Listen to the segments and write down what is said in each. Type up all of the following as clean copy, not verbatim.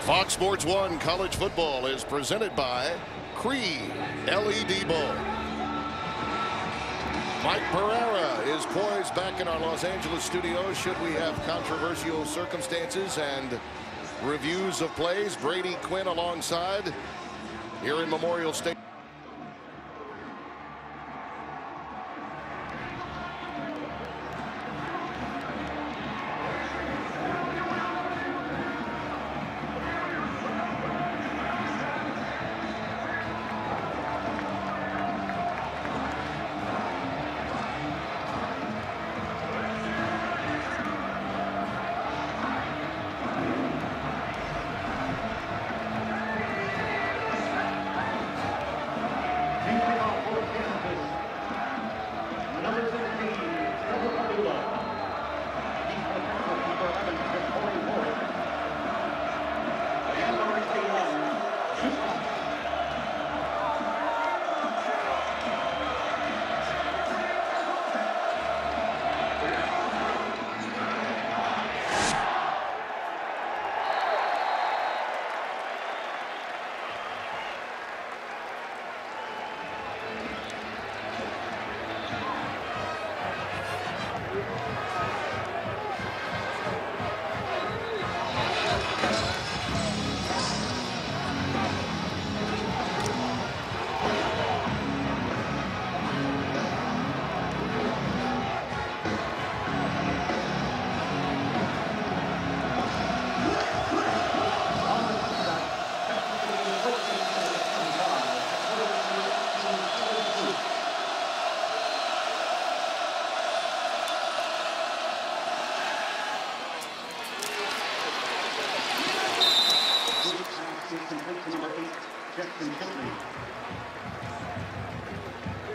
Fox Sports 1 College Football is presented by Cree LED Bulb. Mike Pereira is poised back in our Los Angeles studio should we have controversial circumstances and reviews of plays. Brady Quinn alongside here in Memorial Stadium.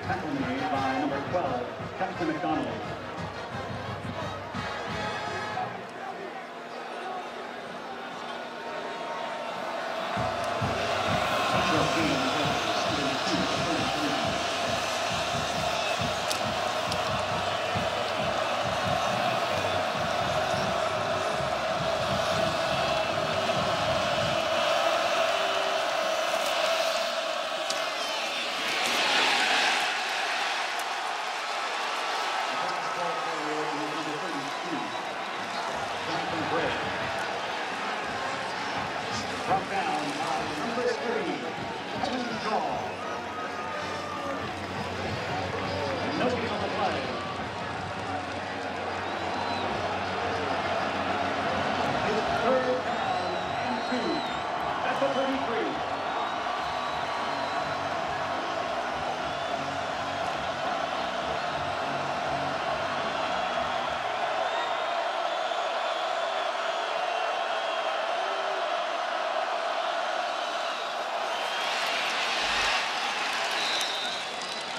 Tackle made by number 12, Captain McDonald. Brought down by number 3, Kevin Shaw. Noting on the play. It's 3rd down and 2 at the 33.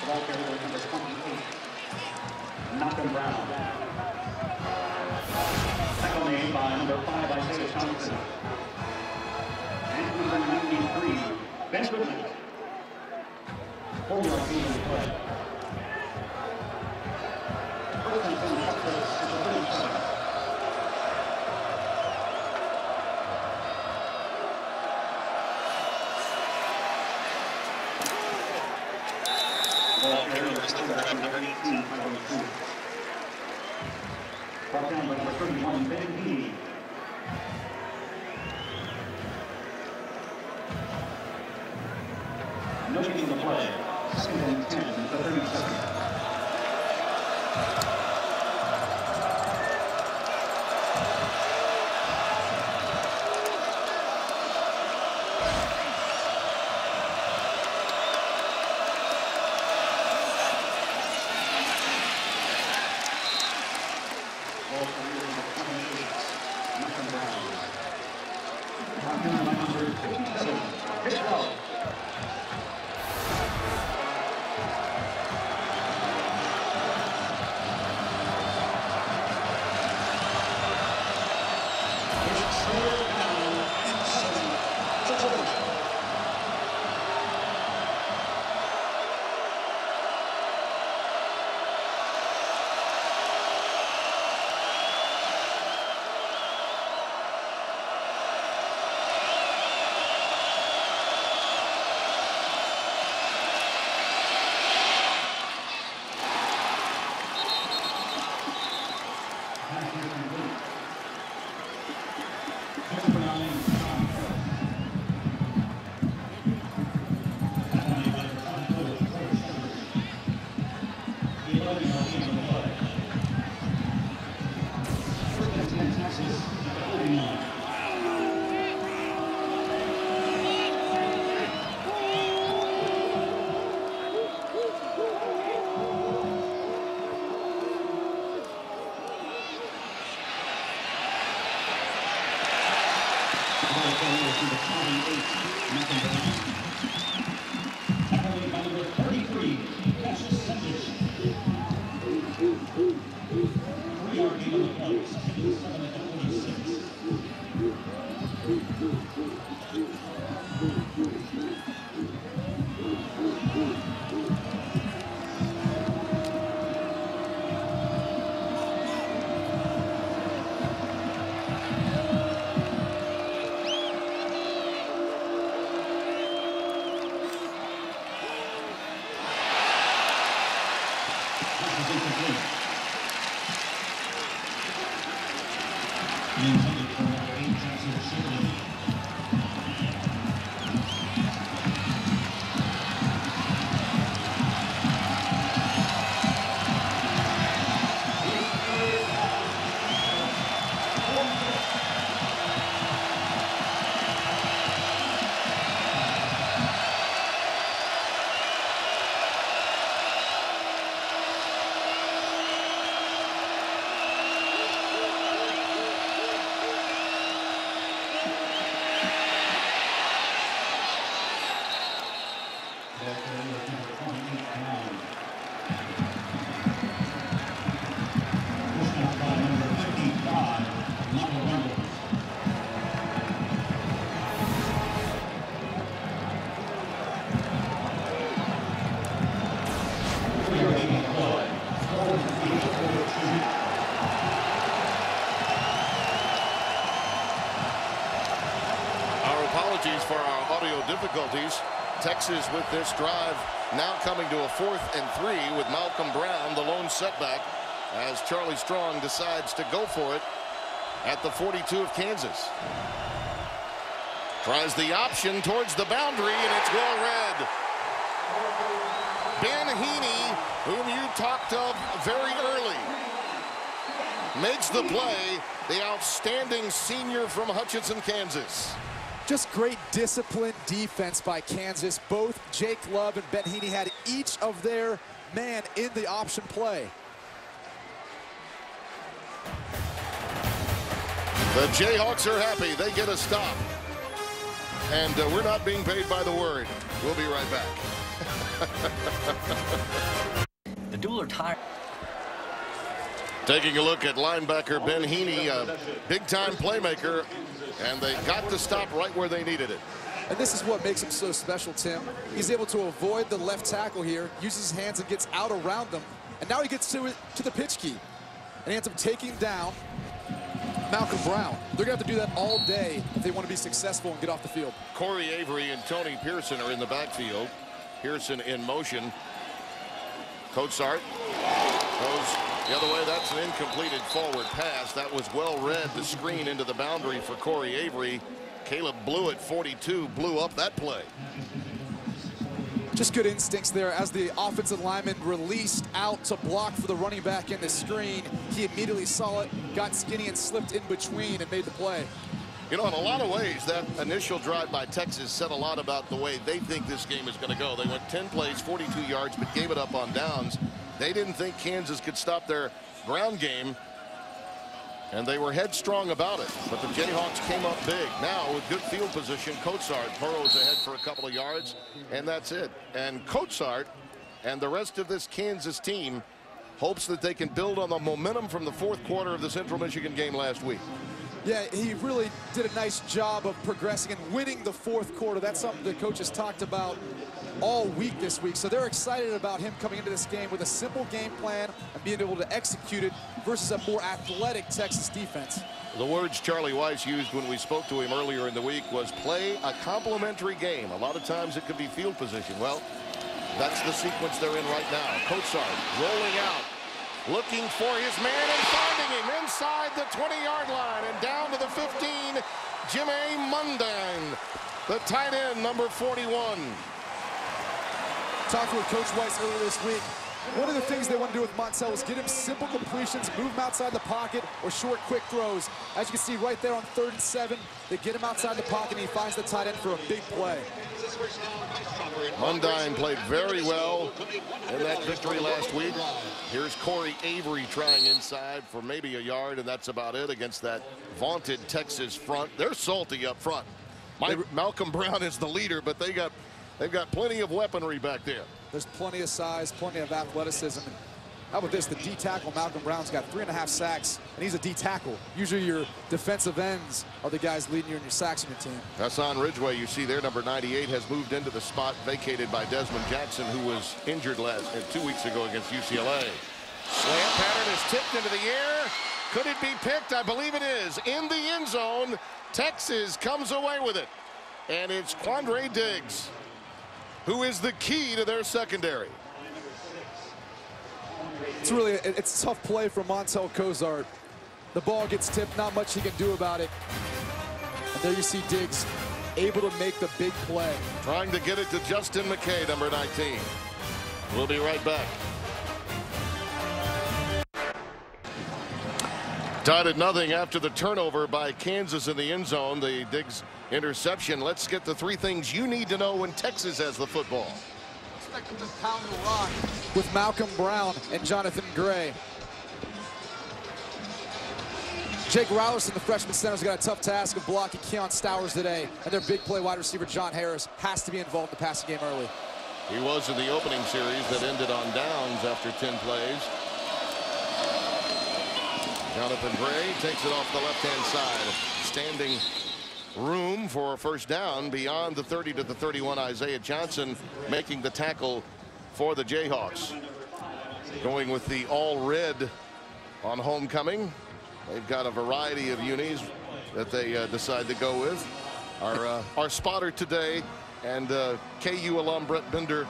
The ball carrier number 28, Malcolm Brown. Tackle made by number 5, Isaiah Thompson. And number 93, Ben Goodman. 4-yard gain on the play. First and 10 shot place at the 37. Brought down by number 31, Ben Heaney. Noting the play, 2nd and 10 at the 32nd. For our audio difficulties. Texas with this drive now coming to a 4th and 3 with Malcolm Brown, the lone setback, as Charlie Strong decides to go for it at the 42 of Kansas. Tries the option towards the boundary, and it's well read. Ben Heaney, whom you talked of very early, makes the play. The outstanding senior from Hutchinson, Kansas. Just great disciplined defense by Kansas. Both Jake Love and Ben Heaney had each of their man in the option play. The Jayhawks are happy. They get a stop. And we're not being paid by the word. We'll be right back. The dual are tired. Taking a look at linebacker Ben Heaney, a big-time playmaker, and they got to stop right where they needed it. And this is what makes him so special, Tim. He's able to avoid the left tackle here, uses his hands and gets out around them, and now he gets to the pitch key. And he ends up taking down Malcolm Brown. They're going to have to do that all day if they want to be successful and get off the field. Corey Avery and Tony Pearson are in the backfield. Pearson in motion. Coatsart goes the other way. That's an incompleted forward pass. That was well read. The screen into the boundary for Corey Avery. Caleb Blewett, 42, blew up that play. Just good instincts there as the offensive lineman released out to block for the running back in the screen. He immediately saw it, got skinny and slipped in between and made the play. You know, in a lot of ways, that initial drive by Texas said a lot about the way they think this game is going to go. They went 10 plays, 42 yards, but gave it up on downs. They didn't think Kansas could stop their ground game, and they were headstrong about it. But the Jayhawks came up big. Now, with good field position, Coatsart burrows ahead for a couple of yards, and that's it. And Coatsart and the rest of this Kansas team hopes that they can build on the momentum from the fourth quarter of the Central Michigan game last week. Yeah, he really did a nice job of progressing and winning the fourth quarter. That's something the coaches talked about all week this week. So they're excited about him coming into this game with a simple game plan and being able to execute it versus a more athletic Texas defense. The words Charlie Weis used when we spoke to him earlier in the week was play a complementary game. A lot of times it could be field position. Well, that's the sequence they're in right now. Coatsart rolling out, looking for his man and finding him inside the 20-yard line and down to the 15. Jimmy Mundine, the tight end, number 41. Talking with Coach Weiss earlier this week, one of the things they want to do with Montell is get him simple completions, move him outside the pocket, or short, quick throws. As you can see right there on 3rd and 7, they get him outside the pocket, and he finds the tight end for a big play. Mundine played very well in that victory last week. Here's Corey Avery trying inside for maybe a yard, and that's about it against that vaunted Texas front. They're salty up front. Malcolm Brown is the leader, but they've got plenty of weaponry back there. There's plenty of size, plenty of athleticism. And how about this? The D tackle, Malcolm Brown's got 3.5 sacks, and he's a D tackle. Usually your defensive ends are the guys leading you in your sacks in your team. Hassan Ridgeway, you see there, number 98, has moved into the spot vacated by Desmond Jackson, who was injured 2 weeks ago against UCLA. Slant pattern is tipped into the air. Could it be picked? I believe it is. In the end zone, Texas comes away with it. And it's Quandre Diggs, who is the key to their secondary. It's a tough play for Montell Cozart. The ball gets tipped, not much he can do about it. And there you see Diggs able to make the big play. Trying to get it to Justin McKay, number 19. We'll be right back. Tied at nothing after the turnover by Kansas in the end zone. The Diggs interception. Let's get the 3 things you need to know when Texas has the football. Expect him to pound the rock with Malcolm Brown and Jonathan Gray. Jake Rowlerson, the freshman center, has got a tough task of blocking Keon Stowers today. And their big play wide receiver, John Harris, has to be involved in the passing game early. He was in the opening series that ended on downs after 10 plays. Jonathan Gray takes it off the left-hand side. Standing room for a first down beyond the 30 to the 31. Isaiah Johnson making the tackle for the Jayhawks. Going with the all red on homecoming. They've got a variety of unis that they decide to go with. Our spotter today and KU alum Brett Bender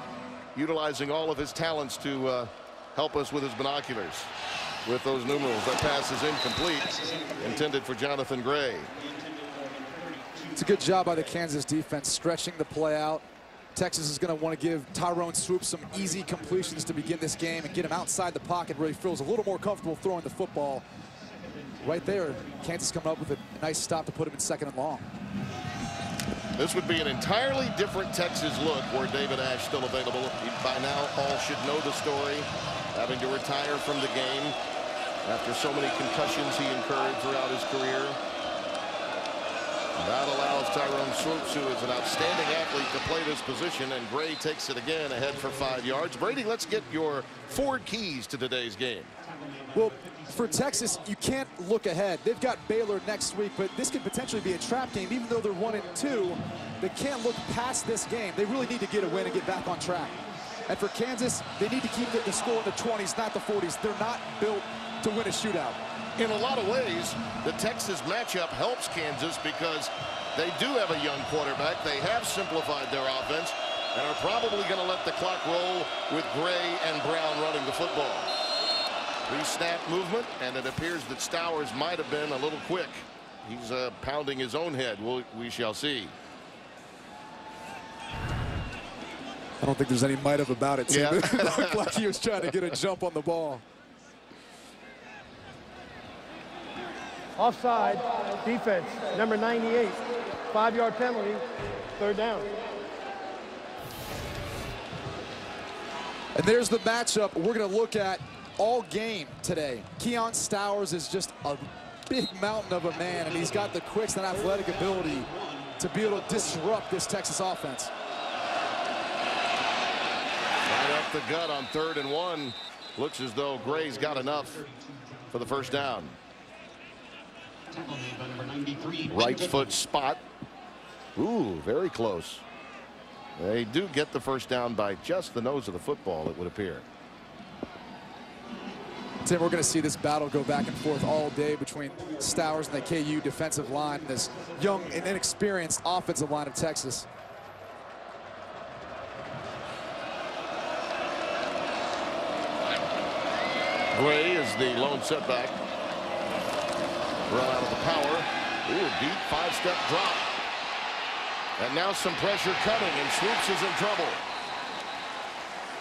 utilizing all of his talents to help us with his binoculars. With those numerals, that pass is incomplete, intended for Jonathan Gray. It's a good job by the Kansas defense stretching the play out. Texas is going to want to give Tyrone Swoop some easy completions to begin this game and get him outside the pocket where he feels a little more comfortable throwing the football. Right there, Kansas coming up with a nice stop to put him in 2nd and long. This would be an entirely different Texas look were David Ash still available. By now, all should know the story, having to retire from the game after so many concussions he incurred throughout his career. That allows Tyrone Swoops, who is an outstanding athlete, to play this position, and Gray takes it again ahead for 5 yards. Brady, let's get your 4 keys to today's game. Well, for Texas, you can't look ahead. They've got Baylor next week, but this could potentially be a trap game. Even though they're 1-2, they can't look past this game. They really need to get a win and get back on track. And for Kansas, they need to keep the score in the 20s, not the 40s. They're not built to win a shootout. In a lot of ways, the Texas matchup helps Kansas because they do have a young quarterback. They have simplified their offense and are probably going to let the clock roll with Gray and Brown running the football. Pre-snap movement, and it appears that Stowers might have been a little quick. He's pounding his own head. We shall see. I don't think there's any might have about it, Tim. Yeah. It looked like he was trying to get a jump on the ball. Offside, defense, number 98, 5-yard penalty, 3rd down. And there's the matchup we're going to look at all game today. Keon Stowers is just a big mountain of a man, and he's got the quicks and athletic ability to be able to disrupt this Texas offense. Right up the gut on 3rd and 1. Looks as though Gray's got enough for the first down. Right foot spot. Ooh, very close. They do get the first down by just the nose of the football, it would appear. Tim, we're going to see this battle go back and forth all day between Stowers and the KU defensive line, and this young and inexperienced offensive line of Texas. Gray is the lone setback. Run out of the power. Ooh, deep 5-step drop. And now some pressure coming, and Swoops is in trouble.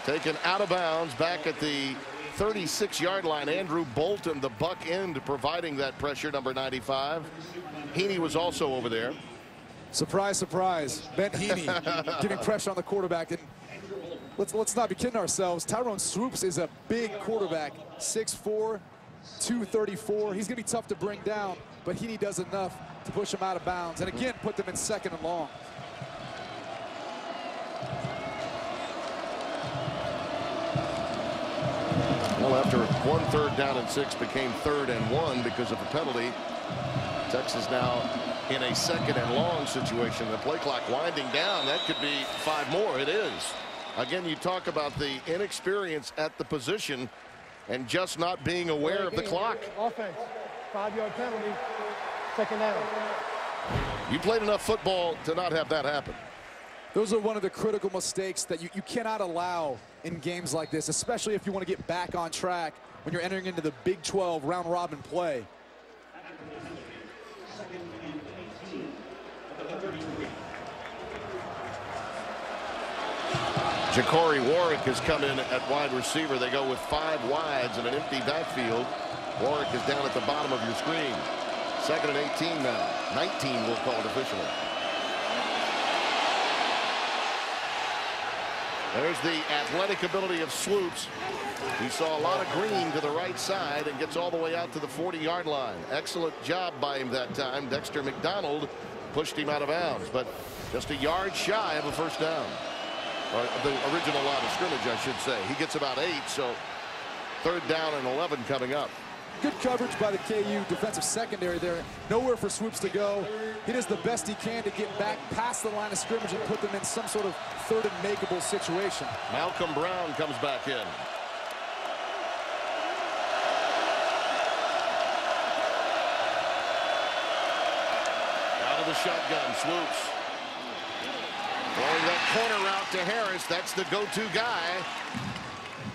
Taken out of bounds back at the 36-yard line. Andrew Bolton, the buck end, providing that pressure, number 95. Heaney was also over there. Surprise, surprise. Ben Heaney giving pressure on the quarterback. And let's not be kidding ourselves. Tyrone Swoops is a big quarterback, 6'4", 234. He's going to be tough to bring down, but Heaney does enough to push him out of bounds. And again, put them in 2nd and long. Well, after 1 3rd down and 6 became 3rd and 1 because of a penalty, Texas now in a 2nd and long situation. The play clock winding down. That could be 5 more. It is. Again, you talk about the inexperience at the position and just not being aware of the clock. Offense, 5-yard penalty, 2nd down. You played enough football to not have that happen. Those are one of the critical mistakes that you cannot allow in games like this, especially if you want to get back on track when you're entering into the Big 12 round-robin play. Ja'Cory Warwick has come in at wide receiver. They go with 5 wides and an empty backfield. Warwick is down at the bottom of your screen. 2nd and 18 now. 19 we'll call it officially. There's the athletic ability of Swoops. He saw a lot of green to the right side and gets all the way out to the 40-yard line. Excellent job by him that time. Dexter McDonald pushed him out of bounds, but just a yard shy of a 1st down. Or the original line of scrimmage, I should say. He gets about 8, so 3rd down and 11 coming up. Good coverage by the KU defensive secondary there. Nowhere for Swoops to go. He does the best he can to get back past the line of scrimmage and put them in some sort of 3rd and makeable situation. Malcolm Brown comes back in. Out of the shotgun, Swoops. Throwing that corner route to Harris. That's the go-to guy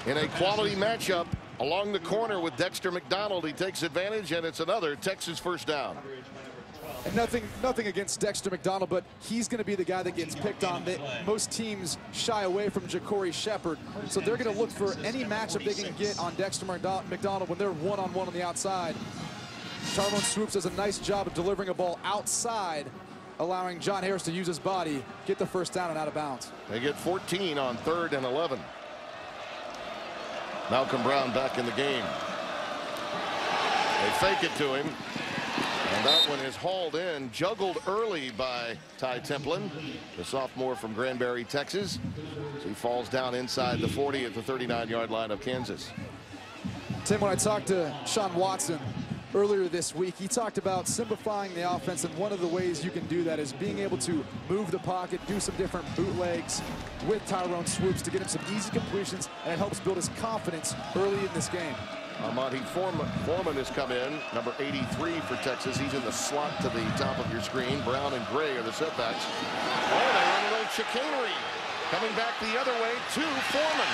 in a quality matchup. Along the corner with Dexter McDonald, he takes advantage, and it's another Texas 1st down. And nothing against Dexter McDonald, but he's going to be the guy that gets picked on. Most teams shy away from Ja'Cory Shepherd, so they're going to look for any matchup they can get on Dexter McDonald when they're one-on-one on the outside. Tyrone Swoops does a nice job of delivering a ball outside, allowing John Harris to use his body, get the 1st down and out of bounds. They get 14 on 3rd and 11. Malcolm Brown back in the game. They fake it to him. And that one is hauled in, juggled early by Ty Templin, the sophomore from Granbury, Texas. So he falls down inside the 40 at the 39-yard line of Kansas. Tim, when I talked to Sean Watson earlier this week, he talked about simplifying the offense, and one of the ways you can do that is being able to move the pocket, do some different bootlegs with Tyrone Swoops to get him some easy completions, and it helps build his confidence early in this game. Monty Foreman has come in, number 83 for Texas. He's in the slot to the top of your screen. Brown and Gray are the setbacks. Oh, they run a little chicanery. Coming back the other way to Foreman.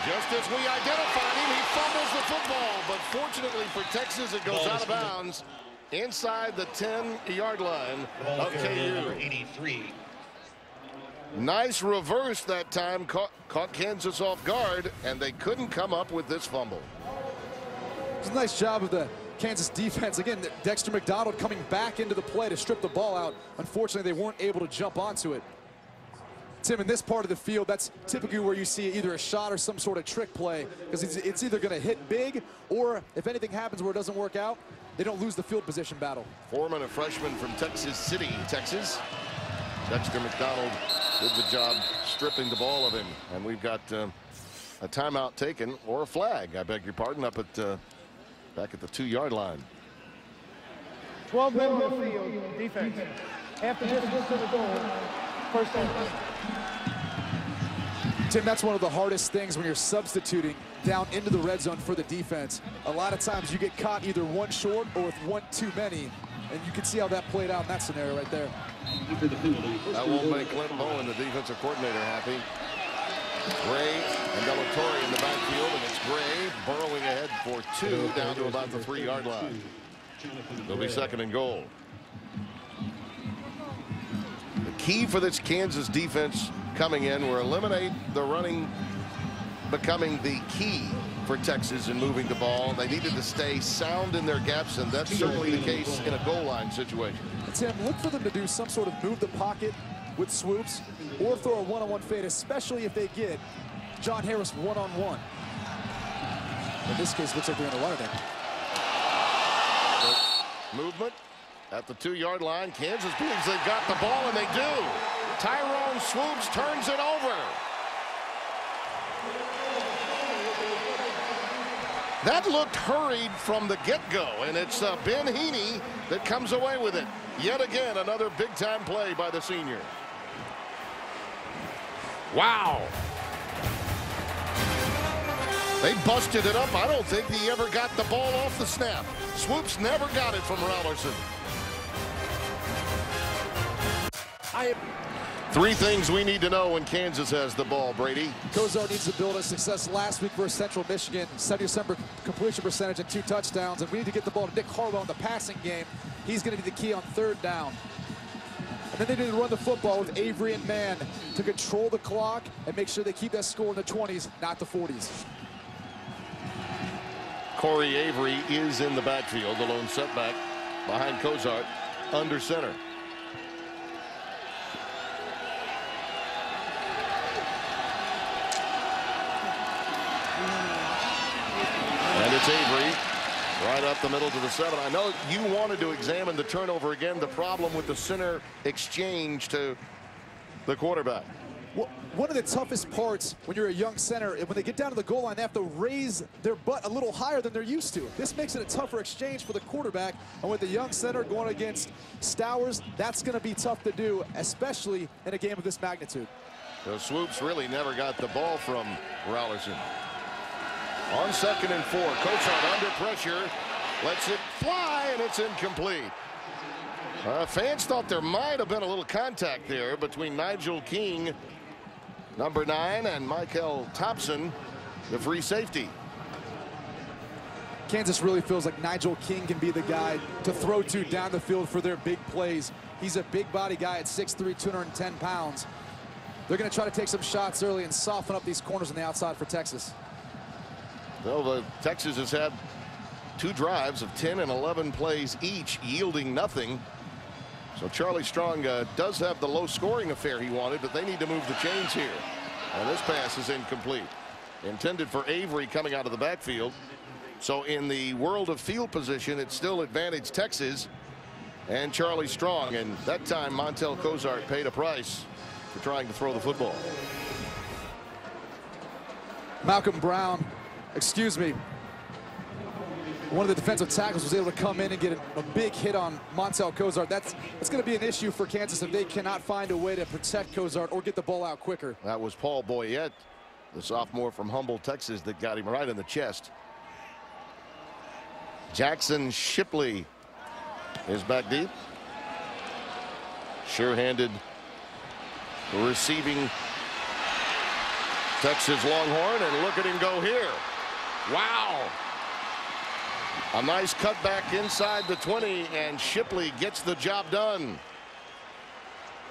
Just as we identified him, he fumbles the football. But fortunately for Texas, it goes out of bounds inside the 10-yard line of KU. 83. Nice reverse that time, caught Kansas off guard, and they couldn't come up with this fumble. It's a nice job of the Kansas defense. Again, Dexter McDonald coming back into the play to strip the ball out. Unfortunately, they weren't able to jump onto it. Tim, in this part of the field, that's typically where you see either a shot or some sort of trick play, because it's either going to hit big, or if anything happens where it doesn't work out, they don't lose the field position battle. Foreman, a freshman from Texas City, Texas. Dexter McDonald did the job stripping the ball of him, and we've got a timeout taken, or a flag, I beg your pardon, up at back at the 2-yard line. 12 men on the field, defense. After this, to the goal. 1st down. Tim, that's one of the hardest things when you're substituting down into the red zone for the defense. A lot of times you get caught either one short or with one too many, and you can see how that played out in that scenario right there. That won't make Clint Bowen, the defensive coordinator, happy. Gray and Delatorre in the backfield, and it's Gray burrowing ahead for 2 down to about the 3-yard line. It'll be 2nd and goal. The key for this Kansas defense coming in will eliminate the running becoming the key for Texas in moving the ball. They needed to stay sound in their gaps, and that's certainly the case in a goal line situation. Tim, look for them to do some sort of move the pocket with swoops or throw a one-on-one fade, especially if they get John Harris one-on-one. In this case, looks like they're going to run it in. Movement at the 2-yard line. Kansas believes they've got the ball, and they do. Tyrone Swoops turns it over. That looked hurried from the get-go, and it's Ben Heaney that comes away with it. Yet again, another big-time play by the senior. Wow. They busted it up. I don't think he ever got the ball off the snap. Swoops never got it from Rollerson. 3 things we need to know when Kansas has the ball, Brady. Cozart needs to build on success last week versus Central Michigan. 70% completion percentage and 2 touchdowns. And we need to get the ball to Nick Harwell in the passing game. He's going to be the key on 3rd down. And then they need to run the football with Avery and Mann to control the clock and make sure they keep that score in the 20s, not the 40s. Corey Avery is in the backfield, the lone setback behind Cozart under center. And it's Avery right up the middle to the 7. I know you wanted to examine the turnover again, the problem with the center exchange to the quarterback. Well, one of the toughest parts when you're a young center, when they get down to the goal line, they have to raise their butt a little higher than they're used to. This makes it a tougher exchange for the quarterback. And with the young center going against Stowers, that's going to be tough to do, especially in a game of this magnitude. The Swoops really never got the ball from Rollerson. On 2nd and 4, Cozart under pressure, lets it fly, and it's incomplete. Fans thought there might have been a little contact there between Nigel King, number 9, and Michael Thompson, the free safety. Kansas really feels like Nigel King can be the guy to throw to down the field for their big plays. He's a big body guy at 6'3", 210 pounds. They're going to try to take some shots early and soften up these corners on the outside for Texas. Well, Texas has had 2 drives of 10 and 11 plays each, yielding nothing. So Charlie Strong does have the low scoring affair he wanted, but they need to move the chains here. And this pass is incomplete. Intended for Avery coming out of the backfield. So in the world of field position, it's still advantage Texas and Charlie Strong. And that time, Montel Cozart paid a price for trying to throw the football. Malcolm Brown, excuse me, one of the defensive tackles was able to come in and get a big hit on Montel Cozart. That's going to be an issue for Kansas if they cannot find a way to protect Cozart or get the ball out quicker. That was Paul Boyette, the sophomore from Humboldt, Texas, that got him right in the chest. Jackson Shipley is back deep. Sure-handed receiving Texas Longhorn, and look at him go here. Wow. A nice cutback inside the 20, and Shipley gets the job done.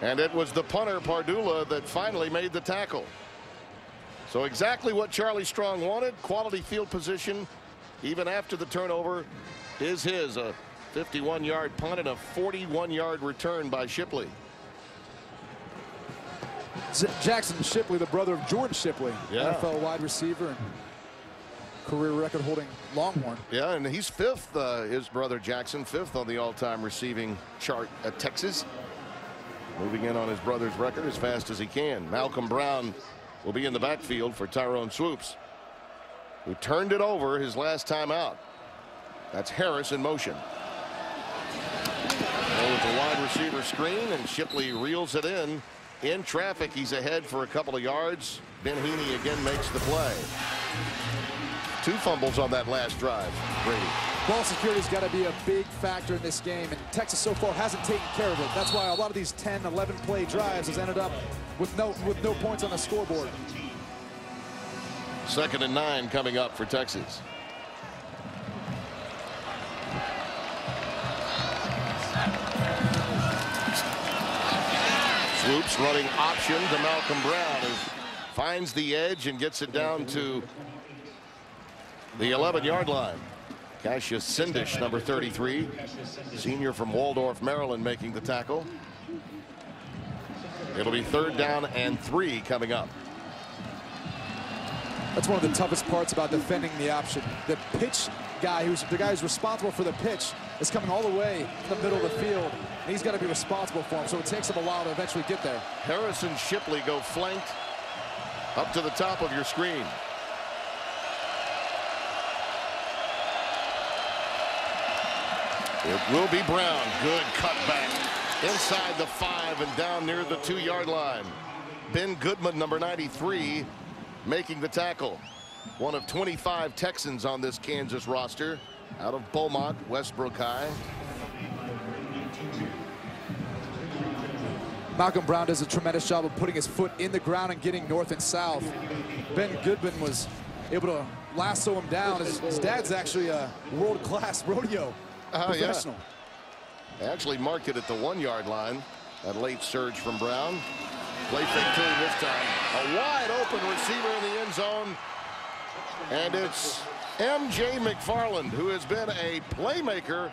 And it was the punter, Pardula, that finally made the tackle. So exactly what Charlie Strong wanted, quality field position, even after the turnover, is his. A 51-yard punt and a 41-yard return by Shipley. Jackson Shipley, the brother of Jordan Shipley, yeah. NFL wide receiver and career record holding Longhorn. Yeah, and he's 5th, his brother Jackson, 5th on the all-time receiving chart at Texas. Moving in on his brother's record as fast as he can. Malcolm Brown will be in the backfield for Tyrone Swoops, who turned it over his last time out. That's Harris in motion. And with the wide receiver screen, and Shipley reels it in. In traffic, he's ahead for a couple of yards. Ben Heaney again makes the play. 2 fumbles on that last drive, Brady. Ball security's got to be a big factor in this game, and Texas so far hasn't taken care of it. That's why a lot of these 10, 11 play drives has ended up with no points on the scoreboard. 2nd and 9 coming up for Texas. Swoops running option to Malcolm Brown, who finds the edge and gets it down to the 11-yard line. Cassius Sindish, number 33, senior from Waldorf, Maryland, making the tackle. It'll be 3rd down and 3 coming up. That's one of the toughest parts about defending the option. The pitch guy, the guy who's responsible for the pitch, is coming all the way to the middle of the field, and he's got to be responsible for him, so it takes him a while to eventually get there. Harrison Shipley go flanked up to the top of your screen. It will be Brown. Good cutback inside the 5 and down near the 2-yard line. Ben Goodman, number 93, making the tackle. One of 25 Texans on this Kansas roster, out of Beaumont, Westbrook High. Malcolm Brown does a tremendous job of putting his foot in the ground and getting north and south. Ben Goodman was able to lasso him down. His dad's actually a world-class rodeo professional. Yeah. Actually marked it at the 1-yard line. That late surge from Brown. Play fake to him this time. A wide open receiver in the end zone. And it's M.J. McFarland, who has been a playmaker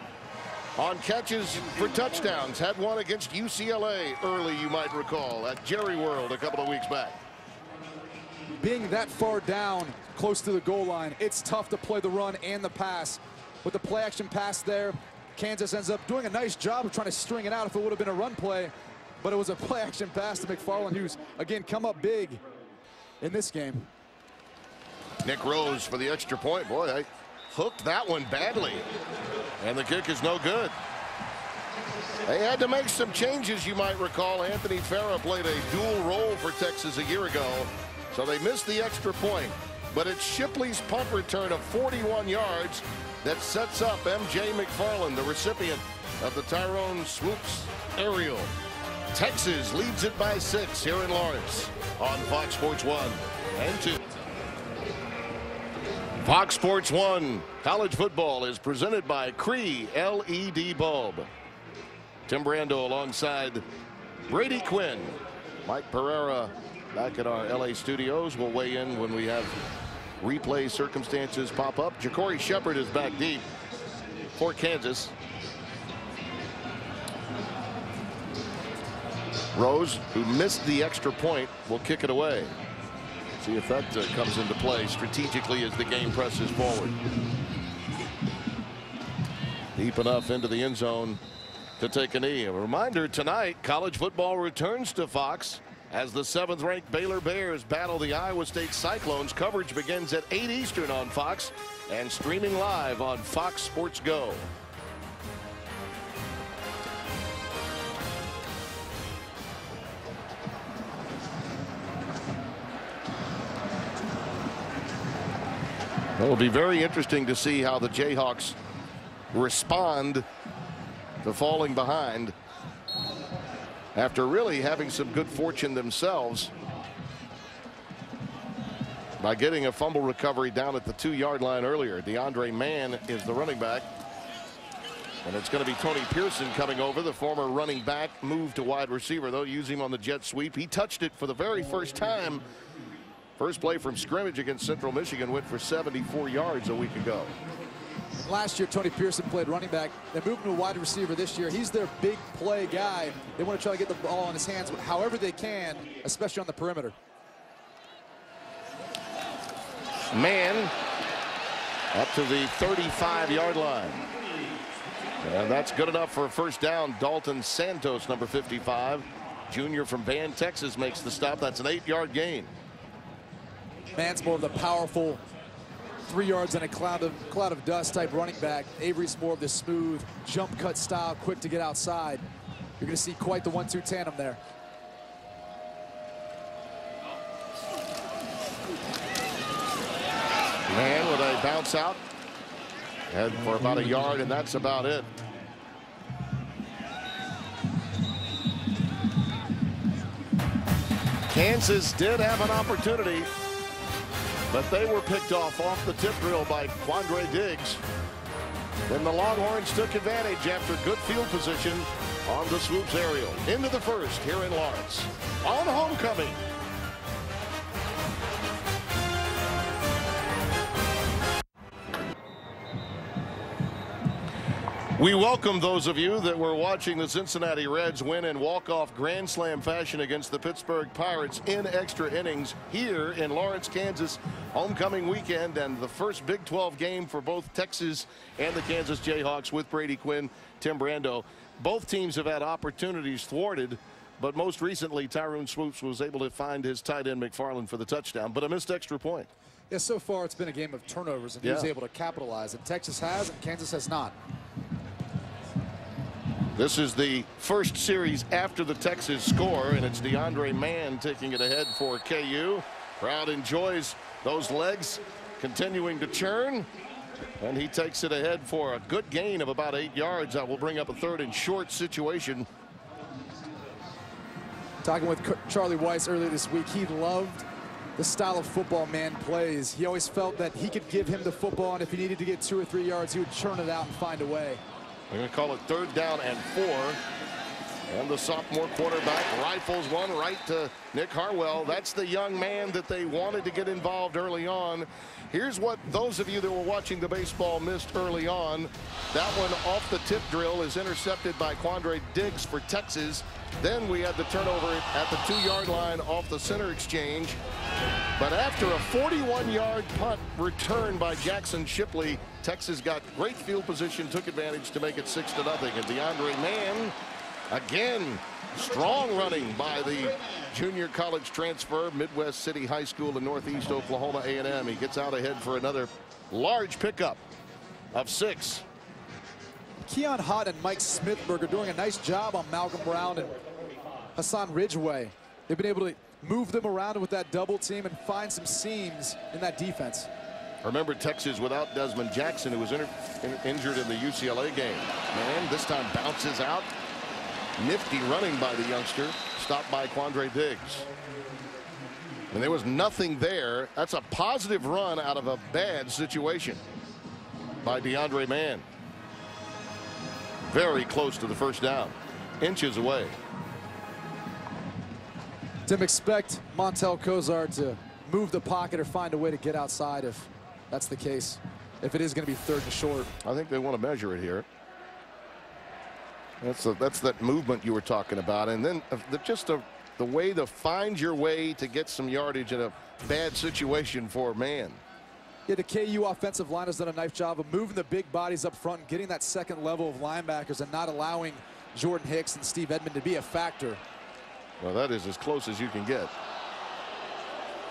on catches for touchdowns. Had one against UCLA early, you might recall, at Jerry World a couple of weeks back. Being that far down, close to the goal line, it's tough to play the run and the pass. With the play action pass there, Kansas ends up doing a nice job of trying to string it out if it would have been a run play. But it was a play action pass to McFarland, who's, again, come up big in this game. Nick Rose for the extra point. Boy, I hooked that one badly. And the kick is no good. They had to make some changes, you might recall. Anthony Farah played a dual role for Texas a year ago, so they missed the extra point. But it's Shipley's punt return of 41 yards that sets up M.J. McFarland, the recipient of the Tyrone Swoops aerial. Texas leads it by 6 here in Lawrence on Fox Sports 1 and 2. Fox Sports 1 college football is presented by Cree LED Bulb. Tim Brando alongside Brady Quinn. Mike Pereira back at our LA studios will weigh in when we have replay circumstances pop up. Ja'Cory Shepherd is back deep for Kansas. Rose, who missed the extra point, will kick it away. See if that comes into play strategically as the game presses forward. Deep enough into the end zone to take a knee. A reminder tonight, college football returns to Fox as the 7th-ranked Baylor Bears battle the Iowa State Cyclones. Coverage begins at 8 Eastern on Fox and streaming live on Fox Sports Go. It will be very interesting to see how the Jayhawks respond to falling behind after really having some good fortune themselves by getting a fumble recovery down at the 2-yard line earlier. DeAndre Mann is the running back, and it's going to be Tony Pearson coming over, the former running back, moved to wide receiver. They'll use him on the jet sweep. He touched it for the very first time. First play from scrimmage against Central Michigan went for 74 yards a week ago. Last year, Tony Pearson played running back. They moved him to a wide receiver this year. He's their big play guy. They want to try to get the ball in his hands however they can, especially on the perimeter. Mann up to the 35-yard line. And that's good enough for a first down. Dalton Santos, number 55, junior from Van, Texas, makes the stop. That's an 8-yard gain. Mann's more of the powerful 3 yards and a cloud of dust type running back. Avery's more of the smooth jump cut style, quick to get outside. You're going to see quite the 1-2 tandem there. Mann with a bounce out. Head for about a yard, and that's about it. Kansas did have an opportunity But they were picked off the tip drill by Quandre Diggs. Then the Longhorns took advantage after good field position on the swoops aerial. Into the first here in Lawrence. On homecoming. We welcome those of you that were watching the Cincinnati Reds win in walk-off grand slam fashion against the Pittsburgh Pirates in extra innings here in Lawrence, Kansas. Homecoming weekend and the first Big 12 game for both Texas and the Kansas Jayhawks with Brady Quinn, Tim Brando. Both teams have had opportunities thwarted, but most recently Tyrone Swoops was able to find his tight end McFarland for the touchdown, but a missed extra point. Yeah, so far it's been a game of turnovers, and he was able to capitalize. And Texas has, and Kansas has not. This is the first series after the Texas score, and it's DeAndre Mann taking it ahead for KU. Crowd enjoys those legs continuing to churn, and he takes it ahead for a good gain of about 8 yards. That will bring up a 3rd and short situation. Talking with Charlie Weis earlier this week, he loved the style of football Mann plays. He always felt that he could give him the football, and if he needed to get 2 or 3 yards, he would churn it out and find a way. They're going to call it 3rd down and 4. And the sophomore quarterback rifles one right to Nick Harwell. That's the young man that they wanted to get involved early on. Here's what those of you that were watching the baseball missed early on. That one off the tip drill is intercepted by Quandre Diggs for Texas. Then we had the turnover at the 2-yard line off the center exchange. But after a 41-yard punt return by Jackson Shipley, Texas got great field position, took advantage to make it 6-0. And DeAndre Mann, again, strong running by the junior college transfer, Midwest City High School in Northeast Oklahoma A&M. He gets out ahead for another large pickup of 6. Keon Hott and Mike Smithberg are doing a nice job on Malcolm Brown and Hassan Ridgeway. They've been able to move them around with that double team and find some seams in that defense. Remember, Texas without Desmond Jackson, who was injured in the UCLA game. Man, this time bounces out. Nifty running by the youngster, stopped by Quandre Diggs. And there was nothing there. That's a positive run out of a bad situation by DeAndre Mann. Very close to the first down, inches away. Tim, expect Montel Cozart to move the pocket or find a way to get outside if that's the case. If it is going to be 3rd and short. I think they want to measure it here. That's that movement you were talking about, and then the way to find your way to get some yardage in a bad situation for Mann. Yeah, the KU offensive line has done a nice job of moving the big bodies up front and getting that second level of linebackers and not allowing Jordan Hicks and Steve Edmond to be a factor. Well, that is as close as you can get.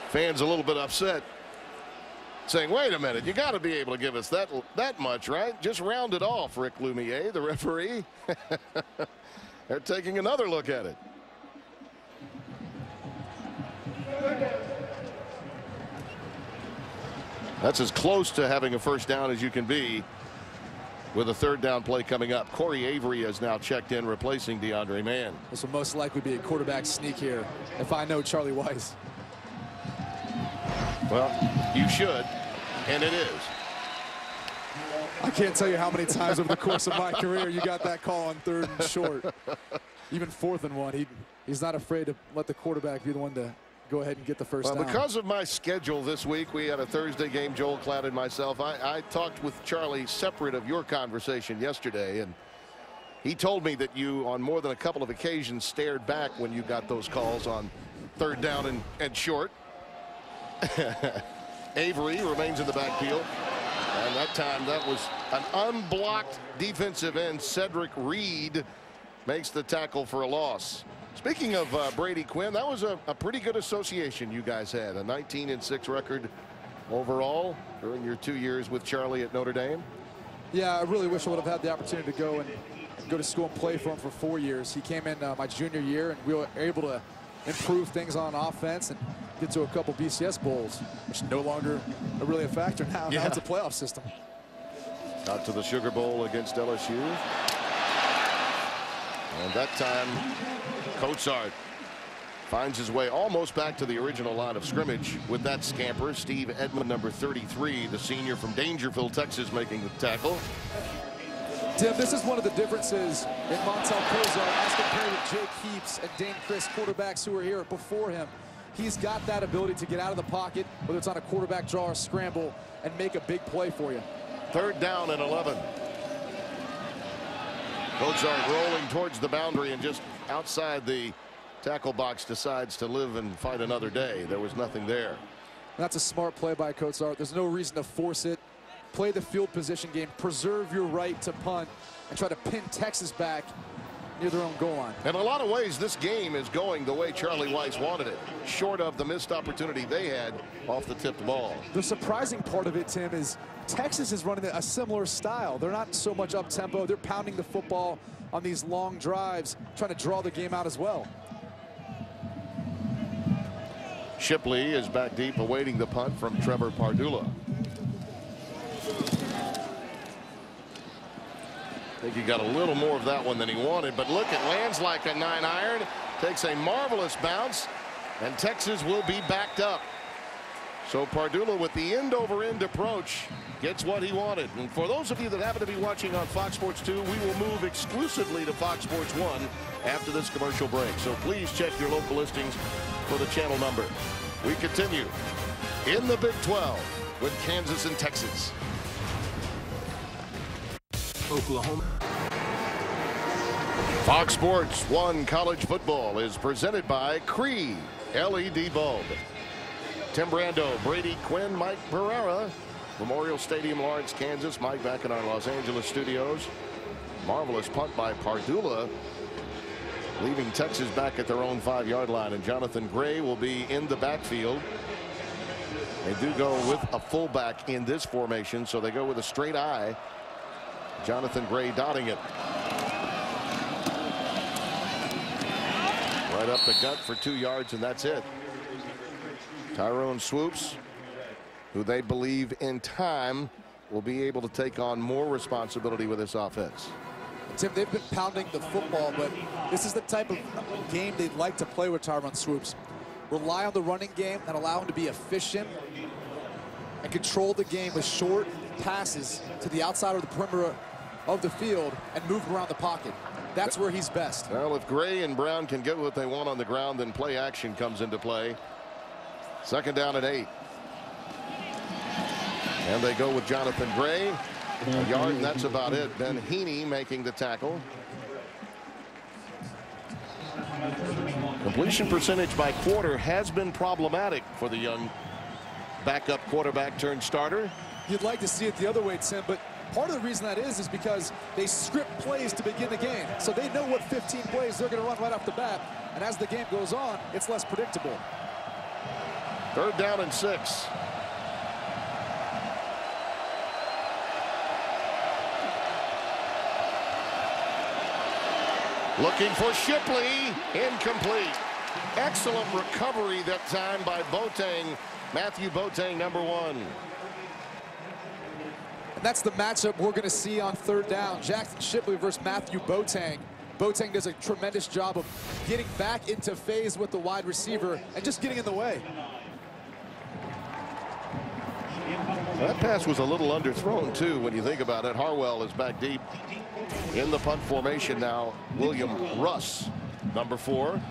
Fans a little bit upset, saying, wait a minute, you got to be able to give us that much, right? Just round it off, Rick Lumiere, the referee. They're taking another look at it. That's as close to having a first down as you can be with a 3rd down play coming up. Corey Avery has now checked in, replacing DeAndre Mann. This will most likely be a quarterback sneak here, if I know Charlie Weis. Well, you should, and it is. I can't tell you how many times over the course of my career you got that call on 3rd and short. Even 4th and 1. He's not afraid to let the quarterback be the one to go ahead and get the first down. Because of my schedule this week, we had a Thursday game, Joel Klatt and myself. I talked with Charlie separate of your conversation yesterday, and he told me that you, on more than a couple of occasions, stared back when you got those calls on 3rd down and short. Avery remains in the backfield, and that time that was an unblocked defensive end. Cedric Reed makes the tackle for a loss. Speaking of Brady Quinn, that was a pretty good association you guys had. A 19-6 record overall during your 2 years with Charlie at Notre Dame. Yeah, I really wish I would have had the opportunity to go to school and play for him for 4 years. He came in my junior year, and we were able to improve things on offense and get to a couple BCS bowls, which no longer are really a factor now. Yeah. Now it's a playoff system. Out to the Sugar Bowl against LSU. And that time, Cozart Finds his way almost back to the original line of scrimmage with that scamper. Steve Edmond, number 33, the senior from Dangerfield, Texas, making the tackle. Tim, this is one of the differences in Montel Cozart as compared with Jake Heaps and Dane Chris, quarterbacks who were here before him. He's got that ability to get out of the pocket, whether it's on a quarterback draw or scramble, and make a big play for you. 3rd down and 11. Cozart rolling towards the boundary and just outside the tackle box decides to live and fight another day. There was nothing there. That's a smart play by Cozart. There's no reason to force it. Play the field position game, preserve your right to punt, and try to pin Texas back near their own goal line. In a lot of ways, this game is going the way Charlie Weis wanted it, short of the missed opportunity they had off the tipped ball. The surprising part of it, Tim, is Texas is running a similar style. They're not so much up-tempo. They're pounding the football on these long drives, trying to draw the game out as well. Shipley is back deep, awaiting the punt from Trevor Pardula. I think he got a little more of that one than he wanted, but look, it lands like a 9-iron, takes a marvelous bounce, and Texas will be backed up. So Pardula, with the end-over-end approach, gets what he wanted. And for those of you that happen to be watching on Fox Sports 2, we will move exclusively to Fox Sports 1 after this commercial break. So please check your local listings for the channel number. We continue in the Big 12 with Kansas and Texas. Oklahoma. Fox Sports 1 College Football is presented by Cree LED Bulb. Tim Brando, Brady Quinn, Mike Pereira, Memorial Stadium, Lawrence, Kansas. Mike back in our Los Angeles studios. Marvelous punt by Pardula, leaving Texas back at their own 5-yard line, and Jonathan Gray will be in the backfield. They do go with a fullback in this formation, so they go with a straight eye. Jonathan Gray dotting it. Right up the gut for 2 yards, and that's it. Tyrone Swoops, who they believe in time will be able to take on more responsibility with this offense. Tim, they've been pounding the football, but this is the type of game they'd like to play with Tyrone Swoops. Rely on the running game and allow him to be efficient and control the game with short passes to the outside of the perimeter of the field and move around the pocket. That's where he's best. Well, if Gray and Brown can get what they want on the ground, then play action comes into play. 2nd down and 8. And they go with Jonathan Gray. A yard, and that's about it. Ben Heaney making the tackle. Completion percentage by quarter has been problematic for the young backup quarterback turned starter. You'd like to see it the other way, Tim, but part of the reason that is because they script plays to begin the game. So they know what 15 plays they're going to run right off the bat. And as the game goes on, it's less predictable. 3rd down and 6. Looking for Shipley, incomplete. Excellent recovery that time by Boateng. Matthew Boateng, number 1. And that's the matchup we're going to see on 3rd down. Jackson Shipley versus Matthew Boateng. Boateng does a tremendous job of getting back into phase with the wide receiver and just getting in the way. That pass was a little underthrown, too, when you think about it. Harwell is back deep in the punt formation now. William Russ, number 4.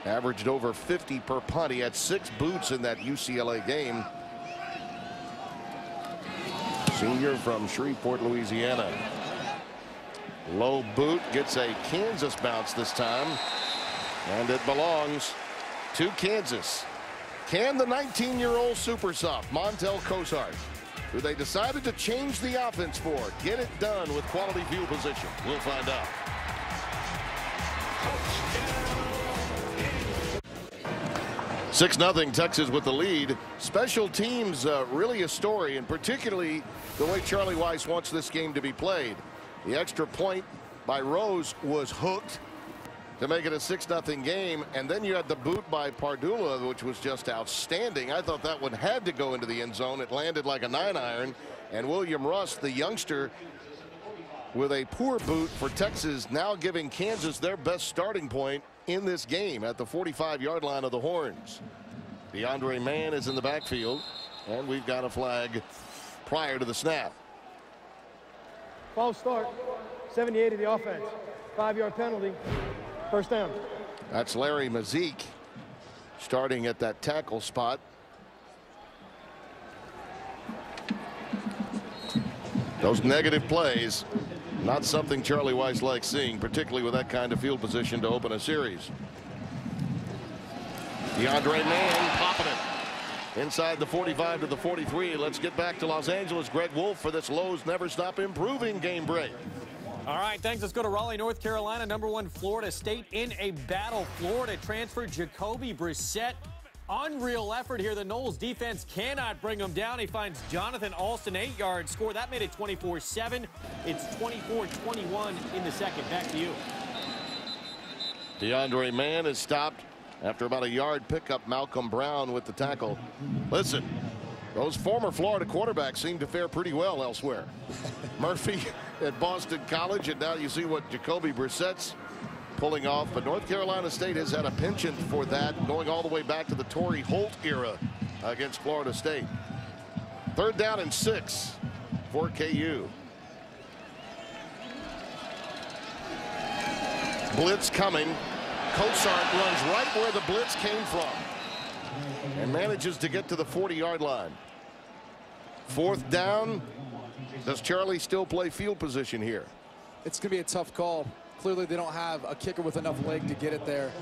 Averaged over 50 per punt. He had 6 boots in that UCLA game. Senior from Shreveport, Louisiana. Low boot, gets a Kansas bounce this time. And it belongs to Kansas. Can the 19-year-old super soft, Montel Cozart, who they decided to change the offense for, get it done with quality field position? We'll find out. Six 0 Texas with the lead. Special teams really a story, and particularly the way Charlie Weis wants this game to be played. The extra point by Rose was hooked to make it a 6-0 game, and then you had the boot by Pardula, which was just outstanding. I thought that one had to go into the end zone. It landed like a 9-iron, and William Russ, the youngster, with a poor boot for Texas, now giving Kansas their best starting point in this game at the 45-yard line of the Horns. DeAndre Mann is in the backfield, and we've got a flag prior to the snap. False start, 78 of the offense. 5-yard penalty, first down. That's Larry Mazik starting at that tackle spot. Those negative plays, not something Charlie Weis likes seeing, particularly with that kind of field position to open a series. DeAndre Mann popping it inside the 45 to the 43. Let's get back to Los Angeles. Greg Wolf for this Lowe's Never Stop Improving game break. All right, thanks. Let's go to Raleigh, North Carolina. #1 Florida State in a battle. Florida transfer Jacoby Brissett. Unreal effort here. The Noles defense cannot bring him down. He finds Jonathan Alston, 8-yard score. That made it 24-7. It's 24-21 in the second. Back to you. DeAndre Mann is stopped after about a yard pickup. Malcolm Brown with the tackle. Listen, those former Florida quarterbacks seem to fare pretty well elsewhere. Murphy at Boston College, and now you see what Jacoby Brissett's pulling off. But North Carolina State has had a penchant for that, going all the way back to the Torrey Holt era against Florida State. 3rd down and 6 for KU. Blitz coming. Cosart runs right where the blitz came from and manages to get to the 40-yard line. 4th down. Does Charlie still play field position here? It's going to be a tough call. Clearly, they don't have a kicker with enough leg to get it there.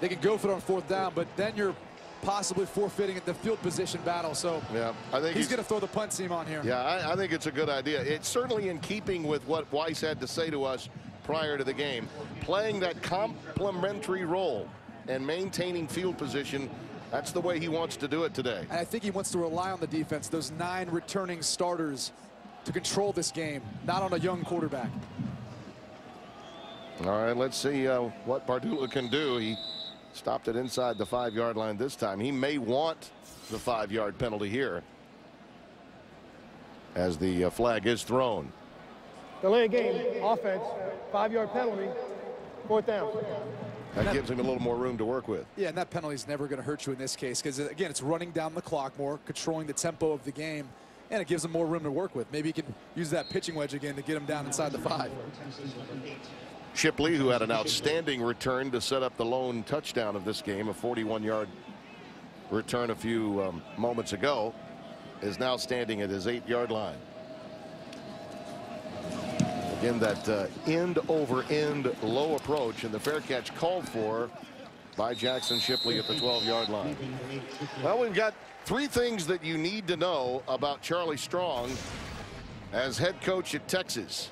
They can go for it on 4th down, but then you're possibly forfeiting the field position battle. So yeah, I think he's going to throw the punt team on here. Yeah, I think it's a good idea. It's certainly in keeping with what Weis had to say to us prior to the game. Playing that complementary role and maintaining field position, that's the way he wants to do it today. And I think he wants to rely on the defense, those 9 returning starters, to control this game, not on a young quarterback. All right, let's see what Bardula can do. He stopped it inside the 5-yard line this time. He may want the 5-yard penalty here as the flag is thrown. Delay of game, offense, 5-yard penalty, 4th down. That gives him a little more room to work with. Yeah, and that penalty is never going to hurt you in this case because, again, it's running down the clock more, controlling the tempo of the game, and it gives him more room to work with. Maybe he can use that pitching wedge again to get him down inside the 5. Shipley, who had an outstanding return to set up the lone touchdown of this game, a 41-yard return a few moments ago, is now standing at his 8-yard line. Again, that end-over-end low approach, and the fair catch called for by Jackson Shipley at the 12-yard line. Well, we've got 3 things that you need to know about Charlie Strong as head coach at Texas.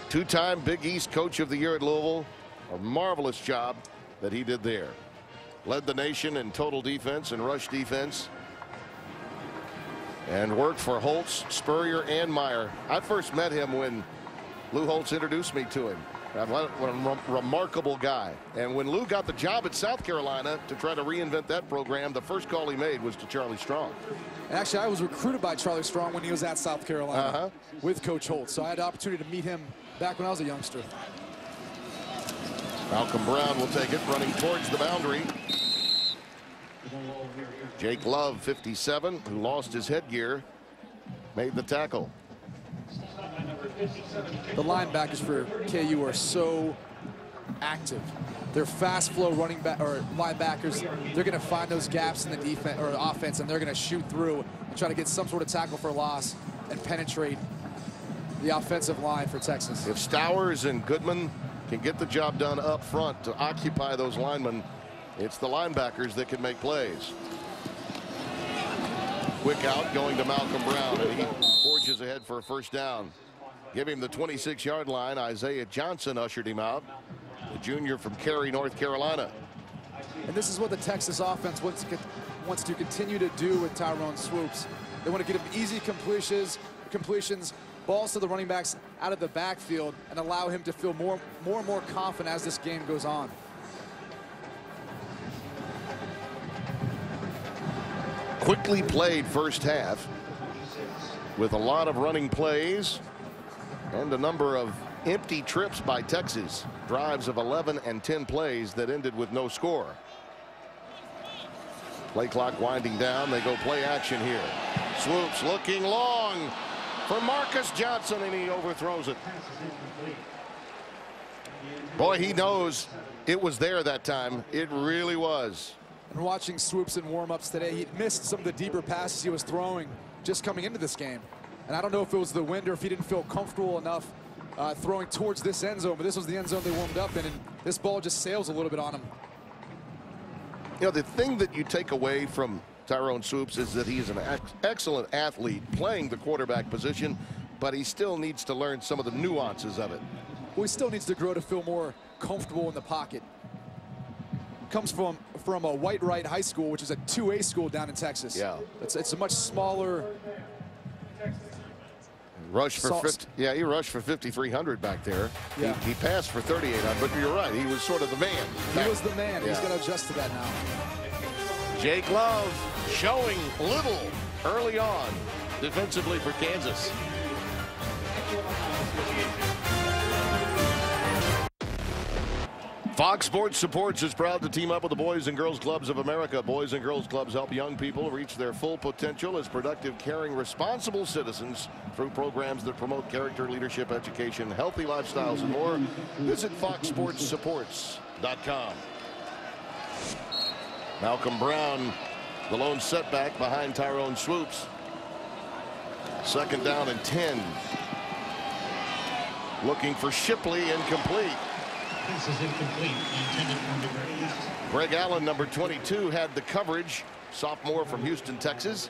2-time Big East Coach of the Year at Louisville. A marvelous job that he did there. Led the nation in total defense and rush defense. And worked for Holtz, Spurrier, and Meyer. I first met him when Lou Holtz introduced me to him. What a remarkable guy. And when Lou got the job at South Carolina to try to reinvent that program, the first call he made was to Charlie Strong. Actually, I was recruited by Charlie Strong when he was at South Carolina with Coach Holtz. So I had the opportunity to meet him back when I was a youngster. Malcolm Brown will take it, running towards the boundary. Jake Love, 57, who lost his headgear, made the tackle. The linebackers for KU are so active. They're fast flow running back or linebackers. They're going to find those gaps in the defense or offense, and they're going to shoot through and try to get some sort of tackle for loss and penetrate the offensive line for Texas. If Stowers and Goodman can get the job done up front to occupy those linemen, it's the linebackers that can make plays. Quick out going to Malcolm Brown, and he forges ahead for a first down. Give him the 26-yard line. Isaiah Johnson ushered him out, the junior from Cary, North Carolina. And this is what the Texas offense wants to continue to do with Tyrone Swoops. They want to get him easy completions, balls to the running backs out of the backfield, and allow him to feel more and more confident as this game goes on. Quickly played first half with a lot of running plays and a number of empty trips by Texas. Drives of 11 and 10 plays that ended with no score. Play clock winding down. They go play action here. Swoops looking long for Marcus Johnson, and he overthrows it. Boy, he knows it was there that time. It really was. And watching Swoops in warm-ups today, he missed some of the deeper passes he was throwing just coming into this game. And I don't know if it was the wind or if he didn't feel comfortable enough throwing towards this end zone, but this was the end zone they warmed up in, and this ball just sails a little bit on him. You know, the thing that you take away from Tyrone Swoops is that he is an excellent athlete playing the quarterback position, but he still needs to learn some of the nuances of it. Well, he still needs to grow to feel more comfortable in the pocket. Comes from a White Wright High School, which is a 2A school down in Texas. Yeah. It's a much smaller. Rush for 50, yeah, he rushed for 5,300 back there. Yeah. He passed for 3,800, but you're right, he was sort of the man. He was the man. Yeah. He's going to adjust to that now. Jake Love showing little early on defensively for Kansas. Fox Sports Supports is proud to team up with the Boys and Girls Clubs of America. Boys and Girls Clubs help young people reach their full potential as productive, caring, responsible citizens through programs that promote character, leadership, education, healthy lifestyles, and more. Visit foxsportssupports.com. Malcolm Brown, the lone setback behind Tyrone Swoops. 2nd down and 10. Looking for Shipley, incomplete. This is incomplete. Intended for number 8. Greg Allen, number 22, had the coverage. Sophomore from Houston, Texas.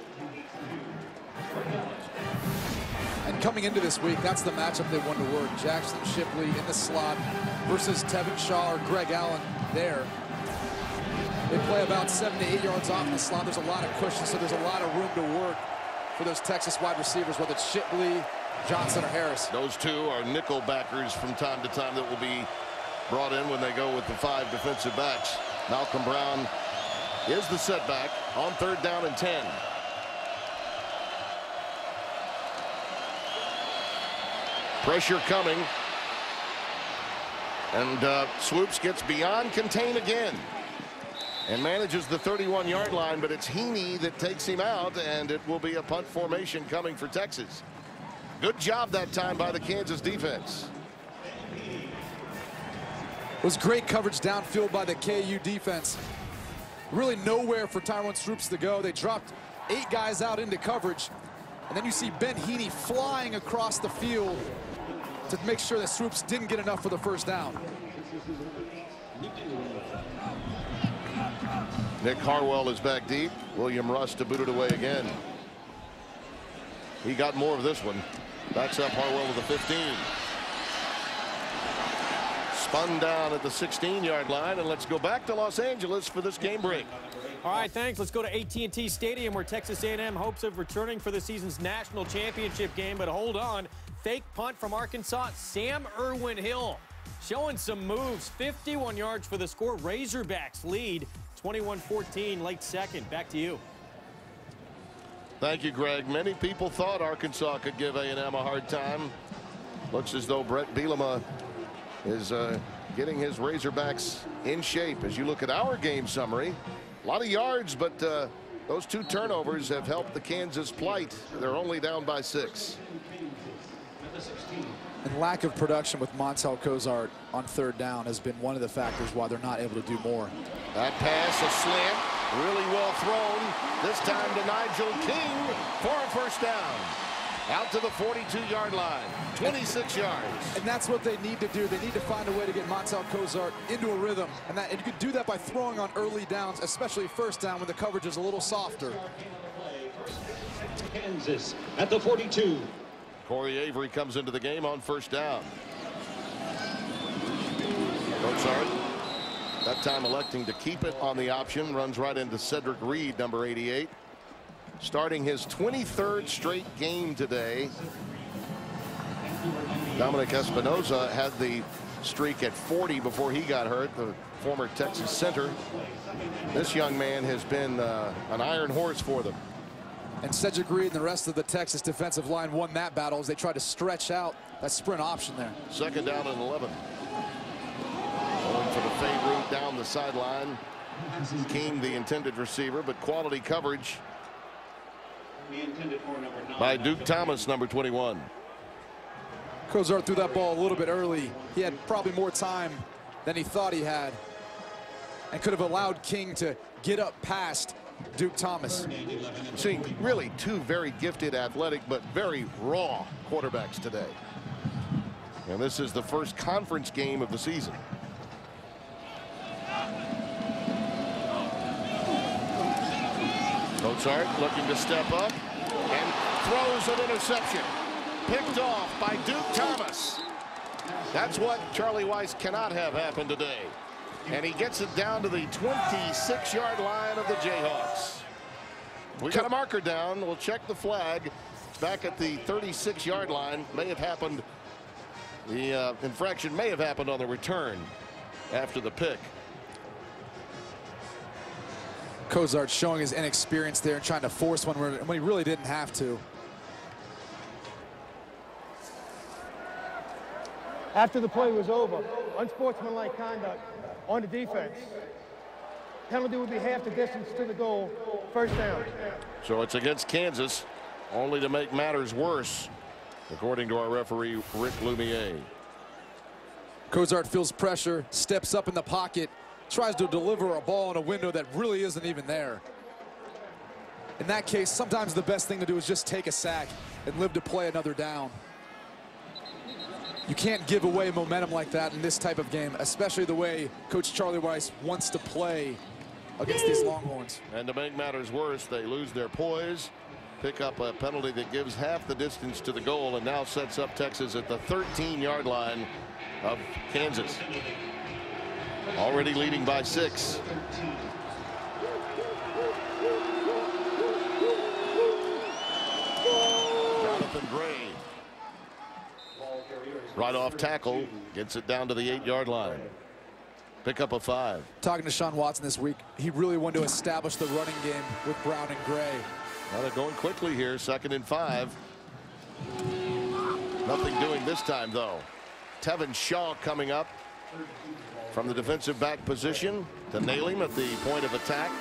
And coming into this week, that's the matchup they wanted to work. Jackson Shipley in the slot versus Tevin Shaw or Greg Allen there. They play about 7 to 8 yards off in the slot. There's a lot of cushion, so there's a lot of room to work for those Texas wide receivers, whether it's Shipley, Johnson, or Harris. Those two are nickel backers from time to time that will be brought in when they go with the 5 defensive backs. Malcolm Brown is the setback on 3rd down and 10. Pressure coming. And Swoops gets beyond contain again and manages the 31-yard line, but it's Heaney that takes him out, and it will be a punt formation coming for Texas. Good job that time by the Kansas defense. It was great coverage downfield by the KU defense. Really nowhere for Tyrone Swoops to go. They dropped 8 guys out into coverage. And then you see Ben Heaney flying across the field to make sure that Swoops didn't get enough for the 1st down. Nick Harwell is back deep. William Russ to boot it away again. He got more of this one. Backs up Harwell with a 15. Spun down at the 16-yard line, and let's go back to Los Angeles for this game break. All right, thanks. Let's go to AT&T Stadium, where Texas A&M hopes of returning for the season's national championship game. But hold on, fake punt from Arkansas, Sam Irwin Hill showing some moves. 51 yards for the score. Razorbacks lead 21-14, late 2nd. Back to you. Thank you, Greg. Many people thought Arkansas could give A&M a hard time. Looks as though Brett Bielema is getting his Razorbacks in shape. As you look at our game summary, a lot of yards, but those 2 turnovers have helped the Kansas plight. They're only down by 6. And lack of production with Montel Cozart on 3rd down has been one of the factors why they're not able to do more. That pass, a slant, really well thrown. This time to Nigel King for a 1st down. Out to the 42-yard line, 26 yards. And that's what they need to do. They need to find a way to get Montel Cozart into a rhythm. And you can do that by throwing on early downs, especially 1st down when the coverage is a little softer. Kansas at the 42. Corey Avery comes into the game on 1st down. Cozart, that time electing to keep it on the option, runs right into Cedric Reed, number 88. Starting his 23rd straight game today. Dominic Espinoza had the streak at 40 before he got hurt, the former Texas center. This young man has been an iron horse for them. And Cedric Reed and the rest of the Texas defensive line won that battle as they tried to stretch out that sprint option there. 2nd down and 11. Going for the fade route down the sideline. King, the intended receiver, but quality coverage by Duke Thomas, number 21. Cozart threw that ball a little bit early. He had probably more time than he thought he had and could have allowed King to get up past Duke Thomas. Seeing really two very gifted, athletic, but very raw quarterbacks today. And this is the first conference game of the season. Cozart looking to step up and throws an interception. Picked off by Duke Thomas. That's what Charlie Weis cannot have happen today. And he gets it down to the 26-yard line of the Jayhawks. We got a marker down. We'll check the flag. Back at the 36-yard line. May have happened. The infraction may have happened on the return after the pick. Cozart showing his inexperience there and trying to force one when he really didn't have to. After the play was over, unsportsmanlike conduct on the defense. Penalty would be half the distance to the goal. 1st down. So it's against Kansas, only to make matters worse, according to our referee, Rick Lumiere. Cozart feels pressure, steps up in the pocket, tries to deliver a ball in a window that really isn't even there. In that case, sometimes the best thing to do is just take a sack and live to play another down. You can't give away momentum like that in this type of game, especially the way Coach Charlie Weis wants to play against these Longhorns. And to make matters worse, they lose their poise, pick up a penalty that gives half the distance to the goal, and now sets up Texas at the 13-yard line of Kansas. Already leading by 6. Jonathan Gray. Right off tackle, gets it down to the 8-yard line. Pick up a 5. Talking to Sean Watson this week, he really wanted to establish the running game with Brown and Gray. Well, they're going quickly here, 2nd and 5. Nothing doing this time, though. Tevin Shaw coming up from the defensive back position to nail him at the point of attack.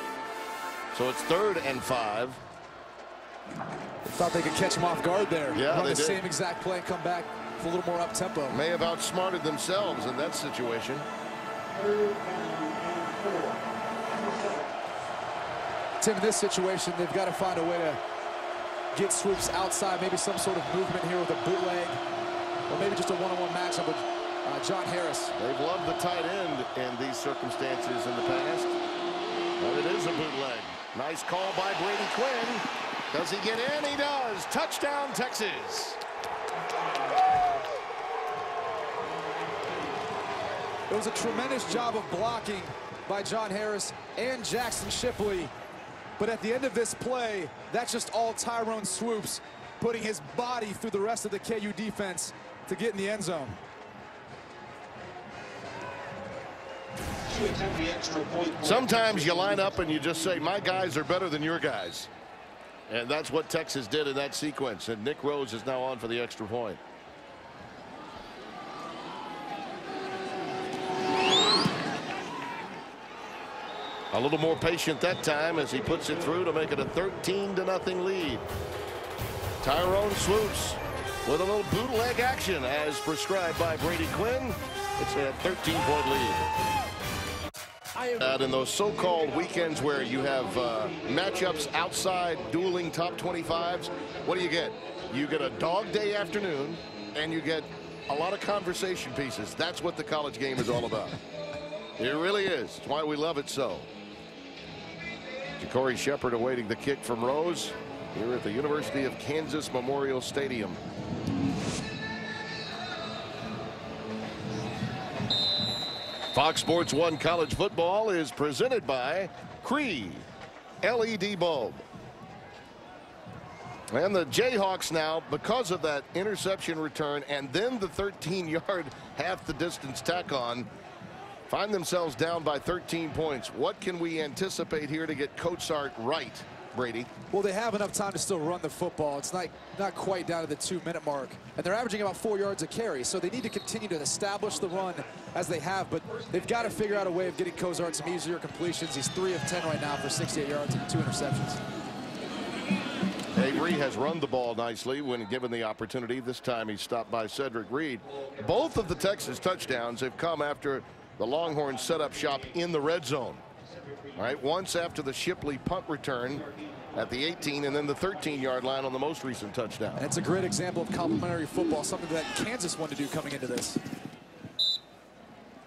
So it's 3rd and 5. They thought they could catch him off guard there. Yeah, run they the did. same exact play and come back with a little more up tempo. May have outsmarted themselves in that situation. Tim, in this situation, they've got to find a way to get swoops outside, maybe some sort of movement here with a bootleg, or maybe just a one-on-one matchup with John Harris. They've loved the tight end in these circumstances in the past. But it is a bootleg. Nice call by Brady Quinn. Does he get in? He does. Touchdown, Texas. It was a tremendous job of blocking by John Harris and Jackson Shipley. But at the end of this play, that's just all Tyrone Swoops, putting his body through the rest of the KU defense to get in the end zone. Sometimes you line up and you just say, my guys are better than your guys. And that's what Texas did in that sequence. And Nick Rose is now on for the extra point. A little more patient that time as he puts it through to make it a 13-0 lead. Tyrone Swoops with a little bootleg action as prescribed by Brady Quinn. It's a 13-point lead. Out in those so-called weekends where you have matchups outside dueling top 25s, what do you get? You get a dog day afternoon and you get a lot of conversation pieces. That's what the college game is all about. It really is. It's why we love it so. Ja'Cory Shepherd awaiting the kick from Rose here at the University of Kansas Memorial Stadium. Fox Sports 1 College Football is presented by Cree LED bulb. And the Jayhawks now, because of that interception return and then the 13-yard half the distance tack on, find themselves down by 13 points. What can we anticipate here to get Cozart right Brady. Well, they have enough time to still run the football. It's not quite down to the 2-minute mark. And they're averaging about 4 yards a carry. So they need to continue to establish the run as they have. But they've got to figure out a way of getting Cozart some easier completions. He's 3 of 10 right now for 68 yards and 2 interceptions. Avery has run the ball nicely when given the opportunity. This time he's stopped by Cedric Reed. Both of the Texas touchdowns have come after the Longhorns set up shop in the red zone. All right, once after the Shipley punt return at the 18 and then the 13-yard line on the most recent touchdown. And it's a great example of complementary football, something that Kansas wanted to do coming into this.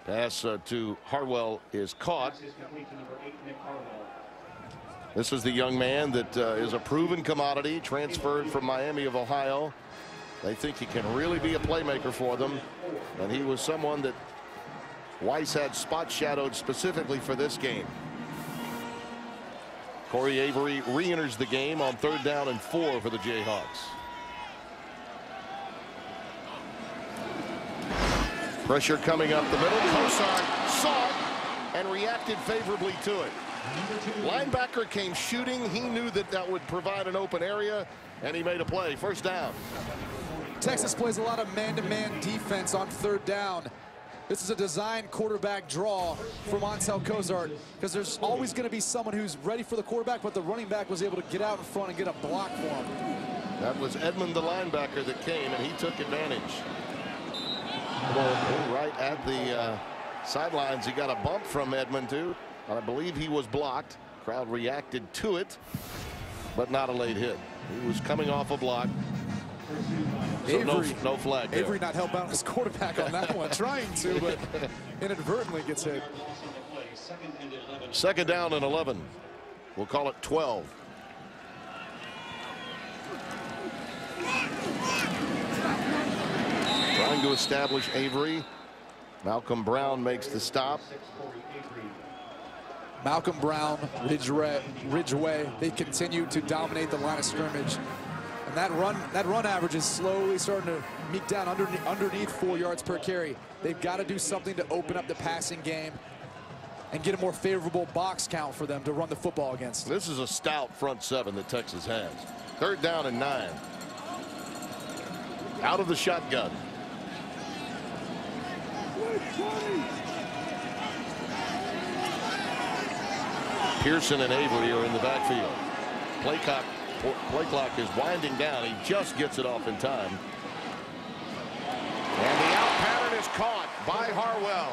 Pass to Harwell is caught. This is the young man that is a proven commodity, transferred from Miami of Ohio. They think he can really be a playmaker for them. And he was someone that Weiss had spot shadowed specifically for this game. Corey Avery re-enters the game on 3rd down and 4 for the Jayhawks. Pressure coming up the middle. Cozart saw it and reacted favorably to it. Linebacker came shooting. He knew that would provide an open area, and he made a play. 1st down. Texas plays a lot of man-to-man defense on 3rd down. This is a design quarterback draw for Montel Cozart, because there's always going to be someone who's ready for the quarterback, but the running back was able to get out in front and get a block for him. That was Edmond, the linebacker, that came, and he took advantage. Right at the sidelines, he got a bump from Edmond, too. I believe he was blocked. Crowd reacted to it, but not a late hit. He was coming off a block. So Avery, no flag there. Avery not helping out his quarterback on that one, trying to, but inadvertently gets hit. 2nd down and 11. We'll call it 12. Trying to establish Avery. Malcolm Brown makes the stop. Malcolm Brown, Ridgeway, they continue to dominate the line of scrimmage. And that run average is slowly starting to meet down underneath 4 yards per carry. They've got to do something to open up the passing game and get a more favorable box count for them to run the football against. This is a stout front 7 that Texas has. 3rd down and 9. Out of the shotgun. Pearson and Avery are in the backfield. Play clock is winding down. He just gets it off in time. And the out pattern is caught by Harwell.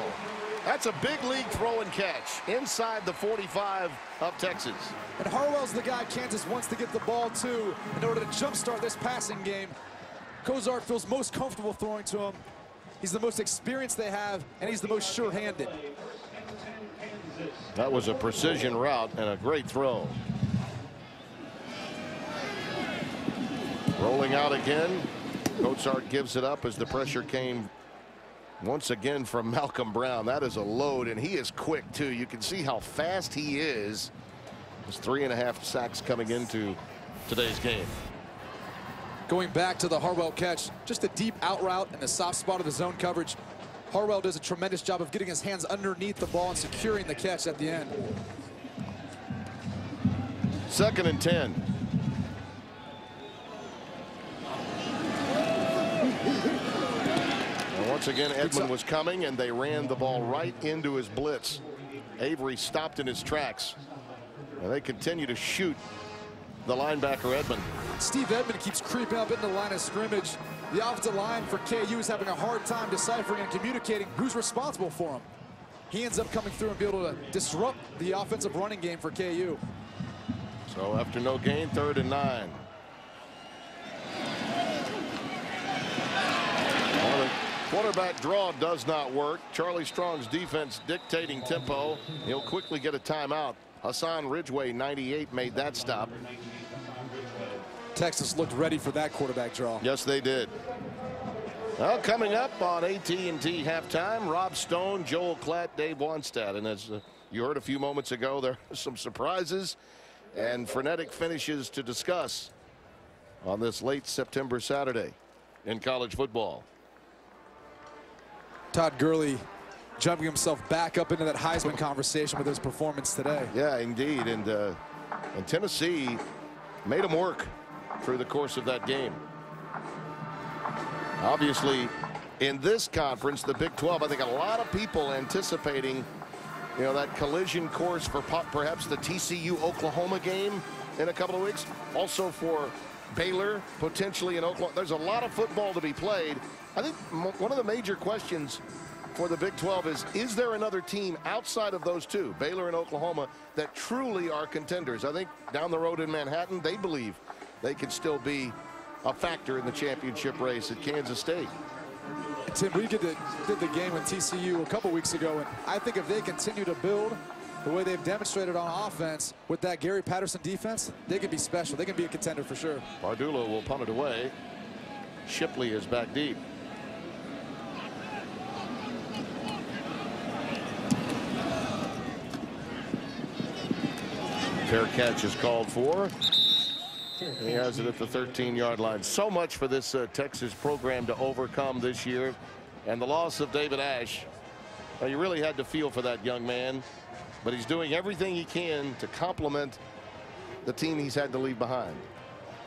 That's a big league throw and catch inside the 45 of Texas. And Harwell's the guy Kansas wants to get the ball to in order to jumpstart this passing game. Cozart feels most comfortable throwing to him. He's the most experienced they have, and he's the most sure-handed. That was a precision route and a great throw. Rolling out again. Cozart gives it up as the pressure came once again from Malcolm Brown. That is a load, and he is quick too. You can see how fast he is. There's 3.5 sacks coming into today's game. Going back to the Harwell catch, just a deep out route and the soft spot of the zone coverage. Harwell does a tremendous job of getting his hands underneath the ball and securing the catch at the end. 2nd and 10. And once again, Edmond was coming, and they ran the ball right into his blitz. Avery stopped in his tracks, and they continue to shoot the linebacker Edmond. Steve Edmond keeps creeping up into the line of scrimmage. The offensive line for KU is having a hard time deciphering and communicating who's responsible for him. He ends up coming through and be able to disrupt the offensive running game for KU. So after no gain, 3rd and 9. Well, the quarterback draw does not work. Charlie Strong's defense dictating tempo. He'll quickly get a timeout. Hassan Ridgeway, 98, made that stop. Texas looked ready for that quarterback draw. Yes, they did. Well, coming up on AT&T halftime, Rob Stone, Joel Klatt, Dave Wannstedt. And as you heard a few moments ago, there are some surprises and frenetic finishes to discuss on this late September Saturday in college football. Todd Gurley jumping himself back up into that Heisman conversation with his performance today. Yeah, indeed. And And Tennessee made them work through the course of that game. Obviously, in this conference, the Big 12, I think a lot of people anticipating, you know, that collision course for perhaps the TCU-Oklahoma game in a couple of weeks. Also for Baylor, potentially in Oklahoma. There's a lot of football to be played. I think one of the major questions for the Big 12 is there another team outside of those two, Baylor and Oklahoma, that truly are contenders? I think down the road in Manhattan, they believe they can still be a factor in the championship race at Kansas State. Tim, we did the game with TCU a couple weeks ago, and I think if they continue to build the way they've demonstrated on offense with that Gary Patterson defense, they can be special. They can be a contender for sure. Bardula will punt it away. Shipley is back deep. Fair catch is called for. He has it at the 13-yard line. So much for this Texas program to overcome this year. And the loss of David Ash, you really had to feel for that young man. But he's doing everything he can to complement the team he's had to leave behind.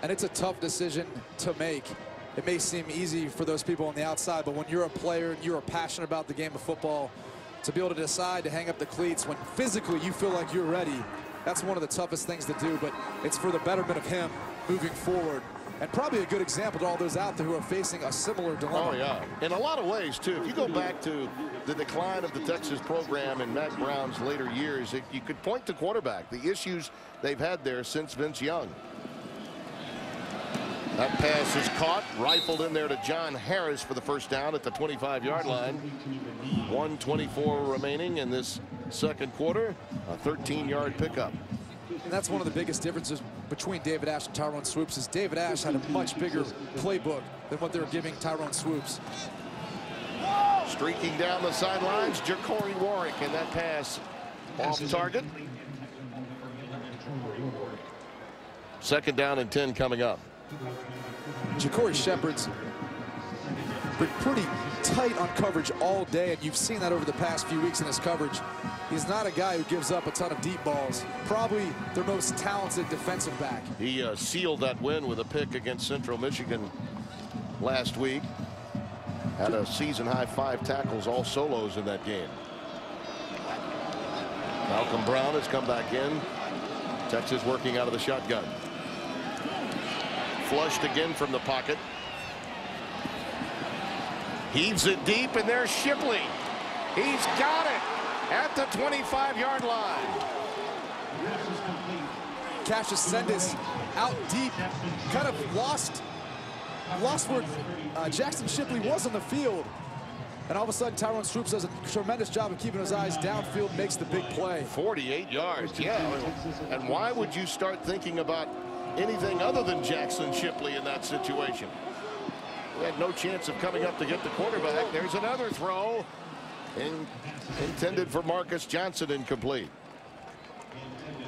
And it's a tough decision to make. It may seem easy for those people on the outside, but when you're a player and you're passionate about the game of football, to be able to decide to hang up the cleats when physically you feel like you're ready, that's one of the toughest things to do, but it's for the betterment of him moving forward. And probably a good example to all those out there who are facing a similar dilemma. Oh, yeah. In a lot of ways, too. If you go back to the decline of the Texas program in Mack Brown's later years, you could point to quarterback, the issues they've had there since Vince Young. That pass is caught, rifled in there to John Harris for the first down at the 25-yard line. 1:24 remaining in this second quarter. A 13-yard pickup. And that's one of the biggest differences between David Ash and Tyrone Swoops is David Ash had a much bigger playbook than what they were giving Tyrone Swoops. Streaking down the sidelines, Ja'Cory Warwick, and that pass off target. Second down and 10 coming up. Ja'Cory Shepherd's been pretty tight on coverage all day, and you've seen that over the past few weeks in his coverage. He's not a guy who gives up a ton of deep balls. Probably their most talented defensive back. He sealed that win with a pick against Central Michigan last week. Had a season-high 5 tackles, all solos in that game. Malcolm Brown has come back in. Texas working out of the shotgun. Flushed again from the pocket. Heaves it deep, and there's Shipley. He's got it at the 25-yard line. Cassius Sendis out deep, kind of lost where Jackson Shipley was on the field. And all of a sudden, Tyrone Swoops does a tremendous job of keeping his eyes downfield, makes the big play. 48 yards, yeah. And why would you start thinking about anything other than Jackson Shipley in that situation? He had no chance of coming up to get the quarterback. There's another throw intended for Marcus Johnson, incomplete.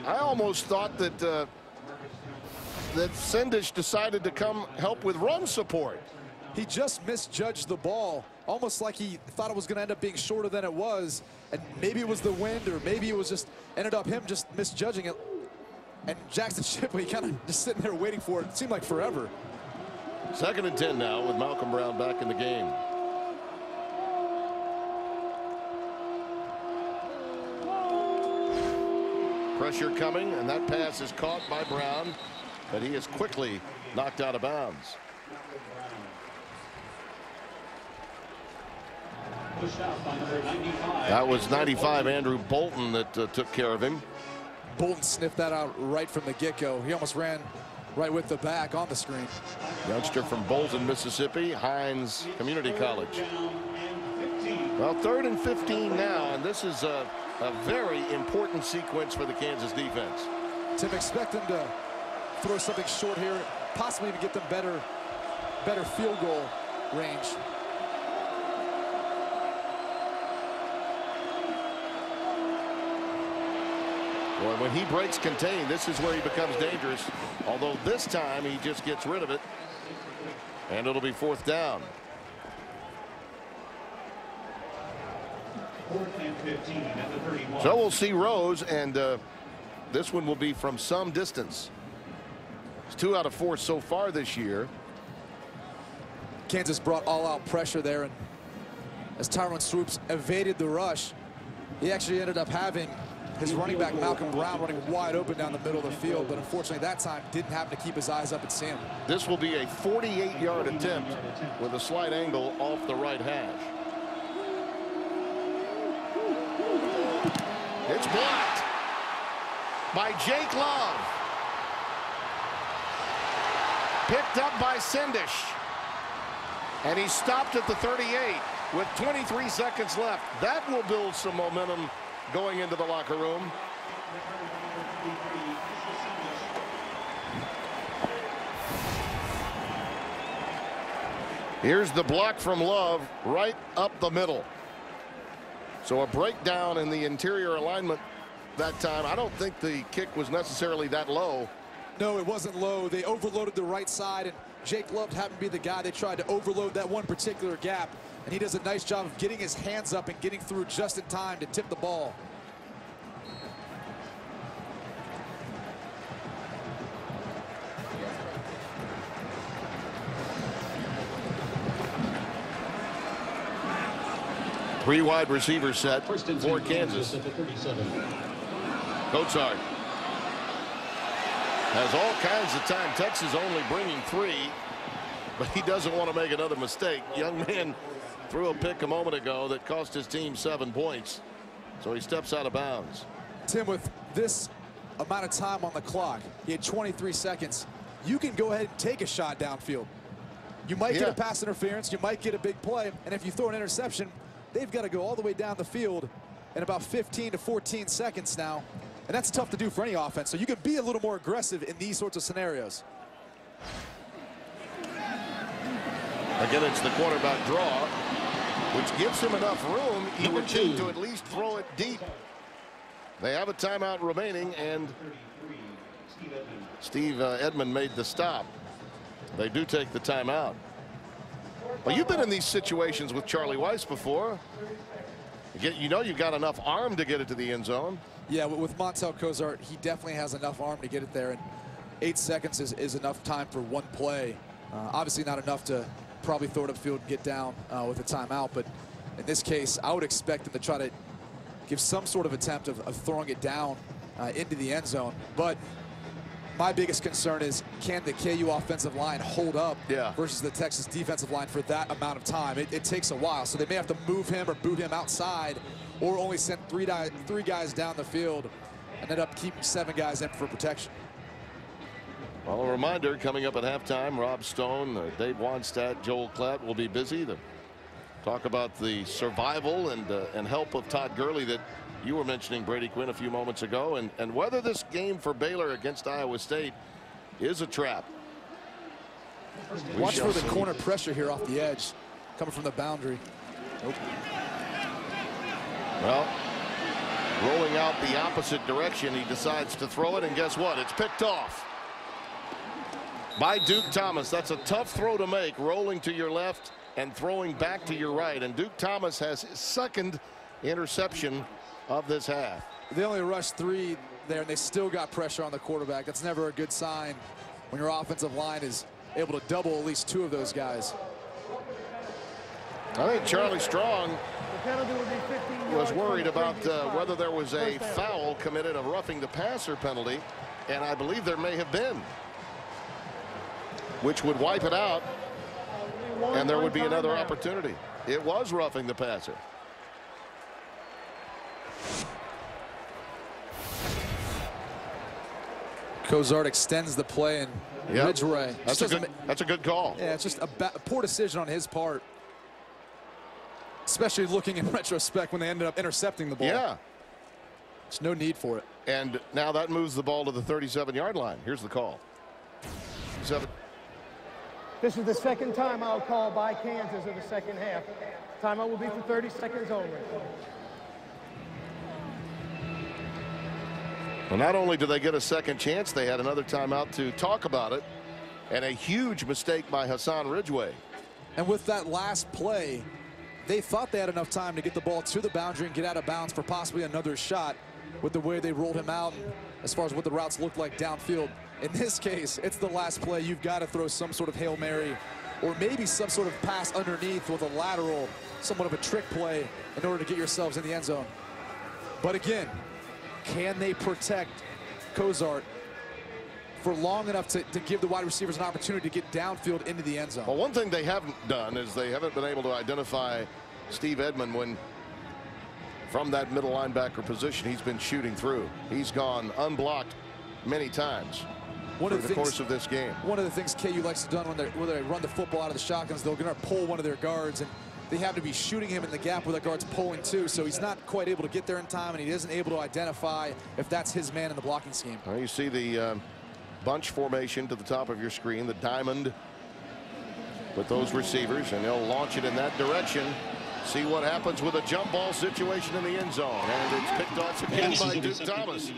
I almost thought that that Sendis decided to come help with run support. He just misjudged the ball, almost like he thought it was going to end up being shorter than it was, and maybe it was the wind, or maybe it was just ended up him just misjudging it. And Jackson Shipley kind of just sitting there waiting for it. It seemed like forever. Second and 10 now with Malcolm Brown back in the game. Pressure coming, and that pass is caught by Brown, but he is quickly knocked out of bounds. That was 95 Andrew Bolton that took care of him. Bolton sniffed that out right from the get-go. He almost ran right with the back on the screen. Youngster from Bolton, Mississippi, Hines Community College. Well, 3rd and 15 now, and this is a very important sequence for the Kansas defense. Tim, expect them to throw something short here, possibly even get them better field goal range. Well, when he breaks contain, this is where he becomes dangerous. Although this time he just gets rid of it. And it'll be 4th down. 4th and 15 at the 31. So we'll see Rose, and This one will be from some distance. It's 2 out of 4 so far this year. Kansas brought all-out pressure there, and as Tyrone Swoops evaded the rush, he actually ended up having his running back Malcolm Brown running wide open down the middle of the field, but unfortunately that time didn't happen to keep his eyes up and see him. This will be a 48-yard attempt with a slight angle off the right hash. It's blocked by Jake Love. Picked up by Sendish. And he stopped at the 38 with 23 seconds left. That will build some momentum going into the locker room. Here's the block from Love right up the middle. So a breakdown in the interior alignment that time. I don't think the kick was necessarily that low. No, it wasn't low. They overloaded the right side, and Jake Love happened to be the guy they tried to overload that one particular gap. And he does a nice job of getting his hands up and getting through just in time to tip the ball. Three wide receiver set for Kansas. Cozart has all kinds of time. Texas only bringing 3, but he doesn't want to make another mistake. Young man threw a pick a moment ago that cost his team 7 points. So he steps out of bounds. Tim, with this amount of time on the clock, he had 23 seconds. You can go ahead and take a shot downfield. You might get a pass interference, you might get a big play, and if you throw an interception, they've got to go all the way down the field in about 15 to 14 seconds now. And that's tough to do for any offense. So you can be a little more aggressive in these sorts of scenarios. Again, it's the quarterback draw, which gives him enough room, he would think, to at least throw it deep. They have a timeout remaining, and Steve Edmond made the stop. They do take the timeout. Well, you've been in these situations with Charlie Weis before. You know you've got enough arm to get it to the end zone. Yeah, with Montel Cozart, he definitely has enough arm to get it there, and 8 seconds is enough time for one play. Obviously not enough to probably throw it upfield and get down with a timeout, but in this case, I would expect them to try to give some sort of attempt of throwing it down into the end zone. But my biggest concern is, can the KU offensive line hold up versus the Texas defensive line for that amount of time? It takes a while, so they may have to move him or boot him outside, or only send three guys down the field and end up keeping 7 guys in for protection. Well, a reminder, coming up at halftime, Rob Stone, Dave Wannstedt, Joel Klatt will be busy to talk about the survival and help of Todd Gurley that you were mentioning, Brady Quinn, a few moments ago, and whether this game for Baylor against Iowa State is a trap. Watch for the corner pressure here off the edge, coming from the boundary. Nope. Well, rolling out the opposite direction, he decides to throw it, and guess what? It's picked off by Duke Thomas. That's a tough throw to make, rolling to your left and throwing back to your right. And Duke Thomas has his second interception of this half. They only rushed 3 there, and they still got pressure on the quarterback. That's never a good sign when your offensive line is able to double at least 2 of those guys. I think Charlie Strong was worried about whether there was a foul committed, a roughing the passer penalty, and I believe there may have been, which would wipe it out, and there would be another opportunity. It was roughing the passer. Cozart extends the play, and Ridgeway. That's a good call. Yeah, it's just a poor decision on his part, especially looking in retrospect when they ended up intercepting the ball. Yeah. There's no need for it. And now that moves the ball to the 37-yard line. Here's the call. This is the second timeout call by Kansas in the second half. Timeout will be for 30 seconds only. Well, not only do they get a second chance, they had another timeout to talk about it, and a huge mistake by Hassan Ridgeway. And with that last play, they thought they had enough time to get the ball to the boundary and get out of bounds for possibly another shot. With the way they rolled him out, as far as what the routes look like downfield. In this case, it's the last play. You've got to throw some sort of Hail Mary or maybe some sort of pass underneath with a lateral, somewhat of a trick play in order to get yourselves in the end zone. But again, can they protect Cozart for long enough to give the wide receivers an opportunity to get downfield into the end zone? Well, one thing they haven't done is they haven't been able to identify Steve Edmond when from that middle linebacker position he's been shooting through. He's gone unblocked many times through the course of this game. One of the things KU likes to do when they run the football out of the shotguns, they're going to pull one of their guards, and they have to be shooting him in the gap where that guard's pulling too, so he's not quite able to get there in time, and he isn't able to identify if that's his man in the blocking scheme. Well, you see the bunch formation to the top of your screen, the diamond with those receivers, and they'll launch it in that direction. See what happens with a jump ball situation in the end zone, and it's picked off again by Duke Thomas.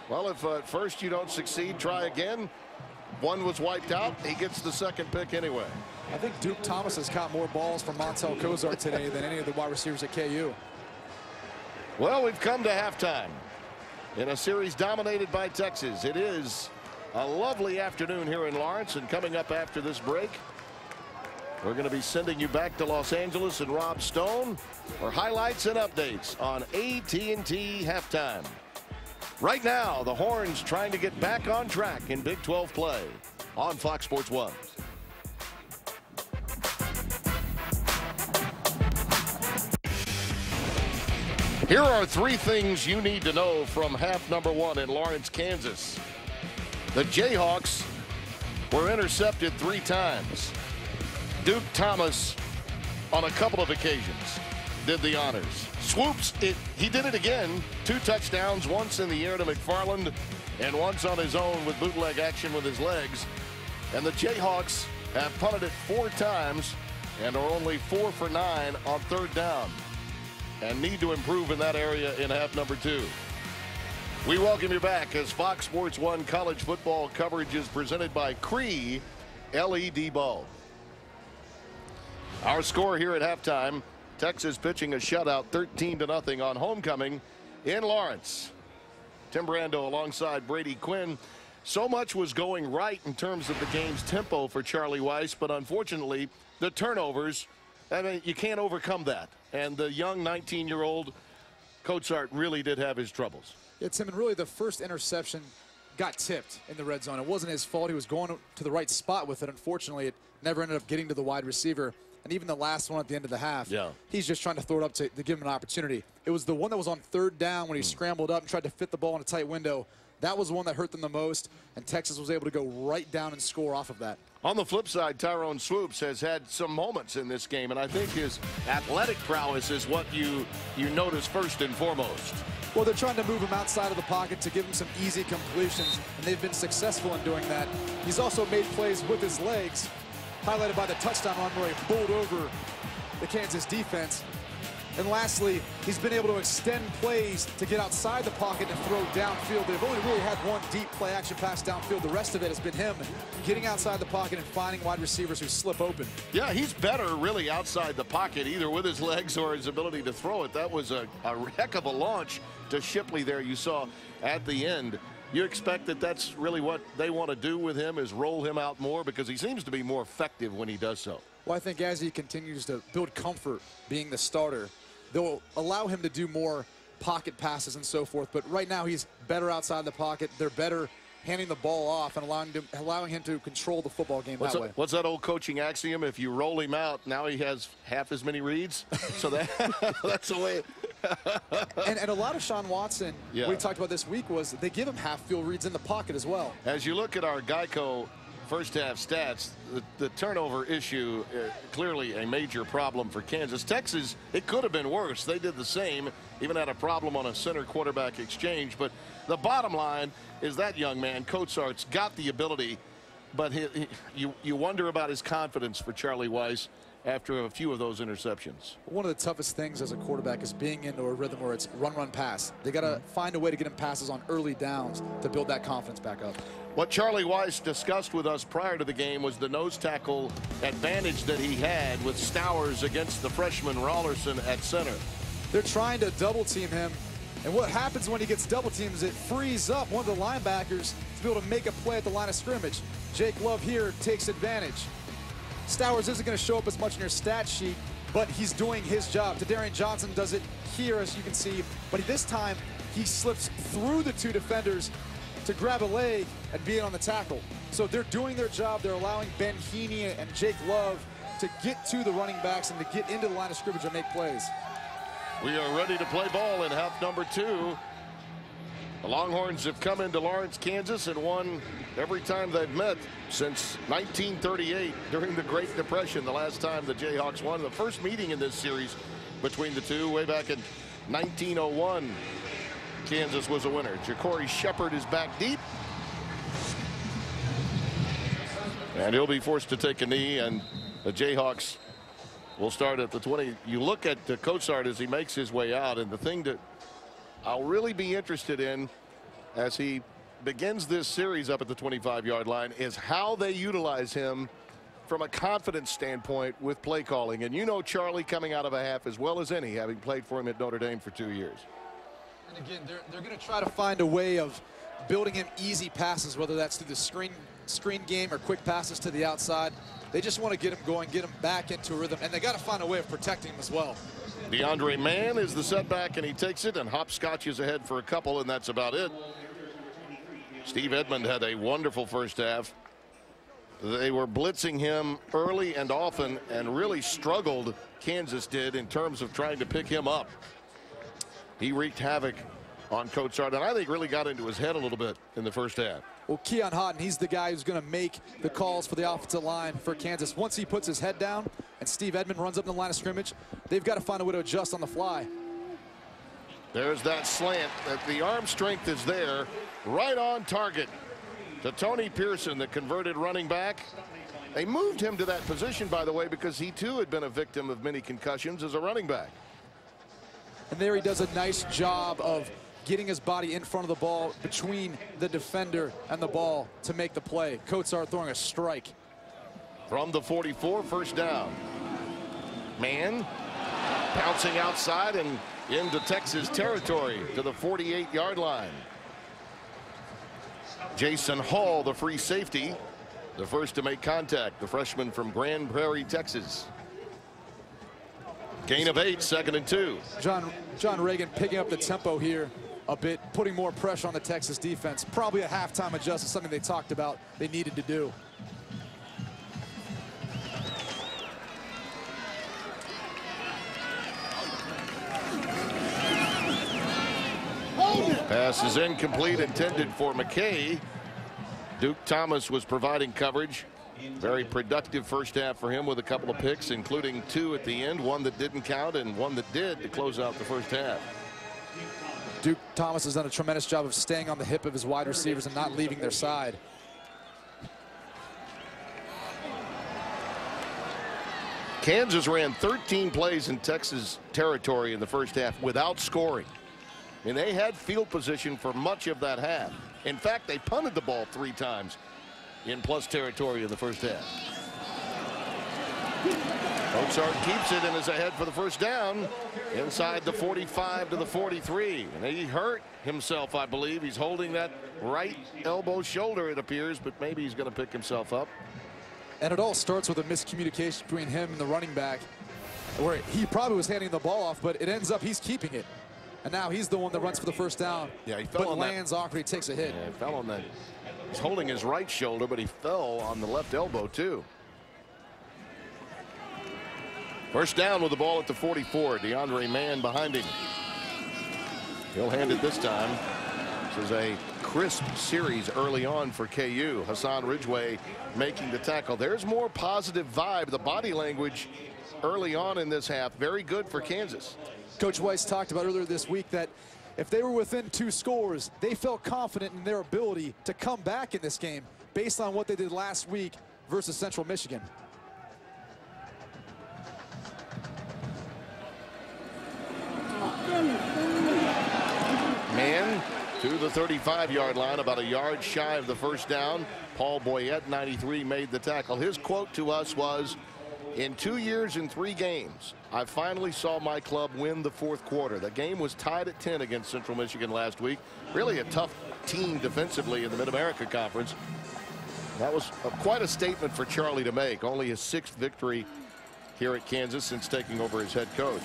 Well, if at first you don't succeed, try again. One was wiped out. He gets the second pick anyway. I think Duke Thomas has caught more balls from Montel Cozart today than any of the wide receivers at KU. Well, we've come to halftime in a series dominated by Texas. It is a lovely afternoon here in Lawrence, and coming up after this break, we're going to be sending you back to Los Angeles and Rob Stone for highlights and updates on AT&T Halftime. Right now, the Horns trying to get back on track in Big 12 play on Fox Sports 1. Here are three things you need to know from half number one in Lawrence, Kansas. The Jayhawks were intercepted 3 times. Duke Thomas, on a couple of occasions, did the honors. Swoops, he did it again. 2 touchdowns, once in the air to McFarland and once on his own with bootleg action with his legs. And the Jayhawks have punted it 4 times and are only 4 for 9 on 3rd down and need to improve in that area in half number 2. We welcome you back as Fox Sports 1 college football coverage is presented by Cree LED Bulb. Our score here at halftime, Texas pitching a shutout 13-0 on homecoming in Lawrence. Tim Brando alongside Brady Quinn. So much was going right in terms of the game's tempo for Charlie Weis, but unfortunately the turnovers, I mean, you can't overcome that. And the young 19-year-old Cozart really did have his troubles. Yeah, Tim, and really the first interception got tipped in the red zone. It wasn't his fault. He was going to the right spot with it. Unfortunately, it never ended up getting to the wide receiver. And even the last one at the end of the half, he's just trying to throw it up to give him an opportunity. It was the one that was on 3rd down when he scrambled up and tried to fit the ball in a tight window. That was the one that hurt them the most, and Texas was able to go right down and score off of that. On the flip side, Tyrone Swoops has had some moments in this game, and I think his athletic prowess is what you notice first and foremost. Well, they're trying to move him outside of the pocket to give him some easy completions, and they've been successful in doing that. He's also made plays with his legs, highlighted by the touchdown run where he bowled over the Kansas defense. And lastly, he's been able to extend plays to get outside the pocket and throw downfield. They've only really had one deep play action pass downfield. The rest of it has been him getting outside the pocket and finding wide receivers who slip open. Yeah, he's better really outside the pocket, either with his legs or his ability to throw it. That was a heck of a launch to Shipley there you saw at the end. You expect that that's really what they want to do with him, is roll him out more, because he seems to be more effective when he does so. Well, I think as he continues to build comfort being the starter, they'll allow him to do more pocket passes and so forth. But right now he's better outside the pocket. They're better handing the ball off and allowing him to control the football game that way. What's that old coaching axiom? If you roll him out, now he has half as many reads. So that's the way. and a lot of Sean Watson, we talked about this week, was they give him half field reads in the pocket as well. As you look at our Geico first half stats, the turnover issue, clearly a major problem for Kansas. Texas, it could have been worse. They did the same, even had a problem on a center quarterback exchange. But the bottom line is that young man, Cozart's got the ability, but you wonder about his confidence for Charlie Weis after a few of those interceptions. One of the toughest things as a quarterback is being into a rhythm where it's run, pass. They got to find a way to get him passes on early downs to build that confidence back up. What Charlie Weis discussed with us prior to the game was the nose tackle advantage that he had with Stowers against the freshman Rollerson at center. They're trying to double team him And what happens when he gets double teamed is it frees up one of the linebackers to be able to make a play at the line of scrimmage. Jake Love here takes advantage. Stowers isn't going to show up as much in your stat sheet, but he's doing his job. Tadarian Johnson does it here, as you can see, but this time he slips through the two defenders to grab a leg and be in on the tackle. So they're doing their job. They're allowing Ben Heaney and Jake Love to get to the running backs and to get into the line of scrimmage and make plays. We are ready to play ball in half number 2. The Longhorns have come into Lawrence, Kansas, and won every time they've met since 1938 during the Great Depression, the last time the Jayhawks won. The first meeting in this series between the two way back in 1901. Kansas was a winner. Ja'Cory Shepherd is back deep. And he'll be forced to take a knee, and the Jayhawks will start at the 20. You look at Coatsart as he makes his way out, and the thing that I'll really be interested in as he begins this series up at the 25-yard line is how they utilize him from a confidence standpoint with play calling. And you know Charlie coming out of a half as well as any, having played for him at Notre Dame for 2 years. And again, they're going to try to find a way of building him easy passes, whether that's through the screen game or quick passes to the outside. They just want to get him going, get him back into a rhythm, and they got to find a way of protecting him as well. DeAndre Mann is the setback, and he takes it, and Hopscotch is ahead for a couple, and that's about it. Steve Edmond had a wonderful first half. They were blitzing him early and often, and really struggled, Kansas did, in terms of trying to pick him up. He wreaked havoc on Coatsart, and I think really got into his head a little bit in the first half. Well, Keon Hodden, he's the guy who's going to make the calls for the offensive line for Kansas. Once he puts his head down and Steve Edmond runs up in the line of scrimmage, they've got to find a way to adjust on the fly. There's that slant. The arm strength is there, right on target to Tony Pearson, the converted running back. They moved him to that position, by the way, because he too had been a victim of many concussions as a running back. And there he does a nice job of getting his body in front of the ball between the defender and the ball to make the play. Coatsart throwing a strike. From the 44, first down. Mann bouncing outside and into Texas territory to the 48-yard line. Jason Hall, the free safety, the first to make contact, the freshman from Grand Prairie, Texas. Gain of 8, 2nd and 2. John Reagan picking up the tempo here a bit, putting more pressure on the Texas defense. Probably a halftime adjustment, something they talked about they needed to do. Pass is incomplete, intended for McKay. Duke Thomas was providing coverage. Very productive first half for him with a couple of picks, including 2 at the end, one that didn't count and one that did to close out the first half. Duke Thomas has done a tremendous job of staying on the hip of his wide receivers and not leaving their side. Kansas ran 13 plays in Texas territory in the first half without scoring. And they had field position for much of that half. In fact, they punted the ball 3 times in plus territory in the first half. Coatsart keeps it and is ahead for the first down inside the 45 to the 43. And he hurt himself, I believe. He's holding that right elbow shoulder, it appears, but maybe he's going to pick himself up. And it all starts with a miscommunication between him and the running back, where he probably was handing the ball off, but it ends up he's keeping it. And now he's the one that runs for the first down. Yeah, he fell but on lands that. awkward. He takes a hit. Yeah, he fell on that. He's holding his right shoulder, but he fell on the left elbow, too. First down with the ball at the 44. DeAndre Mann behind him. He'll hand it this time. This is a crisp series early on for KU. Hassan Ridgeway making the tackle. There's more positive vibe. The body language early on in this half, very good for Kansas. Coach Weiss talked about earlier this week that if they were within 2 scores, they felt confident in their ability to come back in this game based on what they did last week versus Central Michigan. Mann to the 35-yard line, about a yard shy of the first down. Paul Boyette, 93, made the tackle. His quote to us was, In 2 years and 3 games, I finally saw my club win the fourth quarter. The game was tied at 10 against Central Michigan last week. Really a tough team defensively in the Mid-America Conference. That was quite a statement for Charlie to make. Only his 6th victory here at Kansas since taking over as head coach.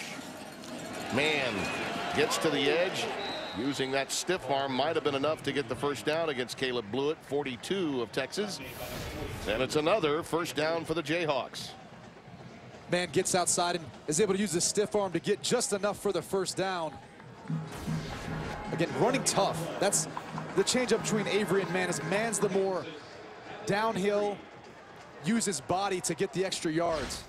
Mann gets to the edge. Using that stiff arm might have been enough to get the first down against Caleb Blewett, 42 of Texas. And it's another first down for the Jayhawks. Mann gets outside and is able to use the stiff arm to get just enough for the first down. Again, running tough. That's the change up between Avery and Mann. Is Mann's the more downhill, use his body to get the extra yards.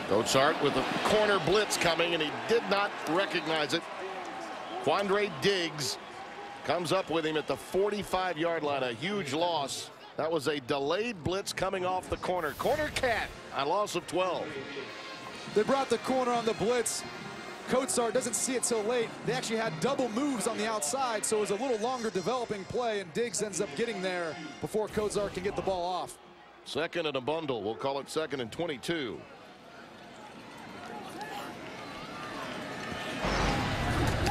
Gottsart with a corner blitz coming, and he did not recognize it. Quandre Diggs comes up with him at the 45-yard line. A huge loss. That was a delayed blitz coming off the corner. Corner cat, a loss of 12. They brought the corner on the blitz. Gottsart doesn't see it till late. They actually had double moves on the outside, so it was a little longer developing play, and Diggs ends up getting there before Gottsart can get the ball off. Second and a bundle. We'll call it 2nd and 22.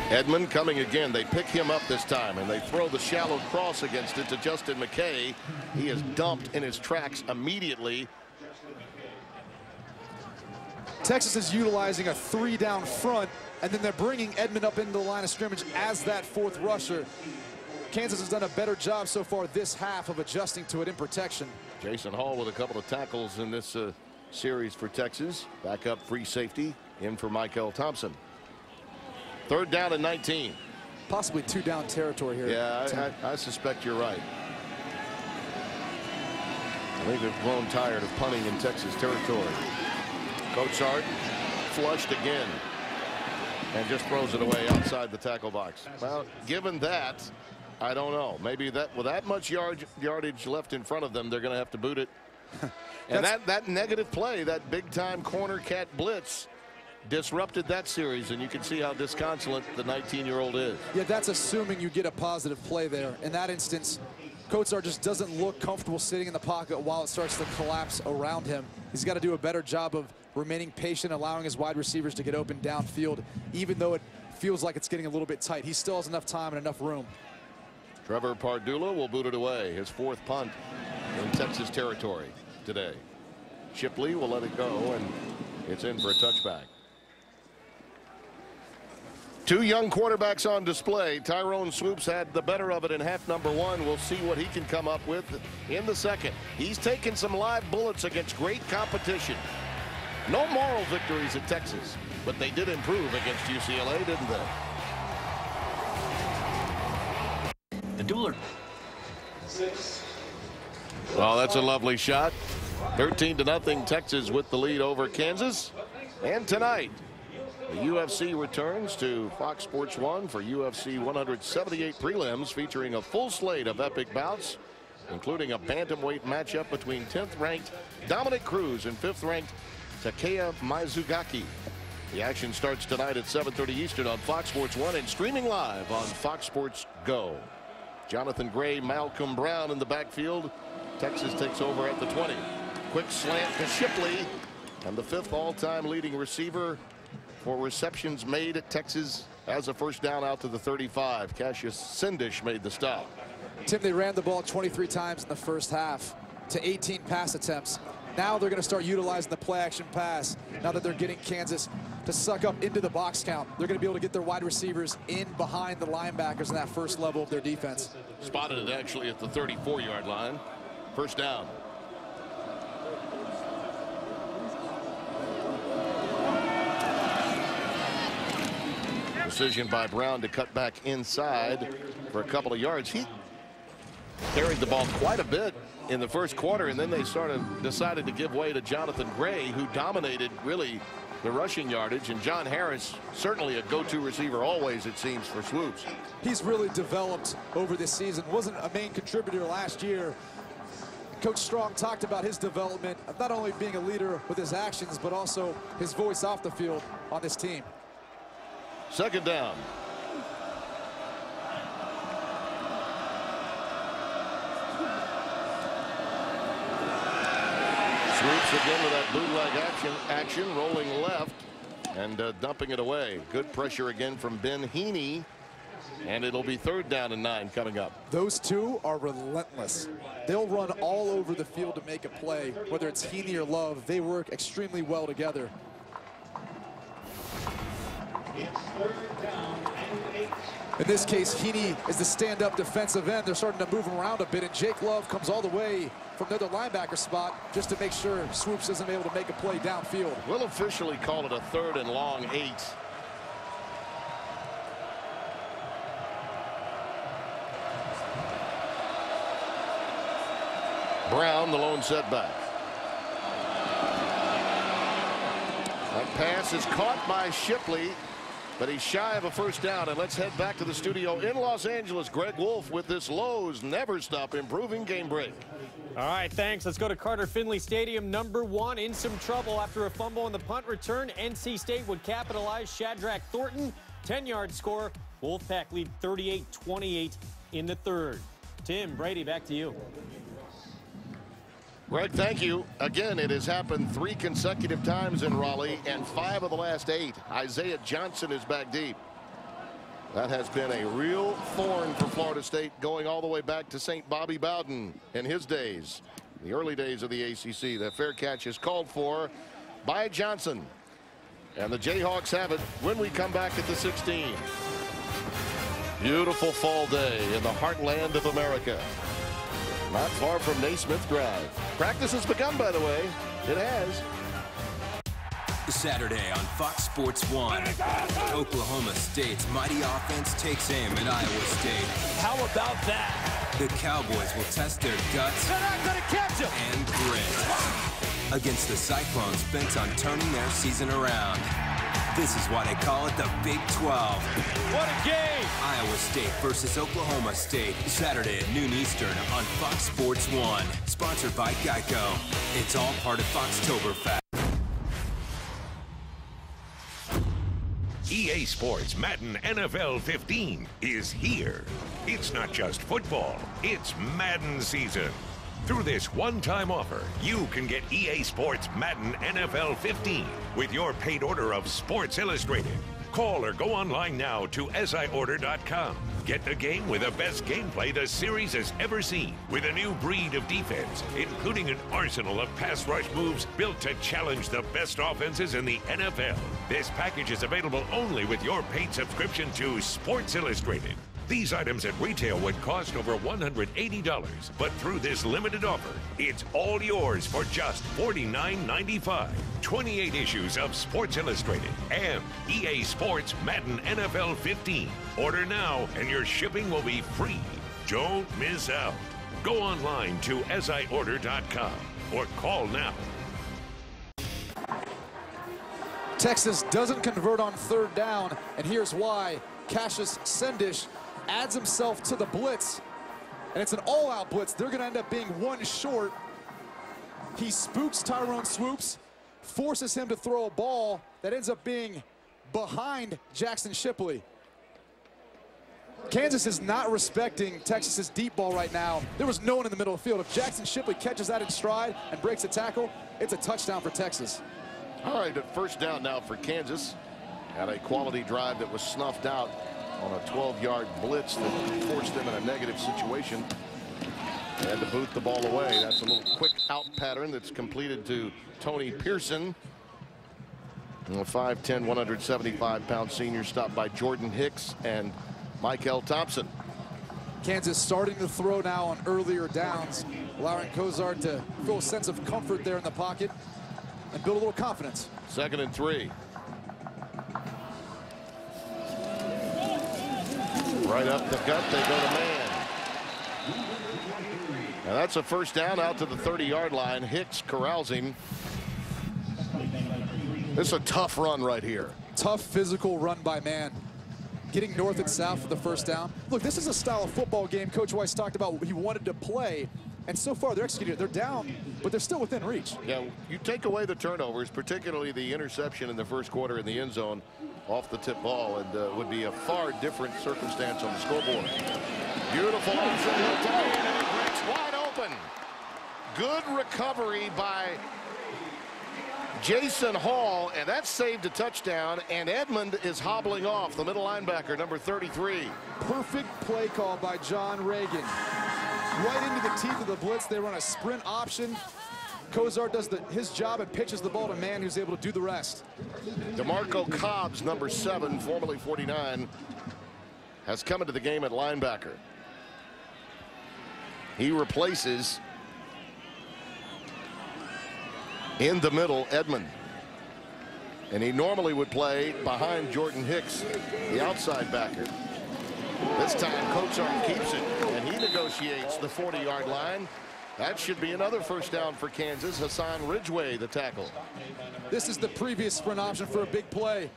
Edmond coming again. They pick him up this time, and they throw the shallow cross against it to Justin McKay. He is dumped in his tracks immediately. Texas is utilizing a 3-down front, and then they're bringing Edmond up into the line of scrimmage as that 4th rusher. Kansas has done a better job so far this half of adjusting to it in protection. Jason Hall with a couple of tackles in this series for Texas. Backup free safety in for Michael Thompson. 3rd down and 19. Possibly 2-down territory here. Yeah, I suspect you're right. I think they've grown tired of punting in Texas territory. Gottsart flushed again and just throws it away outside the tackle box. Well, given that, I don't know. Maybe that with that much yardage left in front of them, they're going to have to boot it. And that negative play, that big-time corner cat blitz, disrupted that series, and you can see how disconsolate the 19-year-old is. Yeah, that's assuming you get a positive play there. In that instance, Gottsart just doesn't look comfortable sitting in the pocket while it starts to collapse around him. He's got to do a better job of remaining patient, allowing his wide receivers to get open downfield, even though it feels like it's getting a little bit tight. He still has enough time and enough room. Trevor Pardula will boot it away. His 4th punt in Texas territory today. Shipley will let it go, and it's in for a touchback. 2 young quarterbacks on display. Tyrone Swoops had the better of it in half number 1. We'll see what he can come up with in the second. He's taken some live bullets against great competition. No moral victories at Texas, but they did improve against UCLA, didn't they? The Dueler. Well, that's a lovely shot. 13-0 Texas with the lead over Kansas. And tonight, the UFC returns to Fox Sports 1 for UFC 178 prelims, featuring a full slate of epic bouts, including a bantamweight matchup between 10th-ranked Dominic Cruz and 5th-ranked Takeya Mizugaki. The action starts tonight at 7:30 Eastern on Fox Sports 1 and streaming live on Fox Sports Go. Jonathan Gray, Malcolm Brown in the backfield. Texas takes over at the 20. Quick slant to Shipley, and the 5th all-time leading receiver for receptions made at Texas as a first down out to the 35. Cassius Sindish made the stop. Tim, they ran the ball 23 times in the first half to 18 pass attempts. Now they're going to start utilizing the play action pass. Now that they're getting Kansas to suck up into the box count, they're going to be able to get their wide receivers in behind the linebackers in that first level of their defense. Spotted it actually at the 34-yard line. First down. Decision by Brown to cut back inside for a couple of yards. He carried the ball quite a bit in the first quarter, and then they decided to give way to Jonathan Gray, who dominated really the rushing yardage. And John Harris, certainly a go-to receiver always, it seems, for Swoops. He's really developed over this season. Wasn't a main contributor last year. Coach Strong talked about his development of not only being a leader with his actions, but also his voice off the field on this team. Second down. again with that bootleg action, rolling left and dumping it away. Good pressure again from Ben Heaney. And it'll be 3rd down and 9 coming up. Those two are relentless. They'll run all over the field to make a play. Whether it's Heaney or Love, they work extremely well together. It's 3rd down and 8. In this case, Heaney is the stand-up defensive end. They're starting to move him around a bit, and Jake Love comes all the way from the other linebacker spot just to make sure Swoops isn't able to make a play downfield. We'll officially call it a 3rd and long 8. Brown, the lone setback. That pass is caught by Shipley, but he's shy of a 1st down. And let's head back to the studio in Los Angeles. Greg Wolf with this Lowe's Never Stop Improving Game Break. All right, thanks. Let's go to Carter Finley Stadium. Number 1 in some trouble after a fumble on the punt return. NC State would capitalize. Shadrack Thornton, 10-yard score. Wolfpack lead 38-28 in the 3rd. Tim, Brady, back to you. Greg, thank you. Again, it has happened 3 consecutive times in Raleigh, and 5 of the last 8. Isaiah Johnson is back deep. That has been a real thorn for Florida State, going all the way back to St. Bobby Bowden in his days, the early days of the ACC. The fair catch is called for by Johnson. And the Jayhawks have it when we come back at the 16. Beautiful fall day in the heartland of America. Not far from Naismith Drive. Practice has begun, by the way. It has. Saturday on Fox Sports 1. Oklahoma State's mighty offense takes aim at Iowa State. How about that? The Cowboys will test their guts They're not going to catch him. and grit against the Cyclones bent on turning their season around. This is why they call it the Big 12. What a game! Iowa State versus Oklahoma State, Saturday at noon Eastern on Fox Sports 1. Sponsored by Geico. It's all part of Foxtoberfest. EA Sports Madden NFL 15 is here. It's not just football, it's Madden season. Through this one-time offer, you can get EA Sports Madden NFL 15 with your paid order of Sports Illustrated. Call or go online now to siorder.com. Get the game with the best gameplay the series has ever seen, with a new breed of defense, including an arsenal of pass rush moves built to challenge the best offenses in the NFL. This package is available only with your paid subscription to Sports Illustrated. These items at retail would cost over $180, but through this limited offer, it's all yours for just $49.95. 28 issues of Sports Illustrated and EA Sports Madden NFL 15. Order now and your shipping will be free. Don't miss out. Go online to siorder.com or call now. Texas doesn't convert on 3rd down, and here's why. Cassius Sendish adds himself to the blitz, and it's an all-out blitz. They're going to end up being 1 short. He spooks Tyrone Swoops, forces him to throw a ball that ends up being behind Jackson Shipley. Kansas is not respecting Texas's deep ball right now. There was no one in the middle of the field. If Jackson Shipley catches that in stride and breaks a tackle, it's a touchdown for Texas. All right, 1st down now for Kansas. Had a quality drive that was snuffed out on a 12-yard blitz that forced them in a negative situation. They had to boot the ball away. That's a little quick out pattern that's completed to Tony Pearson. A 5'10", 175-pound senior, stopped by Jordan Hicks and Mike L. Thompson. Kansas starting to throw now on earlier downs, allowing Cozart to feel a sense of comfort there in the pocket and build a little confidence. 2nd and 3. Right up the gut, they go to man. And that's a 1st down out to the 30-yard line. Hicks corrals him. This is a tough run right here. Tough physical run by man. Getting north and south for the 1st down. Look, this is a style of football game Coach Weiss talked about he wanted to play, and so far they're executing it. They're down, but they're still within reach. Yeah, you take away the turnovers, particularly the interception in the 1st quarter in the end zone off the tip ball, and would be a far different circumstance on the scoreboard. Beautiful option, looked out, and it breaks wide open. Good recovery by Jason Hall, and that saved a touchdown, and Edmond is hobbling off, the middle linebacker, number 33. Perfect play call by John Reagan. Right into the teeth of the blitz. They run a sprint option. Cozart does his job and pitches the ball to Mann, who's able to do the rest. DeMarco Cobbs, number 7, formerly 49, has come into the game at linebacker. He replaces, in the middle, Edmond. And he normally would play behind Jordan Hicks, the outside backer. This time, Cozart keeps it, and he negotiates the 40-yard line. That should be another first down for Kansas. Hassan Ridgeway, the tackle. This is the previous sprint option for a big play.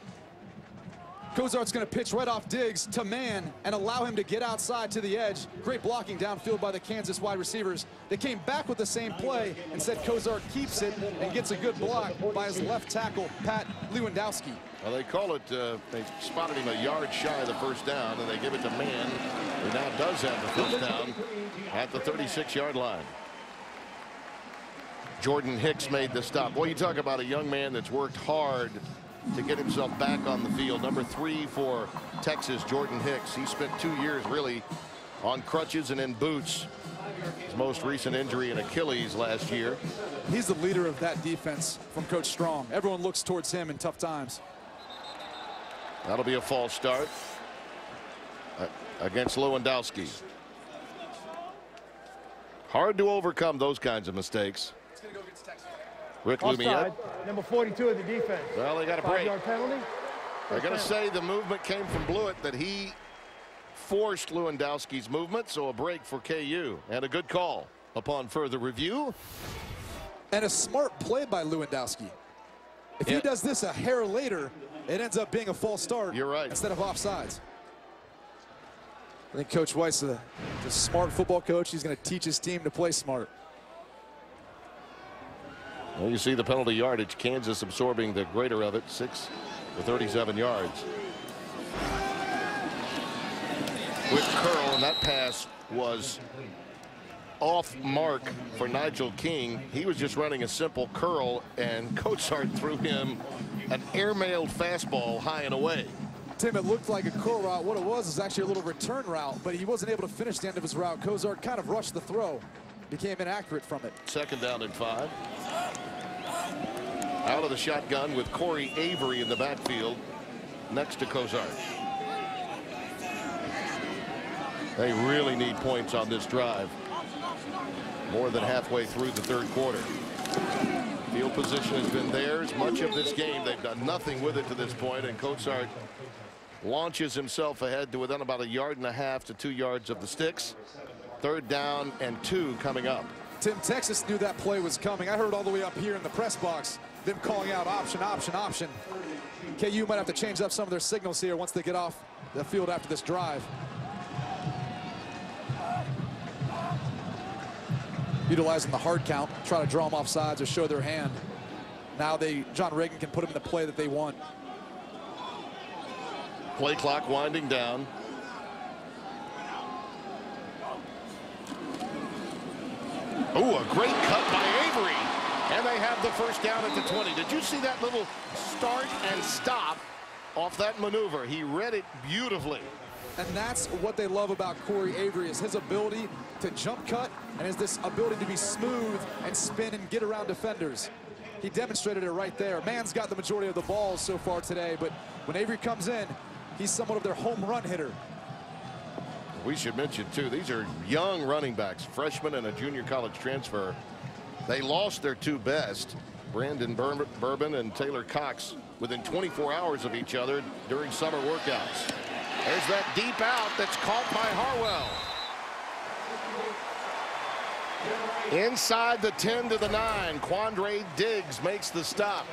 Cozart's going to pitch right off Diggs to Mann and allow him to get outside to the edge. Great blocking downfield by the Kansas wide receivers. They came back with the same play and said Cozart keeps it and gets a good block by his left tackle, Pat Lewandowski. Well, they call it, they spotted him a yard shy of the first down, and they give it to Mann, who now does have the first down at the 36-yard line. Jordan Hicks made the stop. Boy, you talk about a young man that's worked hard to get himself back on the field. Number 3 for Texas, Jordan Hicks. He spent 2 years really on crutches and in boots. His most recent injury in Achilles last year. He's the leader of that defense from Coach Strong. Everyone looks towards him in tough times. That'll be a false start against Lewandowski. Hard to overcome those kinds of mistakes. Rick Lumiere. Number 42 of the defense. Well, they got a break. 5-yard penalty. They're going to say the movement came from Blewett, that he forced Lewandowski's movement, so a break for KU. And a good call upon further review. And a smart play by Lewandowski. If he does this a hair later, it ends up being a false start. You're right. Instead of offsides. I think Coach White's a smart football coach. He's going to teach his team to play smart. Well, you see the penalty yardage. Kansas absorbing the greater of it, 6 for 37 yards. Quick curl, and that pass was off mark for Nigel King. He was just running a simple curl, and Cozart threw him an airmailed fastball high and away. Tim, it looked like a curl route. What it was is actually a little return route, but he wasn't able to finish the end of his route. Cozart kind of rushed the throw. Became inaccurate from it. 2nd down and 5. Out of the shotgun with Corey Avery in the backfield next to Cozart. They really need points on this drive. More than halfway through the 3rd quarter. Field position has been theirs much of this game. They've done nothing with it to this point, and Cozart launches himself ahead to within about 1.5 yards to 2 yards of the sticks. 3rd down and 2 coming up. Tim, Texas knew that play was coming. I heard all the way up here in the press box them calling out option, option, option. KU might have to change up some of their signals here once they get off the field after this drive. Utilizing the hard count, try to draw them off sides or show their hand. Now John Reagan can put them in the play that they want. Play clock winding down. Oh, a great cut by Avery. And they have the first down at the 20. Did you see that little start and stop off that maneuver? He read it beautifully. And that's what they love about Corey Avery, is his ability to jump cut and is this ability to be smooth and spin and get around defenders. He demonstrated it right there. Mann's got the majority of the balls so far today, but when Avery comes in, he's somewhat of their home run hitter. We should mention, too, these are young running backs, freshman and a junior college transfer. They lost their 2 best, Brandon Bourbon and Taylor Cox, within 24 hours of each other during summer workouts. There's that deep out that's caught by Harwell. Inside the 10 to the 9, Quandre Diggs makes the stop.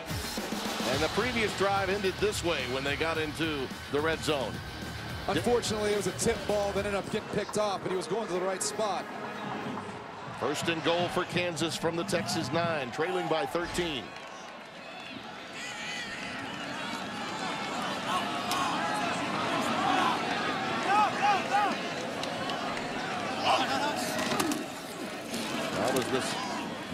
And the previous drive ended this way when they got into the red zone. Unfortunately, it was a tip ball that ended up getting picked off, but he was going to the right spot. 1st and goal for Kansas from the Texas 9, trailing by 13. How does this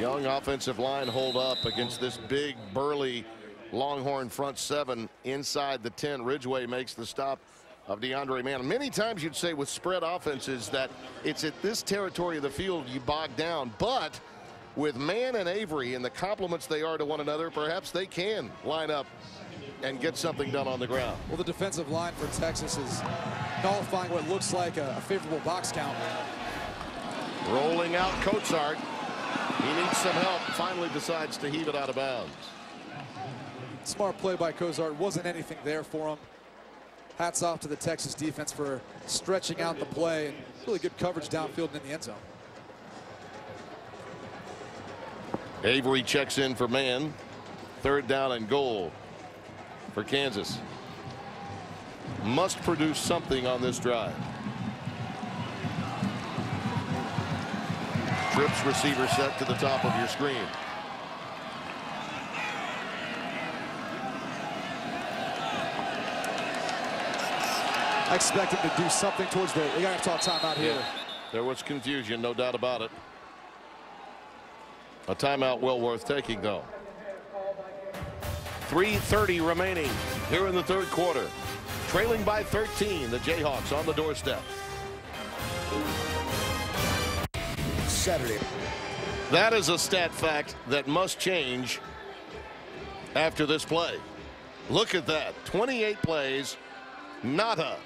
Young offensive line hold up against this big, burly Longhorn front seven inside the 10. Ridgeway makes the stop of DeAndre Mann. Many times you'd say with spread offenses that it's at this territory of the field you bog down, but with Mann and Avery and the compliments they are to one another, perhaps they can line up and get something done on the ground. Well, the defensive line for Texas is nullifying what looks like a favorable box count. Rolling out Cozart. He needs some help. Finally decides to heave it out of bounds. Smart play by Cozart. Wasn't anything there for him. Hats off to the Texas defense for stretching out the play and really good coverage downfield and in the end zone. Avery checks in for Mann. 3rd down and goal for Kansas. Must produce something on this drive. Trips receiver set to the top of your screen. I expect him to do something towards the. You got to talk timeout here. Yeah. There was confusion, no doubt about it. A timeout well worth taking, though. 3:30 remaining here in the 3rd quarter. Trailing by 13, the Jayhawks on the doorstep. Saturday. That is a stat fact that must change after this play. Look at that. 28 plays, nada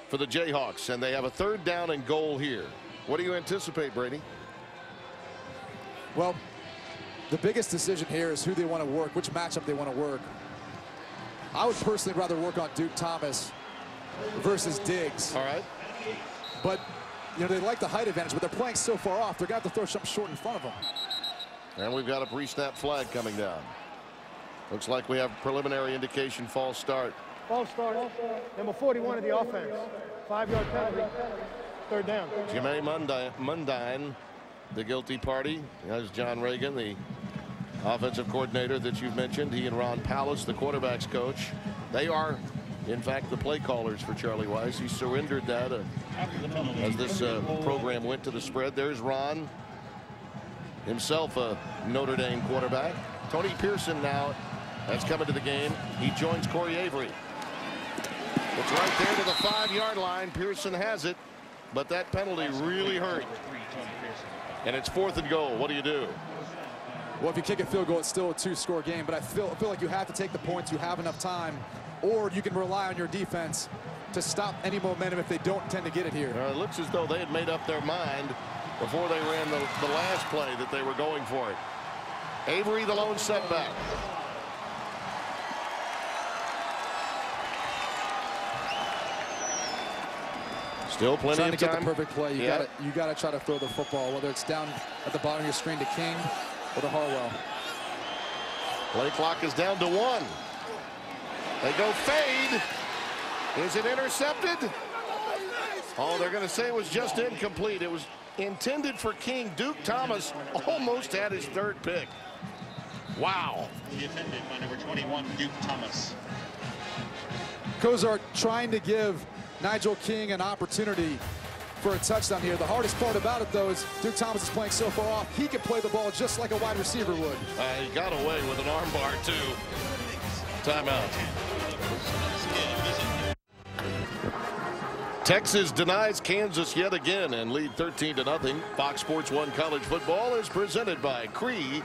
for the Jayhawks, and they have a 3rd down and goal here. What do you anticipate, Brady? Well, the biggest decision here is who they want to work, which matchup they want to work. I would personally rather work on Duke Thomas versus Diggs. All right. But, you know, they like the height advantage, but they're playing so far off, they're going to have to throw something short in front of them. And we've got a pre-snap flag coming down. Looks like we have preliminary indication false start. False start. Number 41 of the offense. 5-yard penalty. 3rd down. Jermaine Mundine, the guilty party. As John Reagan, the offensive coordinator that you've mentioned. He and Ron Pallas, the quarterback's coach. They are, in fact, the play callers for Charlie Weis. He surrendered that as this program went to the spread. There's Ron, himself a Notre Dame quarterback. Tony Pearson now has come into the game. He joins Corey Avery. It's right there to the 5-yard line. Pearson has it, but that penalty really hurt. And it's 4th and goal. What do you do? Well, if you kick a field goal, it's still a 2-score game, but I feel like you have to take the points. You have enough time, or you can rely on your defense to stop any momentum if they don't tend to get it here. It looks as though they had made up their mind before they ran the last play that they were going for it. Avery, the lone setback. Still plenty trying of to time. get the perfect play. You Yep. got to try to throw the football, whether it's down at the bottom of your screen to King or to Harwell. Play clock is down to 1. They go fade. Is it intercepted? Oh, they're going to say it was just incomplete. It was intended for King. Duke Thomas almost had his 3rd pick. Wow. He attended by number 21, Duke Thomas. Cozart trying to give Nigel King an opportunity for a touchdown here. The hardest part about it, though, is Duke Thomas is playing so far off. He can play the ball just like a wide receiver would. He got away with an arm bar, too. Timeout. Texas denies Kansas yet again and lead 13-0. Fox Sports 1 College Football is presented by Cree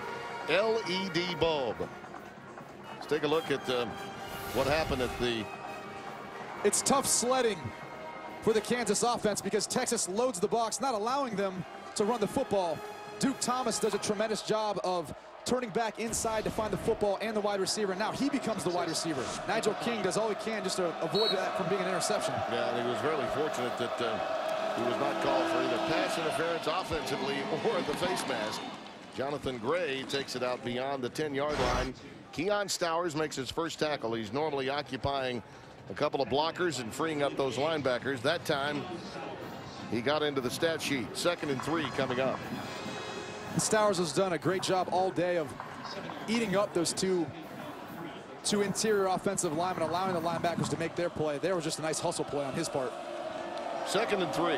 LED Bulb. Let's take a look at what happened at the... It's tough sledding for the Kansas offense because Texas loads the box, not allowing them to run the football. Duke Thomas does a tremendous job of turning back inside to find the football and the wide receiver. Now he becomes the wide receiver. Nigel King does all he can just to avoid that from being an interception. Yeah, and he was really fortunate that he was not called for either pass interference offensively or the face mask. Jonathan Gray takes it out beyond the 10-yard line. Keon Stowers makes his first tackle. He's normally occupying a couple of blockers and freeing up those linebackers. That time he got into the stat sheet. 2nd and 3 coming up. Stowers has done a great job all day of eating up those two interior offensive linemen, allowing the linebackers to make their play. There was just a nice hustle play on his part. 2nd and 3.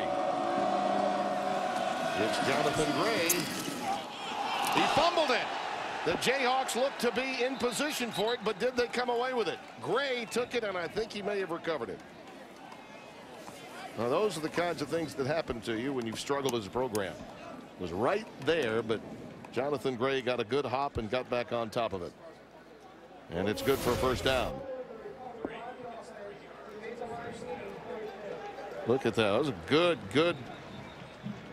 It's Jonathan Gray. He fumbled it. The Jayhawks looked to be in position for it, but did they come away with it? Gray took it, and I think he may have recovered it. Now, those are the kinds of things that happen to you when you've struggled as a program. It was right there, but Jonathan Gray got a good hop and got back on top of it. And it's good for a first down. Look at that. That was a good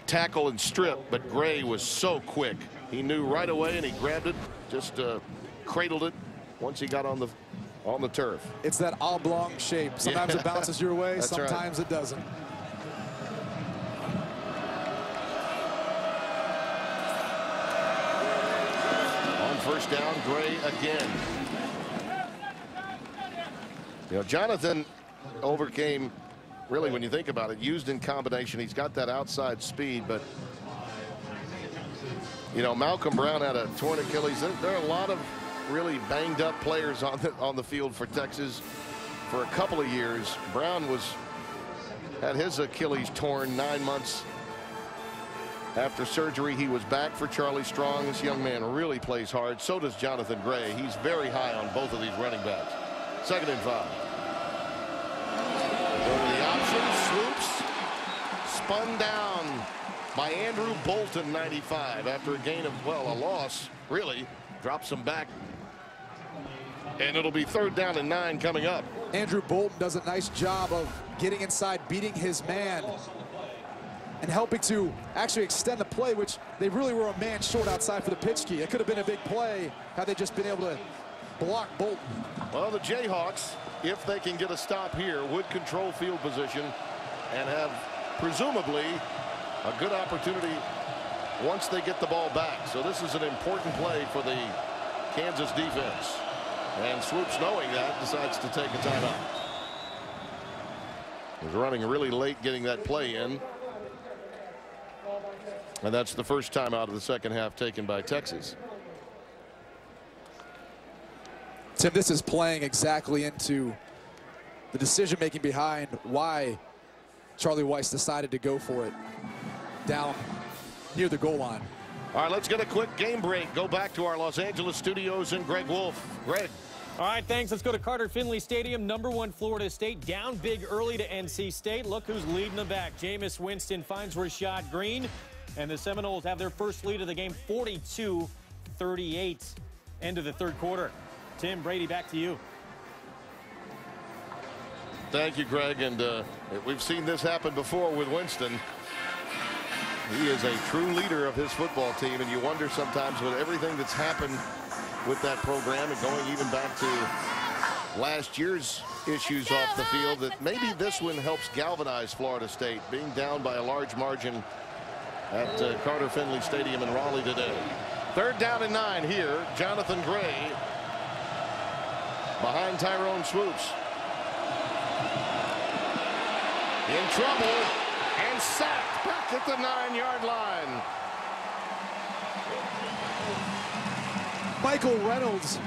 tackle and strip, but Gray was so quick. He knew right away, and he grabbed it, just cradled it once he got on the turf. It's that oblong shape. Sometimes it bounces your way, That's sometimes it doesn't. On first down, Gray again. You know, Jonathan overcame, really, when you think about it, used in combination. He's got that outside speed, but you know, Malcolm Brown had a torn Achilles. There are a lot of really banged up players on the field for Texas for a couple of years. Brown had his Achilles torn 9 months after surgery. He was back for Charlie Strong. This young man really plays hard. So does Jonathan Gray. He's very high on both of these running backs. 2nd and 5. Go to the option, swoops, spun down by Andrew Bolton, 95, after a gain of, well, a loss, really. Drops him back. And it'll be 3rd down and 9 coming up. Andrew Bolton does a nice job of getting inside, beating his man, and helping to actually extend the play, which they really were a man short outside for the pitch key. It could have been a big play had they just been able to block Bolton. Well, the Jayhawks, if they can get a stop here, would control field position and have presumably a good opportunity once they get the ball back. So this is an important play for the Kansas defense. And Swoops, knowing that, decides to take a timeout. He was running really late getting that play in. And that's the first timeout of the second half taken by Texas. Tim, this is playing exactly into the decision-making behind why Charlie Weis decided to go for it down near the goal line. All right, let's get a quick game break. Go back to our Los Angeles studios and Greg Wolf. Greg. All right, thanks. Let's go to Carter Finley Stadium. #1 Florida State down big early to NC State. Look who's leading them back. Jameis Winston finds Rashad Green, and the Seminoles have their first lead of the game, 42-38, end of the 3rd quarter. Tim, Brady, back to you. Thank you, Greg. And we've seen this happen before with Winston. He is a true leader of his football team, and you wonder sometimes with everything that's happened with that program and going even back to last year's issues off the field, that maybe this one helps galvanize Florida State, being down by a large margin at Carter Finley Stadium in Raleigh today. 3rd down and 9 here. Jonathan Gray behind Tyrone Swoops. In trouble and sacked back at the 9-yard line. Michael Reynolds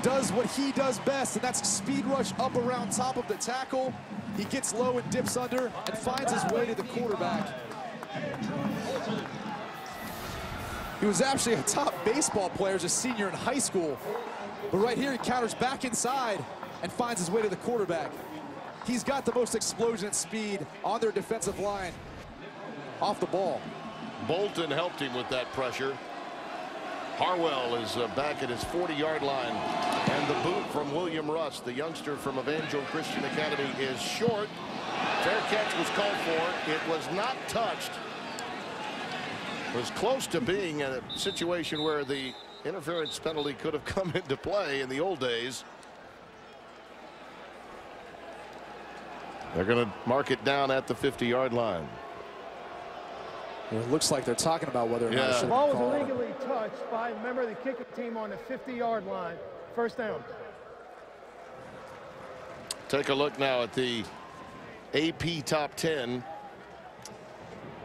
does what he does best, and that's speed rush up around top of the tackle. He gets low and dips under and finds his way to the quarterback. He was actually a top baseball player as a senior in high school. But right here, he counters back inside and finds his way to the quarterback. He's got the most explosion and speed on their defensive line off the ball. Bolton helped him with that pressure. Harwell is back at his 40-yard line. And the boot from William Russ, the youngster from Evangel Christian Academy, is short. Fair catch was called for. It was not touched. It was close to being in a situation where the interference penalty could have come into play in the old days. They're going to mark it down at the 50-yard line. It looks like they're talking about whether or not it should The be ball was called. illegally touched by a member of the kicking team on the 50-yard line. First down. Take a look now at the AP top 10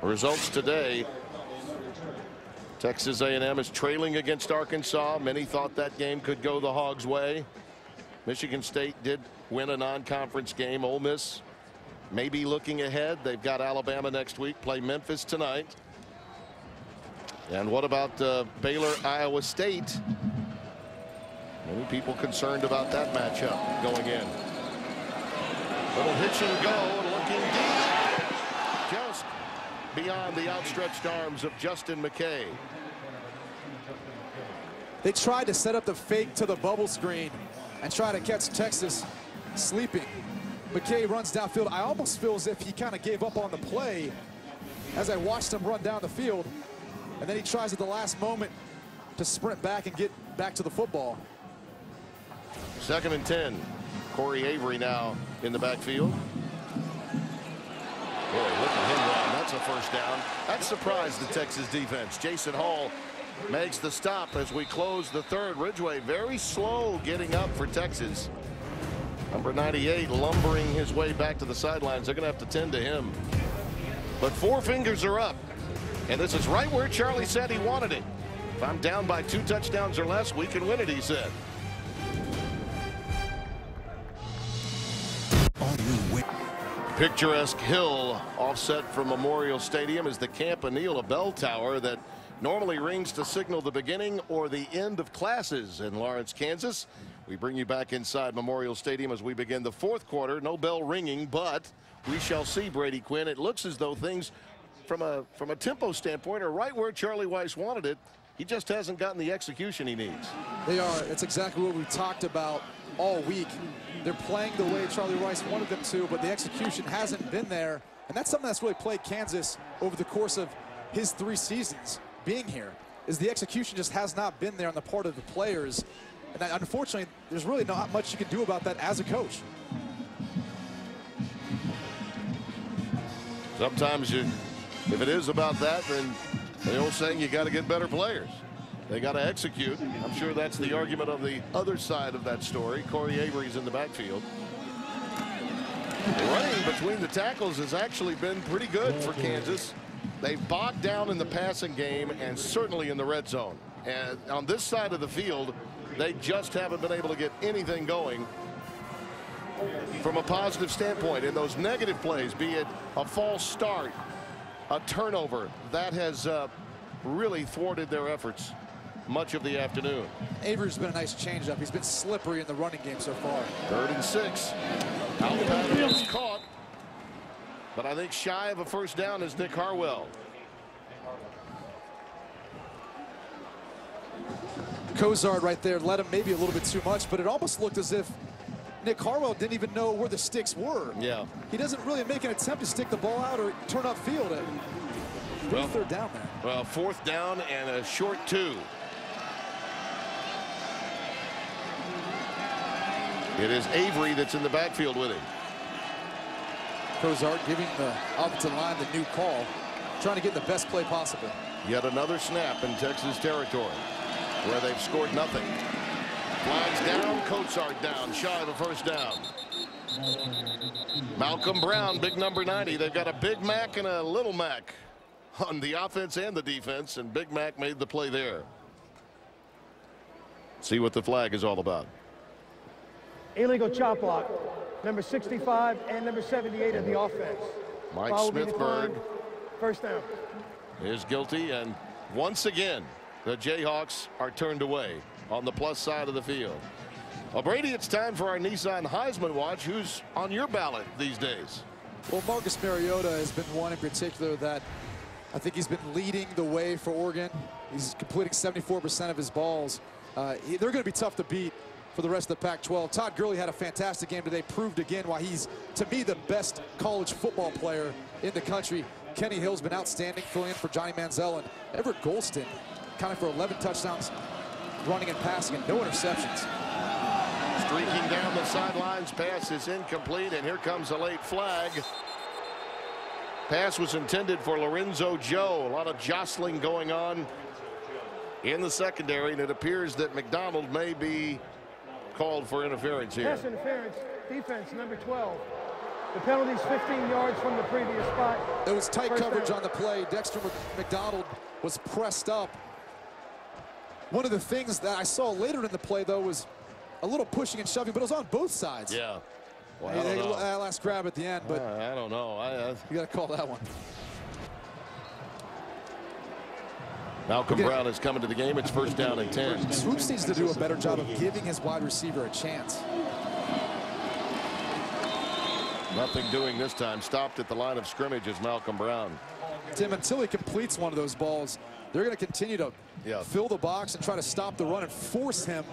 results today. Texas A&M is trailing against Arkansas. Many thought that game could go the Hogs' way. Michigan State did win a non-conference game. Ole Miss maybe looking ahead. They've got Alabama next week, play Memphis tonight. And what about Baylor, Iowa State? Many people concerned about that matchup going in. Little hitch and go, looking deep. Just beyond the outstretched arms of Justin McKay. They tried to set up the fake to the bubble screen and try to catch Texas sleeping. McKay runs downfield. I almost feel as if he kind of gave up on the play as I watched him run down the field. And then he tries at the last moment to sprint back and get back to the football. 2nd and 10. Corey Avery now in the backfield. Boy, look at him run. That's a first down. That surprised the Texas defense. Jason Hall makes the stop as we close the third. Ridgeway very slow getting up for Texas. Number 98 lumbering his way back to the sidelines. They're going to have to tend to him. But 4 fingers are up. And this is right where Charlie said he wanted it. If I'm down by 2 touchdowns or less, we can win it, he said. Picturesque hill offset from Memorial Stadium is the Campanile, a bell tower that normally rings to signal the beginning or the end of classes in Lawrence, Kansas. We bring you back inside Memorial Stadium as we begin the 4th quarter. No bell ringing, but we shall see, Brady Quinn. It looks as though things from a tempo standpoint are right where Charlie Weis wanted it. He just hasn't gotten the execution he needs. They are. It's exactly what we talked about all week. They're playing the way Charlie Weis wanted them to, but the execution hasn't been there. And that's something that's really plagued Kansas over the course of his 3 seasons being here, is the execution just has not been there on the part of the players. And unfortunately, there's really not much you can do about that as a coach. Sometimes if it is about that, then the old saying, you got to get better players. They got to execute. I'm sure that's the argument of the other side of that story. Corey Avery's in the backfield. The running between the tackles has actually been pretty good for Kansas. They've bogged down in the passing game and certainly in the red zone. And on this side of the field, they just haven't been able to get anything going from a positive standpoint. In those negative plays, be it a false start, a turnover, that has really thwarted their efforts much of the afternoon. Avery's been a nice changeup. He's been slippery in the running game so far. 3rd and 6. Out pattern is caught, but I think shy of a first down is Nick Harwell. Cozart right there led him maybe a little bit too much, but it almost looked as if Nick Harwell didn't even know where the sticks were. Yeah. He doesn't really make an attempt to stick the ball out or turn upfield. Well, 3rd down there. Well, 4th down and a short 2. It is Avery that's in the backfield with him. Cozart giving the offensive line the new call, trying to get the best play possible. Yet another snap in Texas territory where they've scored nothing. Flags down, Cozart down, shy of a first down. Malcolm Brown, big number 90. They've got a Big Mac and a Little Mac on the offense and the defense, and Big Mac made the play there. See what the flag is all about. Illegal chop block, number 65 and number 78 of the offense. Mike Smithberg first down is guilty, and once again the Jayhawks are turned away on the plus side of the field. Well, Brady, it's time for our Nissan Heisman Watch. Who's on your ballot these days? Well, Marcus Mariota has been one in particular that I think he's been leading the way for Oregon. He's completing 74% of his balls. They're going to be tough to beat for the rest of the Pac-12. Todd Gurley had a fantastic game today, proved again why he's, to me, the best college football player in the country. Kenny Hill's been outstanding, filling in for Johnny Manziel, and Everett Golston counting for 11 touchdowns, running and passing, and no interceptions. Streaking down the sidelines, pass is incomplete, and here comes a late flag. Pass was intended for Lorenzo Joe. A lot of jostling going on in the secondary, and it appears that McDonald may be called for interference here. Pass interference, defense number 12. The penalty's 15 yards from the previous spot. There was tight coverage on the play. Dexter McDonald was pressed up. One of the things that I saw later in the play, though, was a little pushing and shoving, but it was on both sides. Yeah. Well, that last grab at the end, but I don't know. You got to call that one. Malcolm Brown is coming to the game. It's first down and 10. Swoops needs to do a better job of giving his wide receiver a chance. Nothing doing this time. Stopped at the line of scrimmage is Malcolm Brown. Tim, until he completes one of those balls, they're going to continue to fill the box and try to stop the run and force him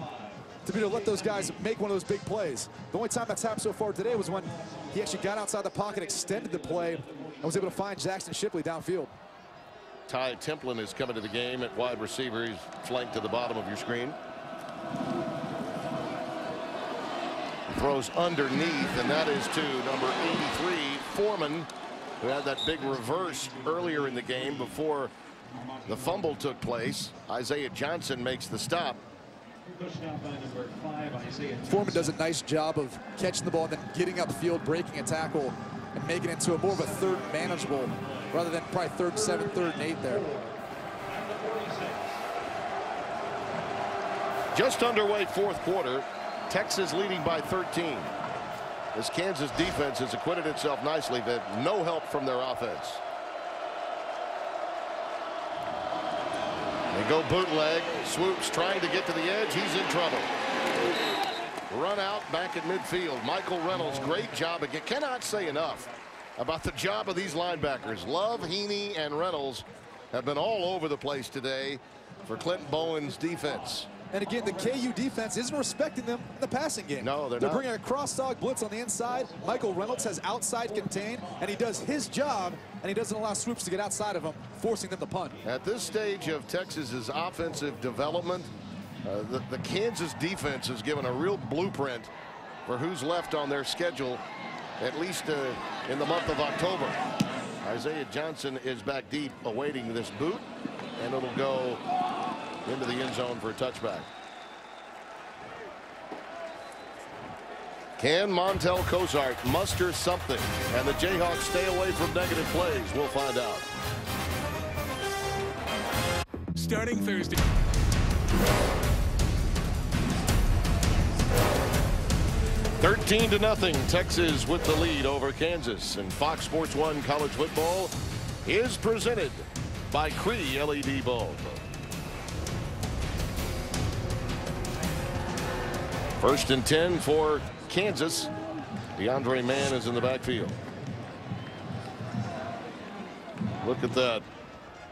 to be able to let those guys make one of those big plays. The only time that's happened so far today was when he actually got outside the pocket, extended the play, and was able to find Jackson Shipley downfield. Ty Templin is coming to the game at wide receiver. He's flanked to the bottom of your screen. Throws underneath, and that is to number 83, Foreman, who had that big reverse earlier in the game before the fumble took place. Isaiah Johnson makes the stop. Foreman does a nice job of catching the ball and then getting upfield, breaking a tackle, and making it into a more of a third manageable rather than probably 3rd and 7, 3rd and 8 there. Just underway fourth quarter. Texas leading by 13. This Kansas defense has acquitted itself nicely. They've no help from their offense. They go bootleg. Swoops trying to get to the edge. He's in trouble. Run out back at midfield. Michael Reynolds, great job again. Cannot say enough about the job of these linebackers. Love, Heaney, and Reynolds have been all over the place today for Clinton Bowen's defense. And again, the KU defense isn't respecting them in the passing game. No, they're not. not. Bringing a cross-dog blitz on the inside. Michael Reynolds has outside contain, and he does his job, and he doesn't allow Swoops to get outside of him, forcing them to punt. At this stage of Texas's offensive development, the Kansas defense has given a real blueprint for who's left on their schedule, at least in the month of October. Isaiah Johnson is back deep awaiting this boot, and it'll go into the end zone for a touchback. Can Montel Cozart muster something, and the Jayhawks stay away from negative plays? We'll find out. Starting Thursday. $13 to nothing. Texas with the lead over Kansas. And Fox Sports 1 College Football is presented by Cree LED Bulb. First and 10 for Kansas. DeAndre Mann is in the backfield. Look at that.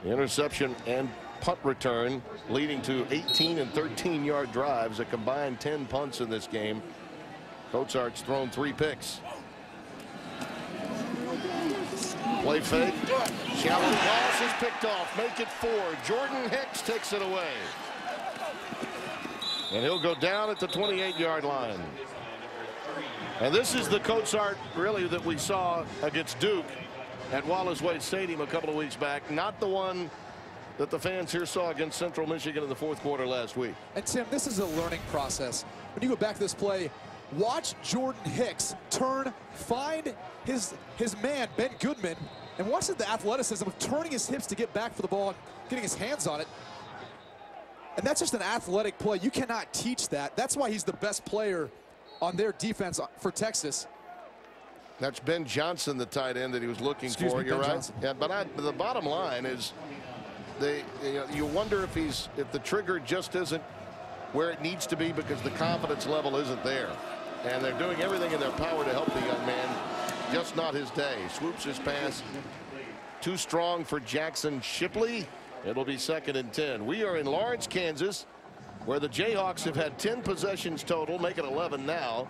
Interception and punt return leading to 18 and 13-yard drives, a combined 10 punts in this game. Cozart's thrown 3 picks. Play fake. Shallow pass is picked off. Make it 4. Jordan Hicks takes it away. And he'll go down at the 28-yard line. And this is the Cozart really that we saw against Duke at Wallace Wade Stadium a couple of weeks back. Not the one that the fans here saw against Central Michigan in the fourth quarter last week. And Tim, this is a learning process. When you go back to this play, watch Jordan Hicks turn, find his man, Ben Goodman, and watch the athleticism of turning his hips to get back for the ball and getting his hands on it. And that's just an athletic play. You cannot teach that. That's why he's the best player on their defense for Texas. That's Ben Johnson, the tight end that he was looking for. You're right. Yeah, but the bottom line is, you wonder if the trigger just isn't where it needs to be because the confidence level isn't there. And they're doing everything in their power to help the young man. Just not his day. Swoops his pass. Too strong for Jackson Shipley. It'll be 2nd and 10. We are in Lawrence, Kansas, where the Jayhawks have had 10 possessions total, make it 11 now.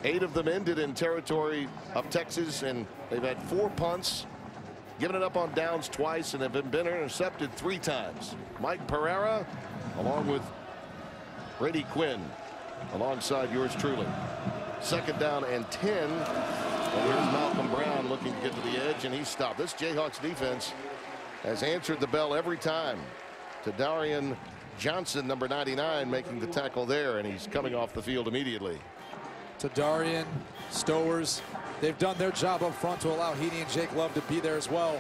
8 of them ended in territory of Texas, and they've had 4 punts, given it up on downs twice, and have been intercepted 3 times. Mike Pereira, along with Brady Quinn, alongside yours truly. 2nd down and 10. And here's Malcolm Brown looking to get to the edge, and he's stopped. This Jayhawks defense has answered the bell every time. To Darian Johnson, number 99, making the tackle there, and he's coming off the field immediately. To Darian, Stowers, they've done their job up front to allow Heaney and Jake Love to be there as well.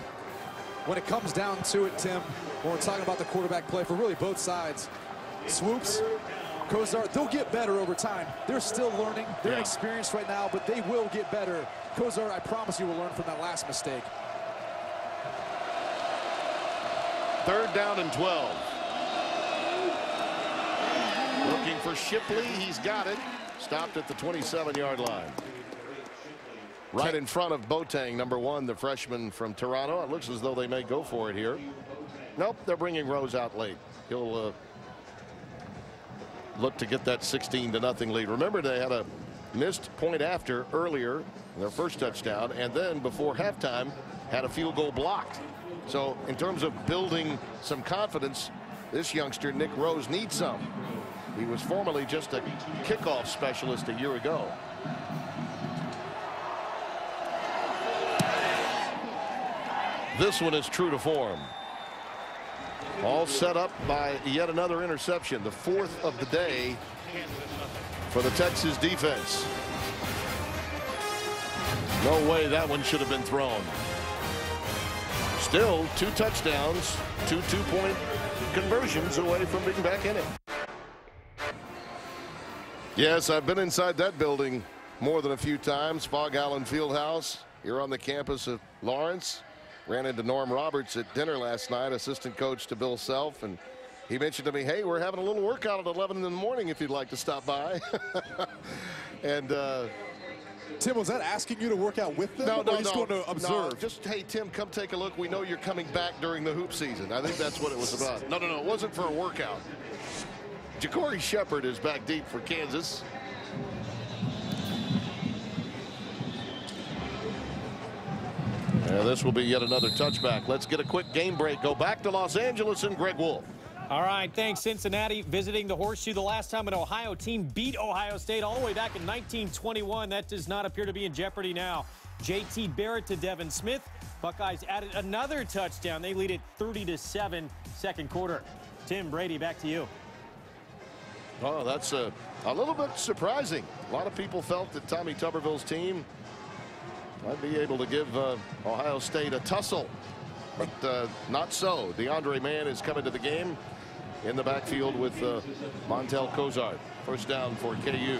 When it comes down to it, Tim, when we're talking about the quarterback play for really both sides, Swoops, Cozart, they'll get better over time. They're still learning. They're inexperienced right now, but they will get better. Cozart, I promise you, will learn from that last mistake. 3rd down and 12. Looking for Shipley. He's got it. Stopped at the 27-yard line. Right in front of Boateng, number 1, the freshman from Toronto. It looks as though they may go for it here. Nope, they're bringing Rose out late. He'll look to get that 16-0 lead. Remember, they had a missed point after earlier, their first touchdown, and then before halftime had a field goal blocked. So in terms of building some confidence, this youngster, Nick Rose, needs some. He was formerly just a kickoff specialist a year ago. This one is true to form. All set up by yet another interception, the 4th of the day for the Texas defense. No way that one should have been thrown. Still 2 touchdowns, 2 two-point conversions away from being back in it. Yes, I've been inside that building more than a few times. Fog Allen Fieldhouse here on the campus of Lawrence. Ran into Norm Roberts at dinner last night, assistant coach to Bill Self, and he mentioned to me, hey, we're having a little workout at 11 in the morning if you'd like to stop by. And Tim, was that asking you to work out with them? No, or just going to observe? No, just, hey, Tim, come take a look. We know you're coming back during the hoop season. I think that's what it was about. No, it wasn't for a workout. Ja'Cory Shepherd is back deep for Kansas. This will be yet another touchback. Let's get a quick game break. Go back to Los Angeles and Greg Wolf. All right, thanks. Cincinnati visiting the Horseshoe. The last time an Ohio team beat Ohio State all the way back in 1921. That does not appear to be in jeopardy now. J.T. Barrett to Devin Smith. Buckeyes added another touchdown. They lead it 30-7, second quarter. Tim, Brady, back to you. Oh, that's a little bit surprising. A lot of people felt that Tommy Tuberville's team might be able to give Ohio State a tussle, but not so. DeAndre Mann is coming to the game in the backfield with Montel Cozart. First down for KU.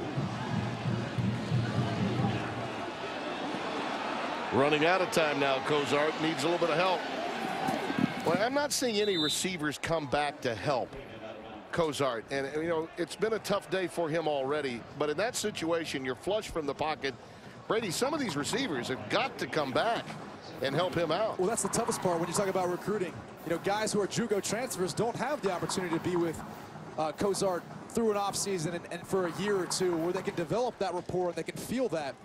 Running out of time now. Cozart needs a little bit of help. Well, I'm not seeing any receivers come back to help Cozart, and you know it's been a tough day for him already, but in that situation you're flush from the pocket. Brady, some of these receivers have got to come back and help him out. Well, that's the toughest part when you talk about recruiting. You know, guys who are JUCO transfers don't have the opportunity to be with Cozart through an offseason and for a year or two where they can develop that rapport and they can feel that.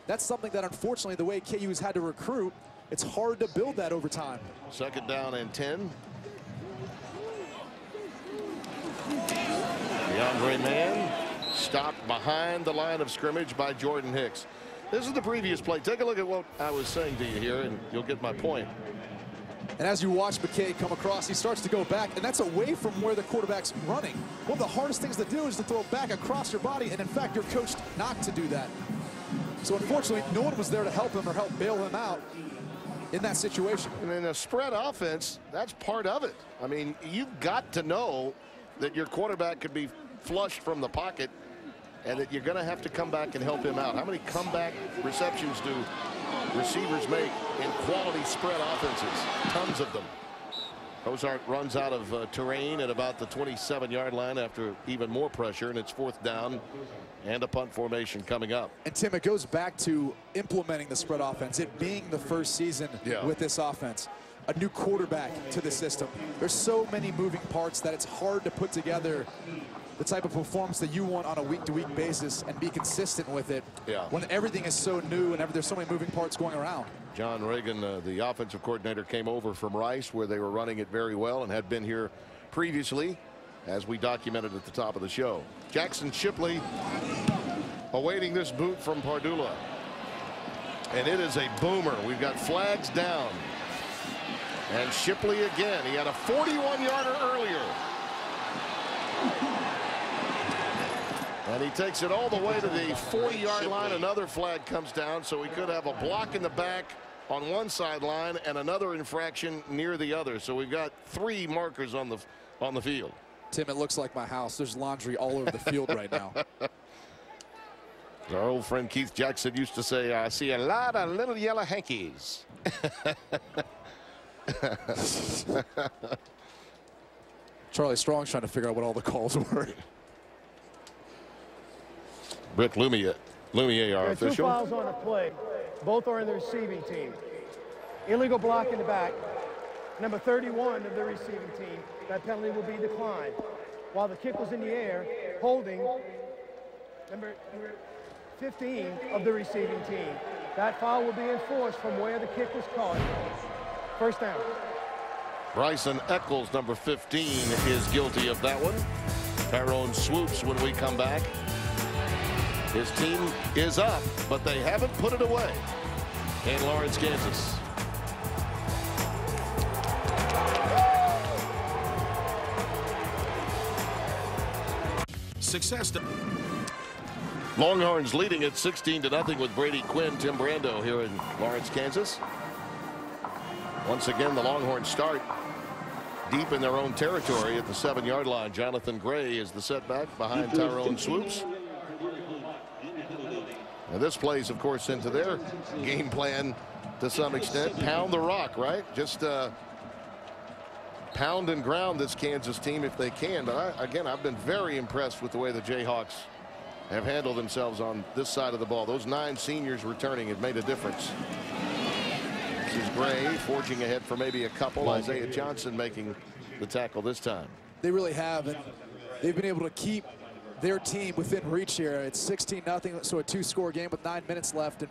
That's something that, unfortunately, the way KU has had to recruit, it's hard to build that over time. 2nd down and 10. DeAndre Mann stopped behind the line of scrimmage by Jordan Hicks. This is the previous play. Take a look at what I was saying to you here, and you'll get my point. And as you watch McKay come across, he starts to go back, and that's away from where the quarterback's running. One of the hardest things to do is to throw back across your body, and in fact, you're coached not to do that. So unfortunately, no one was there to help him or help bail him out in that situation. And in a spread offense, that's part of it. I mean, you've got to know that your quarterback could be flushed from the pocket and that you're going to have to come back and help him out. How many comeback receptions do receivers make in quality spread offenses? Tons of them. Cozart runs out of terrain at about the 27-yard line after even more pressure, and it's 4th down and a punt formation coming up. And Tim, it goes back to implementing the spread offense, it being the first season with this offense. A new quarterback to the system. There's so many moving parts that it's hard to put together the type of performance that you want on a week-to-week basis and be consistent with it when everything is so new and there's so many moving parts going around. John Reagan, the offensive coordinator, came over from Rice where they were running it very well and had been here previously, as we documented at the top of the show. Jackson Shipley awaiting this boot from Pardula. And it is a boomer. We've got flags down. And Shipley again. He had a 41-yarder earlier. And he takes it all the way to the 40-yard line. Another flag comes down, so we could have a block in the back on one sideline and another infraction near the other. So we've got 3 markers on the field. Tim, it looks like my house. There's laundry all over the field right now. Our old friend Keith Jackson used to say, I see a lot of little yellow hankies. Charlie Strong's trying to figure out what all the calls were. Britt Lumiere, our There are two official. fouls on a play. Both are in the receiving team. Illegal block in the back. Number 31 of the receiving team. That penalty will be declined. While the kick was in the air, holding number 15 of the receiving team. That foul will be enforced from where the kick was caught. First down. Bryson Eccles, number 15, is guilty of that one. Tyrone Swoops when we come back. His team is up, but they haven't put it away in Lawrence, Kansas. Success. Longhorns leading at 16-0 with Brady Quinn, Tim Brando here in Lawrence, Kansas. Once again, the Longhorns start deep in their own territory at the 7-yard line. Jonathan Gray is the setback behind Tyrone Swoops. And this plays, of course, into their game plan to some extent. Pound the rock, right? Just pound and ground this Kansas team if they can. But again, I've been very impressed with the way the Jayhawks have handled themselves on this side of the ball. Those 9 seniors returning have made a difference. This is Gray forging ahead for maybe a couple. Isaiah Johnson making the tackle this time. They really have, and they've been able to keep their team within reach here. It's 16-0, so a 2-score game with 9 minutes left, and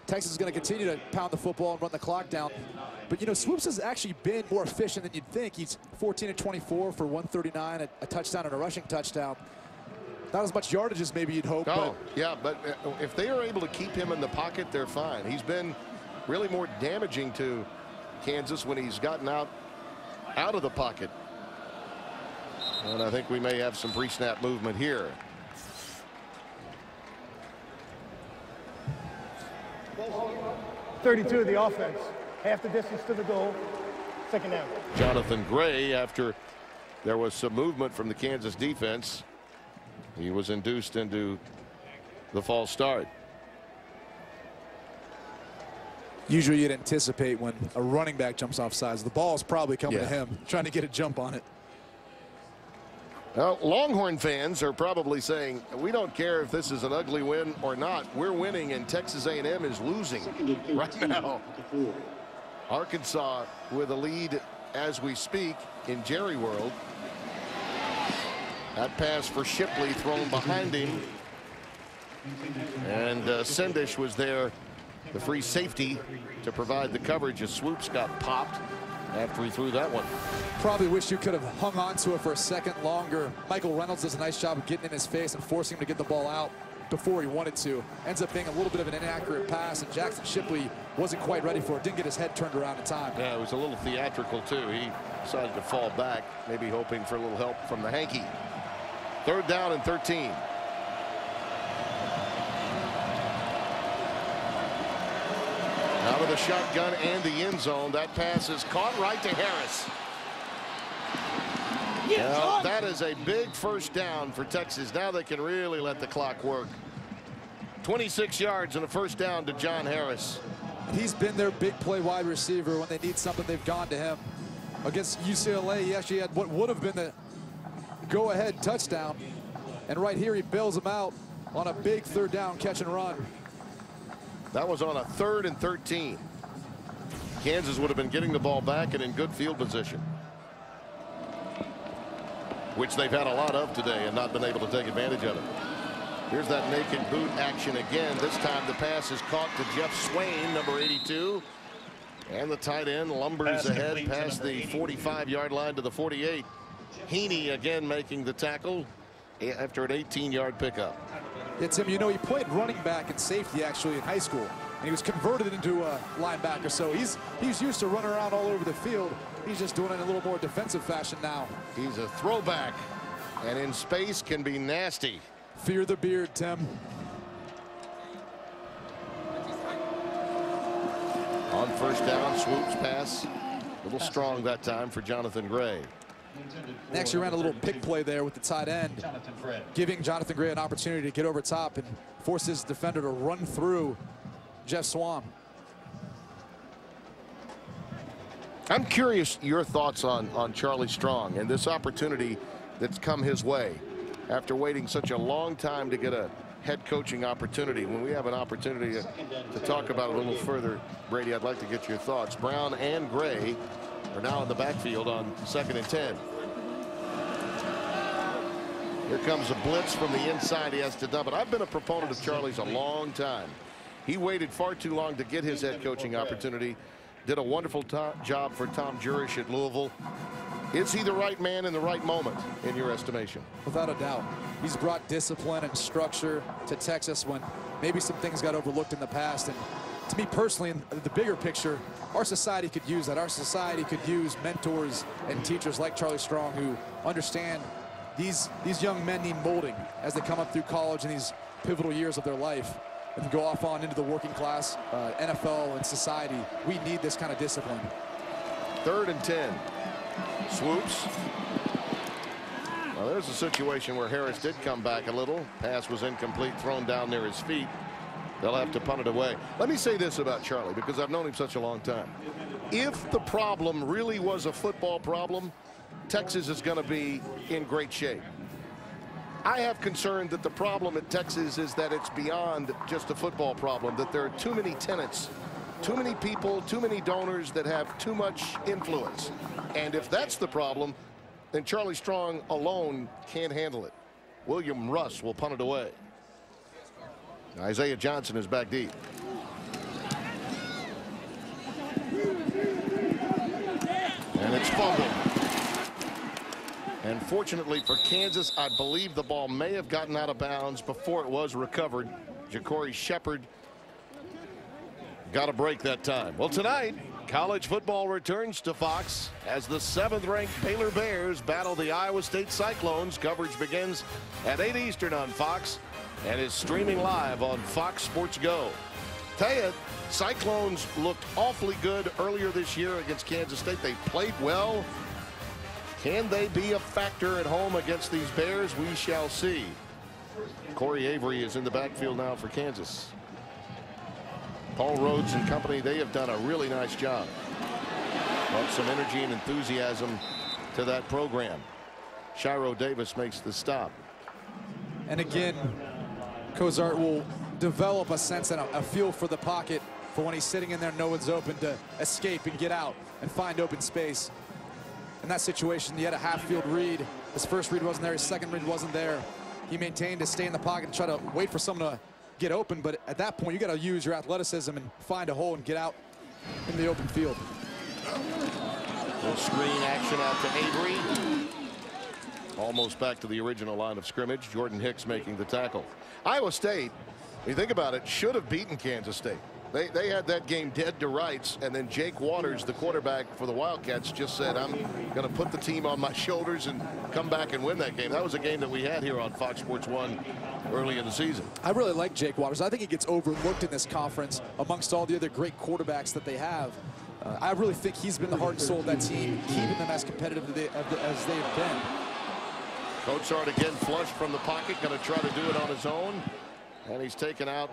Texas is going to continue to pound the football and run the clock down. But you know, Swoops has actually been more efficient than you'd think. He's 14-24 for 139, a touchdown and a rushing touchdown. Not as much yardage as maybe you'd hope. Oh, yeah, but if they are able to keep him in the pocket, they're fine. He's been really more damaging to Kansas when he's gotten out of the pocket. And I think we may have some pre-snap movement here. .32 of the offense. Half the distance to the goal. Second down. Jonathan Gray, after there was some movement from the Kansas defense, he was induced into the false start. Usually you'd anticipate when a running back jumps off sides, the ball is probably coming to him, trying to get a jump on it. Now, Longhorn fans are probably saying, we don't care if this is an ugly win or not. We're winning and Texas A&M is losing right now. Arkansas with a lead as we speak in Jerry World. That pass for Shipley thrown behind him. And Sendish was there, the free safety, to provide the coverage as Swoops got popped after he threw that one. Probably wish you could have hung on to it for a second longer. Michael Reynolds does a nice job of getting in his face and forcing him to get the ball out before he wanted to. Ends up being a little bit of an inaccurate pass, and Jackson Shipley wasn't quite ready for it. Didn't get his head turned around in time. Yeah, it was a little theatrical too. He decided to fall back, maybe hoping for a little help from the hanky. 3rd down and 13. Out of the shotgun and the end zone. That pass is caught right to Harris. Now, that is a big first down for Texas. Now they can really let the clock work. 26 yards and a first down to John Harris. He's been their big play wide receiver. When they need something, they've gone to him. Against UCLA, he actually had what would have been the go-ahead touchdown. And right here, he bails him out on a big 3rd down catch and run. That was on a 3rd and 13. Kansas would have been getting the ball back and in good field position, which they've had a lot of today and not been able to take advantage of it. Here's that naked boot action again. This time the pass is caught to Jeff Swain, number 82. And the tight end lumbers ahead past the 45-yard line to the 48. Heaney again making the tackle after an 18-yard pickup. Yeah, Tim, you know, he played running back and safety actually in high school, and he was converted into a linebacker, so he's used to running around all over the field. He's just doing it in a little more defensive fashion now. He's a throwback, and in space can be nasty. Fear the beard, Tim. On first down, Swoops pass. A little strong that time for Jonathan Gray. They actually ran a little pick play there with the tight end, giving Jonathan Gray an opportunity to get over top and force his defender to run through Jeff Swan. I'm curious your thoughts on Charlie Strong and this opportunity that's come his way after waiting such a long time to get a head coaching opportunity. When we have an opportunity to talk about it a little further, Brady, I'd like to get your thoughts. Brown and Gray are now in the backfield on 2nd and 10. Here comes a blitz from the inside. He has to dump it. I've been a proponent of Charlie's a long time. He waited far too long to get his head coaching opportunity. Did a wonderful job for Tom Jurish at Louisville. Is he the right man in the right moment, in your estimation? Without a doubt. He's brought discipline and structure to Texas when maybe some things got overlooked in the past. And to me personally, in the bigger picture, our society could use that. Our society could use mentors and teachers like Charlie Strong who understand these young men need molding as they come up through college in these pivotal years of their life and go off on into the working class, NFL, and society. We need this kind of discipline. 3rd and 10. Swoops. Well, there's a situation where Harris did come back a little. Pass was incomplete, thrown down near his feet. They'll have to punt it away. Let me say this about Charlie, because I've known him such a long time. If the problem really was a football problem, Texas is going to be in great shape. I have concern that the problem at Texas is that it's beyond just a football problem, that there are too many tenants, too many people, too many donors that have too much influence. And if that's the problem, then Charlie Strong alone can't handle it. William Russ will punt it away. Isaiah Johnson is back deep. And it's fumbled. And fortunately for Kansas, I believe the ball may have gotten out of bounds before it was recovered. Ja'Cory Shepherd got a break that time. Well, tonight, college football returns to Fox as the 7th-ranked Baylor Bears battle the Iowa State Cyclones. Coverage begins at 8 Eastern on Fox and is streaming live on Fox Sports Go. Tell you, Cyclones looked awfully good earlier this year against Kansas State. They played well. Can they be a factor at home against these Bears? We shall see. Corey Avery is in the backfield now for Kansas. Paul Rhodes and company, they have done a really nice job. Brought some energy and enthusiasm to that program. Shiro Davis makes the stop. And again, Cozart will develop a sense and a feel for the pocket for when he's sitting in there, no one's open, to escape and get out and find open space. In that situation, he had a half-field read. His first read wasn't there. His second read wasn't there. He maintained to stay in the pocket and try to wait for someone to get open. But at that point, you got to use your athleticism and find a hole and get out in the open field. Little screen action out to Avery. Almost back to the original line of scrimmage. Jordan Hicks making the tackle. Iowa State, when you think about it, should have beaten Kansas State. They had that game dead to rights, and then Jake Waters, the quarterback for the Wildcats, just said, I'm going to put the team on my shoulders and come back and win that game. That was a game that we had here on Fox Sports 1 early in the season. I really like Jake Waters. I think he gets overlooked in this conference amongst all the other great quarterbacks that they have. I really think he's been the heart and soul of that team, keeping them as competitive as they've been. Cozart again flushed from the pocket, going to try to do it on his own. And he's taken out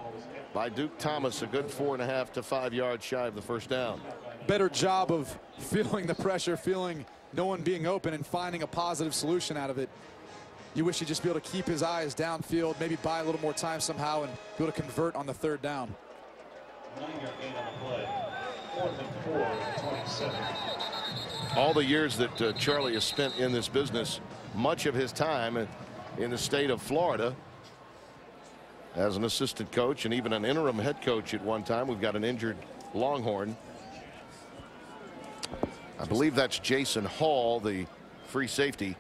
by Duke Thomas, a good 4.5 to 5 yards shy of the first down. Better job of feeling the pressure, feeling no one being open, and finding a positive solution out of it. You wish he'd just be able to keep his eyes downfield, maybe buy a little more time somehow, and be able to convert on the 3rd down. 9-yard gain on the play. 4th and 4, 27. All the years that Charlie has spent in this business, much of his time in the state of Florida, as an assistant coach and even an interim head coach at one time. We've got an injured Longhorn. I believe that's Jason Hall, the free safety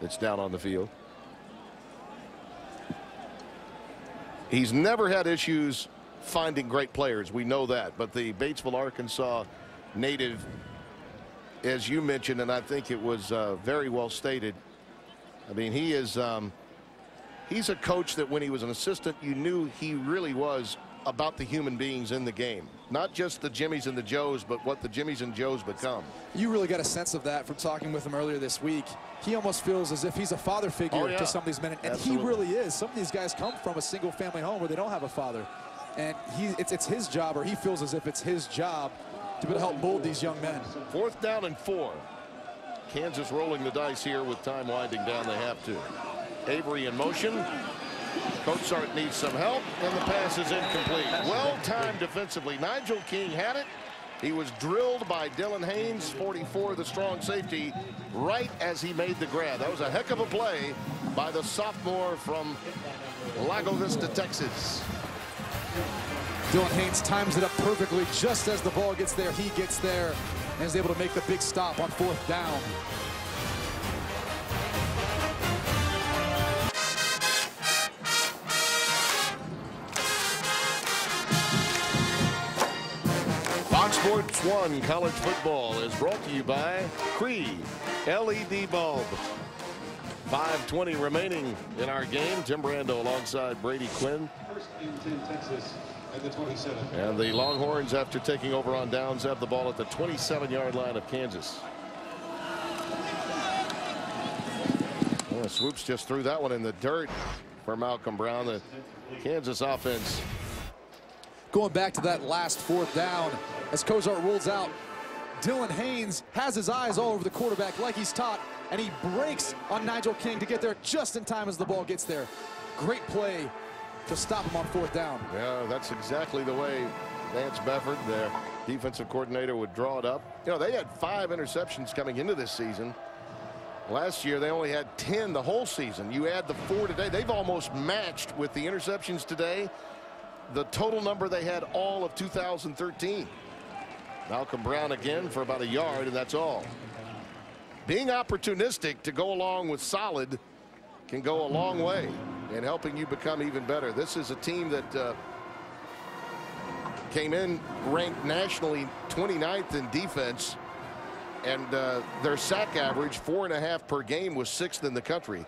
that's down on the field. He's never had issues finding great players. We know that. But the Batesville, Arkansas native, as you mentioned, and I think it was very well stated. I mean, he is he's a coach that when he was an assistant, you knew he really was about the human beings in the game. Not just the Jimmies and the Joes, but what the Jimmies and Joes become. You really got a sense of that from talking with him earlier this week. He almost feels as if he's a father figure to some of these men. And he really is. Some of these guys come from a single-family home where they don't have a father. And it's his job, or he feels as if it's his job to be able to help mold these young men. 4th down and 4. Kansas rolling the dice here with time winding down. They have to. Avery in motion. Cozart needs some help, and the pass is incomplete. Well-timed defensively. Nigel King had it. He was drilled by Dylan Haynes, 44, the strong safety, right as he made the grab. That was a heck of a play by the sophomore from Lago Vista, Texas. Dylan Haynes times it up perfectly. Just as the ball gets there, he gets there and is able to make the big stop on 4th down. Fox Sports 1 College Football is brought to you by Cree LED Bulb. 5:20 remaining in our game. Tim Brando alongside Brady Quinn. First and 10 Texas at the 27. And the Longhorns, after taking over on downs, have the ball at the 27-yard line of Kansas. Well, Swoops just threw that one in the dirt for Malcolm Brown. The Kansas offense. Going back to that last 4th down, as Cozart rolls out, Dylan Haynes has his eyes all over the quarterback like he's taught, and he breaks on Nigel King to get there just in time as the ball gets there. Great play to stop him on 4th down. Yeah, that's exactly the way Vance Befford, their defensive coordinator, would draw it up. You know, they had 5 interceptions coming into this season. Last year, they only had 10 the whole season. You add the 4 today, they've almost matched with the interceptions today the total number they had all of 2013. Malcolm Brown again for about a yard, and that's all. Being opportunistic to go along with solid can go a long way in helping you become even better. This is a team that came in ranked nationally 29th in defense, and their sack average, 4.5 per game, was 6th in the country.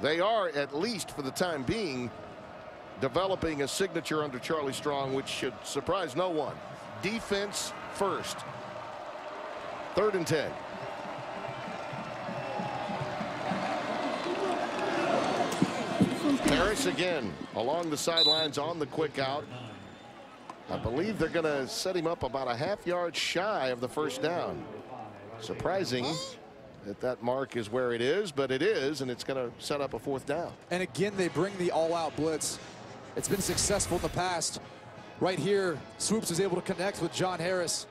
They are, at least for the time being, developing a signature under Charlie Strong, which should surprise no one. Defense first. 3rd and 10. Harris again along the sidelines on the quick out. I believe they're going to set him up about a half-yard shy of the 1st down. Surprising that that mark is where it is, but it is, and it's going to set up a 4th down. And again, they bring the all-out blitz. It's been successful in the past. Right here, Swoops is able to connect with John Harris.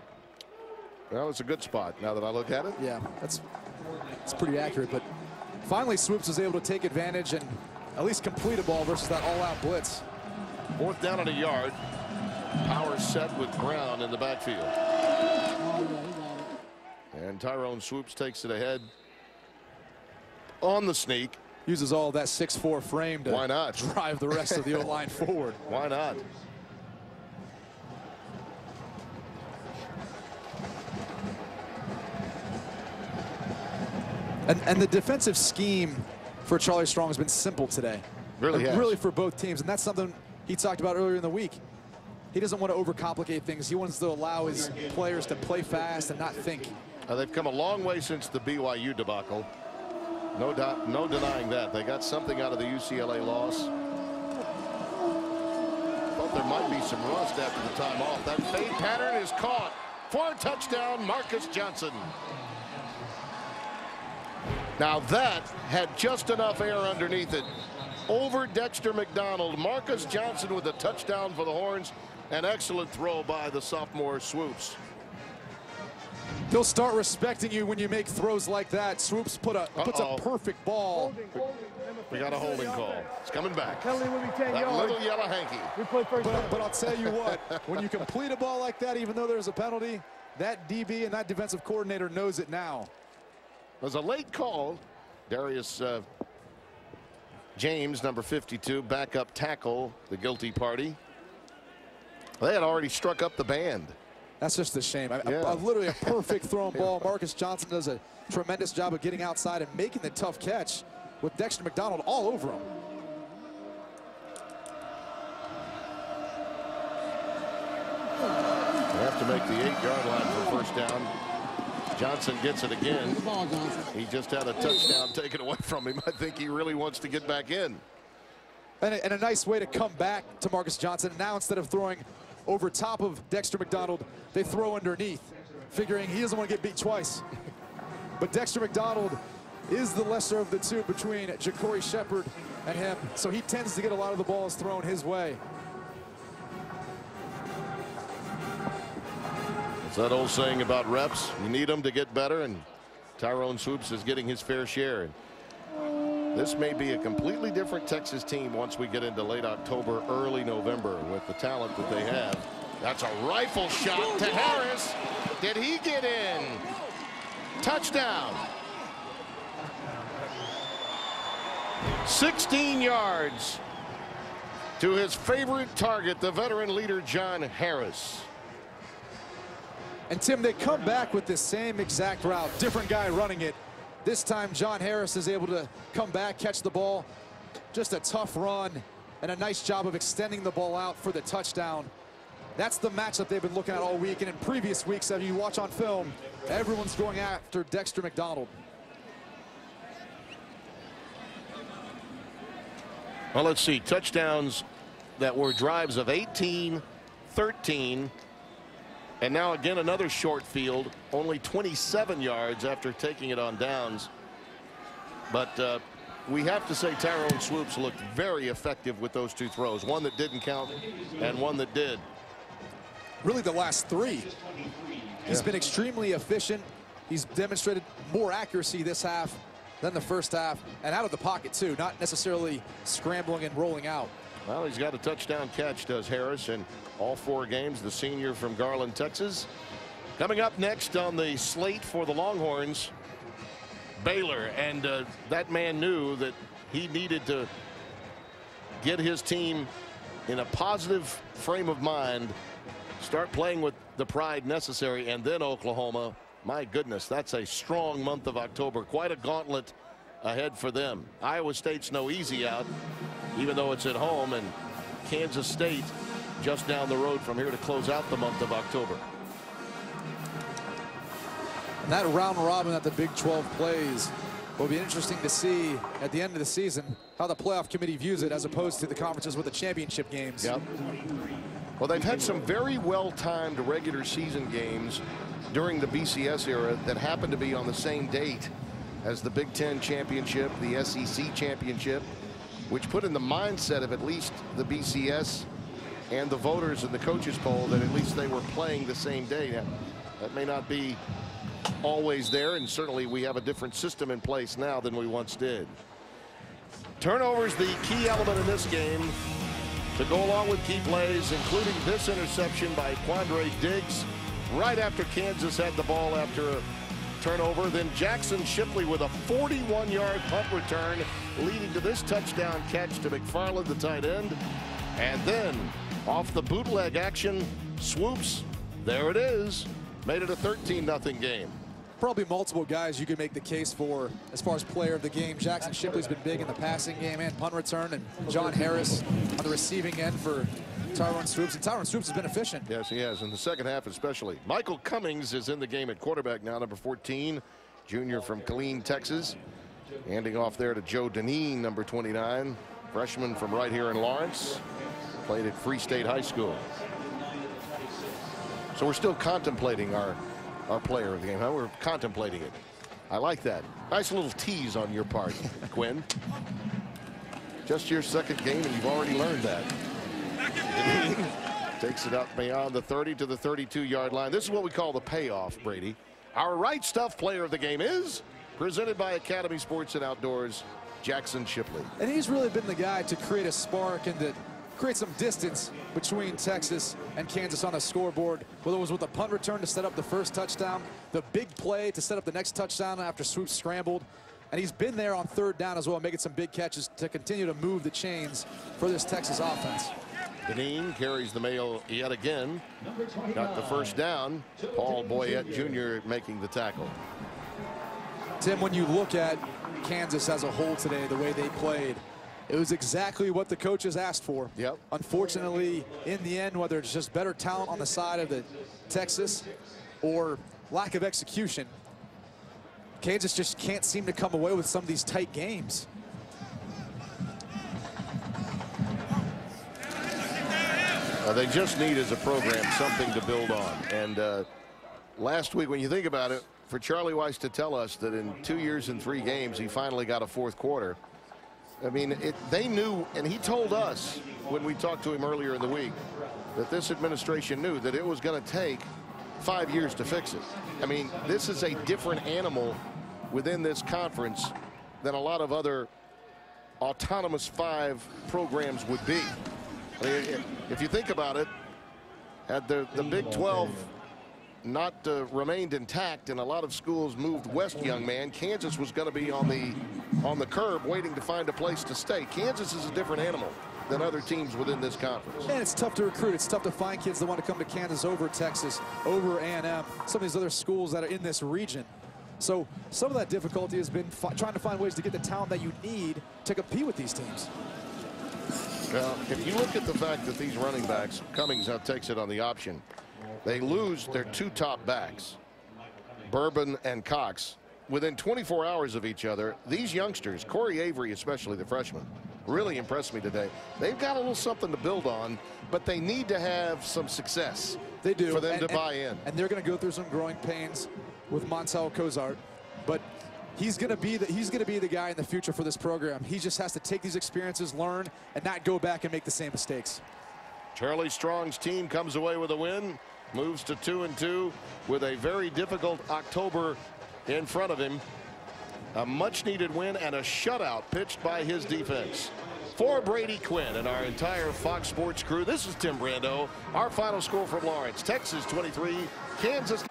Well, it's a good spot now that I look at it. Yeah, it's pretty accurate, but finally Swoops is able to take advantage and at least complete a ball versus that all-out blitz. 4th down and a yard. Power set with Brown in the backfield. And Tyrone Swoops takes it ahead on the sneak. Uses all that 6'4" frame to Why not? drive the rest of the O-line forward. Why not? And the defensive scheme for Charlie Strong has been simple today. Really has. Really for both teams, and that's something he talked about earlier in the week. He doesn't want to overcomplicate things. He wants to allow his players to play fast and not think. They've come a long way since the BYU debacle. No denying that. They got something out of the UCLA loss. Thought there might be some rust after the time off. That fade pattern is caught for a touchdown, Marcus Johnson. Now that had just enough air underneath it. Over Dexter McDonald. Marcus Johnson with a touchdown for the Horns. An excellent throw by the sophomore Swoops. They'll start respecting you when you make throws like that. Swoops puts a perfect ball. We got a holding call. It's coming back. Penalty will be 10 That yards. little yellow hanky. We play first down. But I'll tell you what, when you complete a ball like that, even though there's a penalty, that DB and that defensive coordinator knows it now. It was a late call. Darius James, number 52, backup tackle, the guilty party. They had already struck up the band. That's just a shame. Yeah. Literally a perfect thrown ball. Marcus Johnson does a tremendous job of getting outside and making the tough catch with Dexter McDonald all over him. They have to make the 8-yard line for first down. Johnson gets it again. He just had a touchdown taken away from him. I think he really wants to get back in. And a nice way to come back to Marcus Johnson. Now instead of throwing over top of Dexter McDonald. They throw underneath, figuring he doesn't want to get beat twice. But Dexter McDonald is the lesser of the two between Ja'Cory Shepherd and him, so he tends to get a lot of the balls thrown his way. It's that old saying about reps. You need them to get better, and Tyrone Swoops is getting his fair share. This may be a completely different Texas team once we get into late October, early November with the talent that they have. That's a rifle shot to Harris. Did he get in? Touchdown. 16 yards to his favorite target, the veteran leader, John Harris. And Tim, they come back with this same exact route, different guy running it. This time, John Harris is able to come back, catch the ball. Just a tough run and a nice job of extending the ball out for the touchdown. That's the matchup they've been looking at all week. And in previous weeks, as you watch on film, everyone's going after Dexter McDonald. Well, let's see. Touchdowns that were drives of 18, 13. And now again another short field, only 27 yards after taking it on downs. But we have to say Tyrone Swoops looked very effective with those two throws. One that didn't count and one that did. Really the last three. He's been extremely efficient. He's demonstrated more accuracy this half than the first half, and out of the pocket too, not necessarily scrambling and rolling out. Well, he's got a touchdown catch, does Harris, in all 4 games, the senior from Garland, Texas. Coming up next on the slate for the Longhorns, Baylor. And that man knew that he needed to get his team in a positive frame of mind, start playing with the pride necessary, and then Oklahoma. My goodness, that's a strong month of October. Quite a gauntlet ahead for them. Iowa State's no easy out, even though it's at home, and Kansas State just down the road from here to close out the month of October. And that round robin that the Big 12 plays will be interesting to see at the end of the season how the playoff committee views it as opposed to the conferences with the championship games. Yep. Well, they've had some very well-timed regular season games during the BCS era that happened to be on the same date as the Big Ten championship, the SEC championship, which put in the mindset of at least the BCS and the voters in the coaches poll that at least they were playing the same day. Now, that may not be always there, and certainly we have a different system in place now than we once did. Turnovers the key element in this game to go along with key plays, including this interception by Quandre Diggs right after Kansas had the ball after a turnover. Then Jackson Shipley with a 41-yard punt return leading to this touchdown catch to McFarland, the tight end. And then off the bootleg action, Swoops, there it is, made it a 13-0 game. Probably multiple guys you could make the case for as far as player of the game. Jackson Shipley's been big in the passing game and punt return, and John Harris on the receiving end for Tyrone Swoops. And Tyrone Swoops has been efficient. Yes, he has, in the second half especially. Michael Cummings is in the game at quarterback now, number 14, junior from Killeen, Texas. Handing off there to Joe Deneen, number 29, freshman from right here in Lawrence. Played at Free State High School. So we're still contemplating our player of the game, huh? We're contemplating it. I like that. Nice little tease on your part, Quinn. Just your second game and you've already learned that. Takes it up beyond the 30 to the 32-yard line. This is what we call the payoff, Brady. Our Right Stuff player of the game is presented by Academy Sports and Outdoors, Jackson Shipley. And he's really been the guy to create a spark and to create some distance between Texas and Kansas on the scoreboard, whether it was with a punt return to set up the first touchdown, the big play to set up the next touchdown after Swoops scrambled. And he's been there on third down as well, making some big catches to continue to move the chains for this Texas offense. Deneen carries the mail yet again. Got the first down. Paul Boyette Jr. making the tackle. Tim, when you look at Kansas as a whole today, the way they played, it was exactly what the coaches asked for. Yep. Unfortunately, in the end, whether it's just better talent on the side of the Texas or lack of execution, Kansas just can't seem to come away with some of these tight games. They just need, as a program, something to build on. And last week, when you think about it, for Charlie Weis to tell us that in 2 years and 3 games, he finally got a fourth quarter. I mean, they knew, and he told us when we talked to him earlier in the week, that this administration knew that it was going to take 5 years to fix it. I mean, this is a different animal within this conference than a lot of other autonomous 5 programs would be. I mean, if you think about it, had the Big 12 not remained intact and a lot of schools moved west, young man, Kansas was going to be on the curb waiting to find a place to stay. Kansas is a different animal than other teams within this conference. And it's tough to recruit. It's tough to find kids that want to come to Kansas over Texas, over A&M, some of these other schools that are in this region. So some of that difficulty has been trying to find ways to get the talent that you need to compete with these teams. Now, if you look at the fact that these running backs, Cummings now takes it on the option, they lose their 2 top backs, Bourbon and Cox, within 24 hours of each other. These youngsters, Corey Avery especially, the freshman, really impressed me today. They've got a little something to build on, but they need to have some success. They do. For them to buy in. And they're going to go through some growing pains with Montel Cozart, but he's going to be the guy in the future for this program. He just has to take these experiences, learn, and not go back and make the same mistakes. Charlie Strong's team comes away with a win, moves to 2-2 with a very difficult October in front of him. A much-needed win and a shutout pitched by his defense. For Brady Quinn and our entire Fox Sports crew, this is Tim Brando. Our final score from Lawrence, Texas 23, Kansas.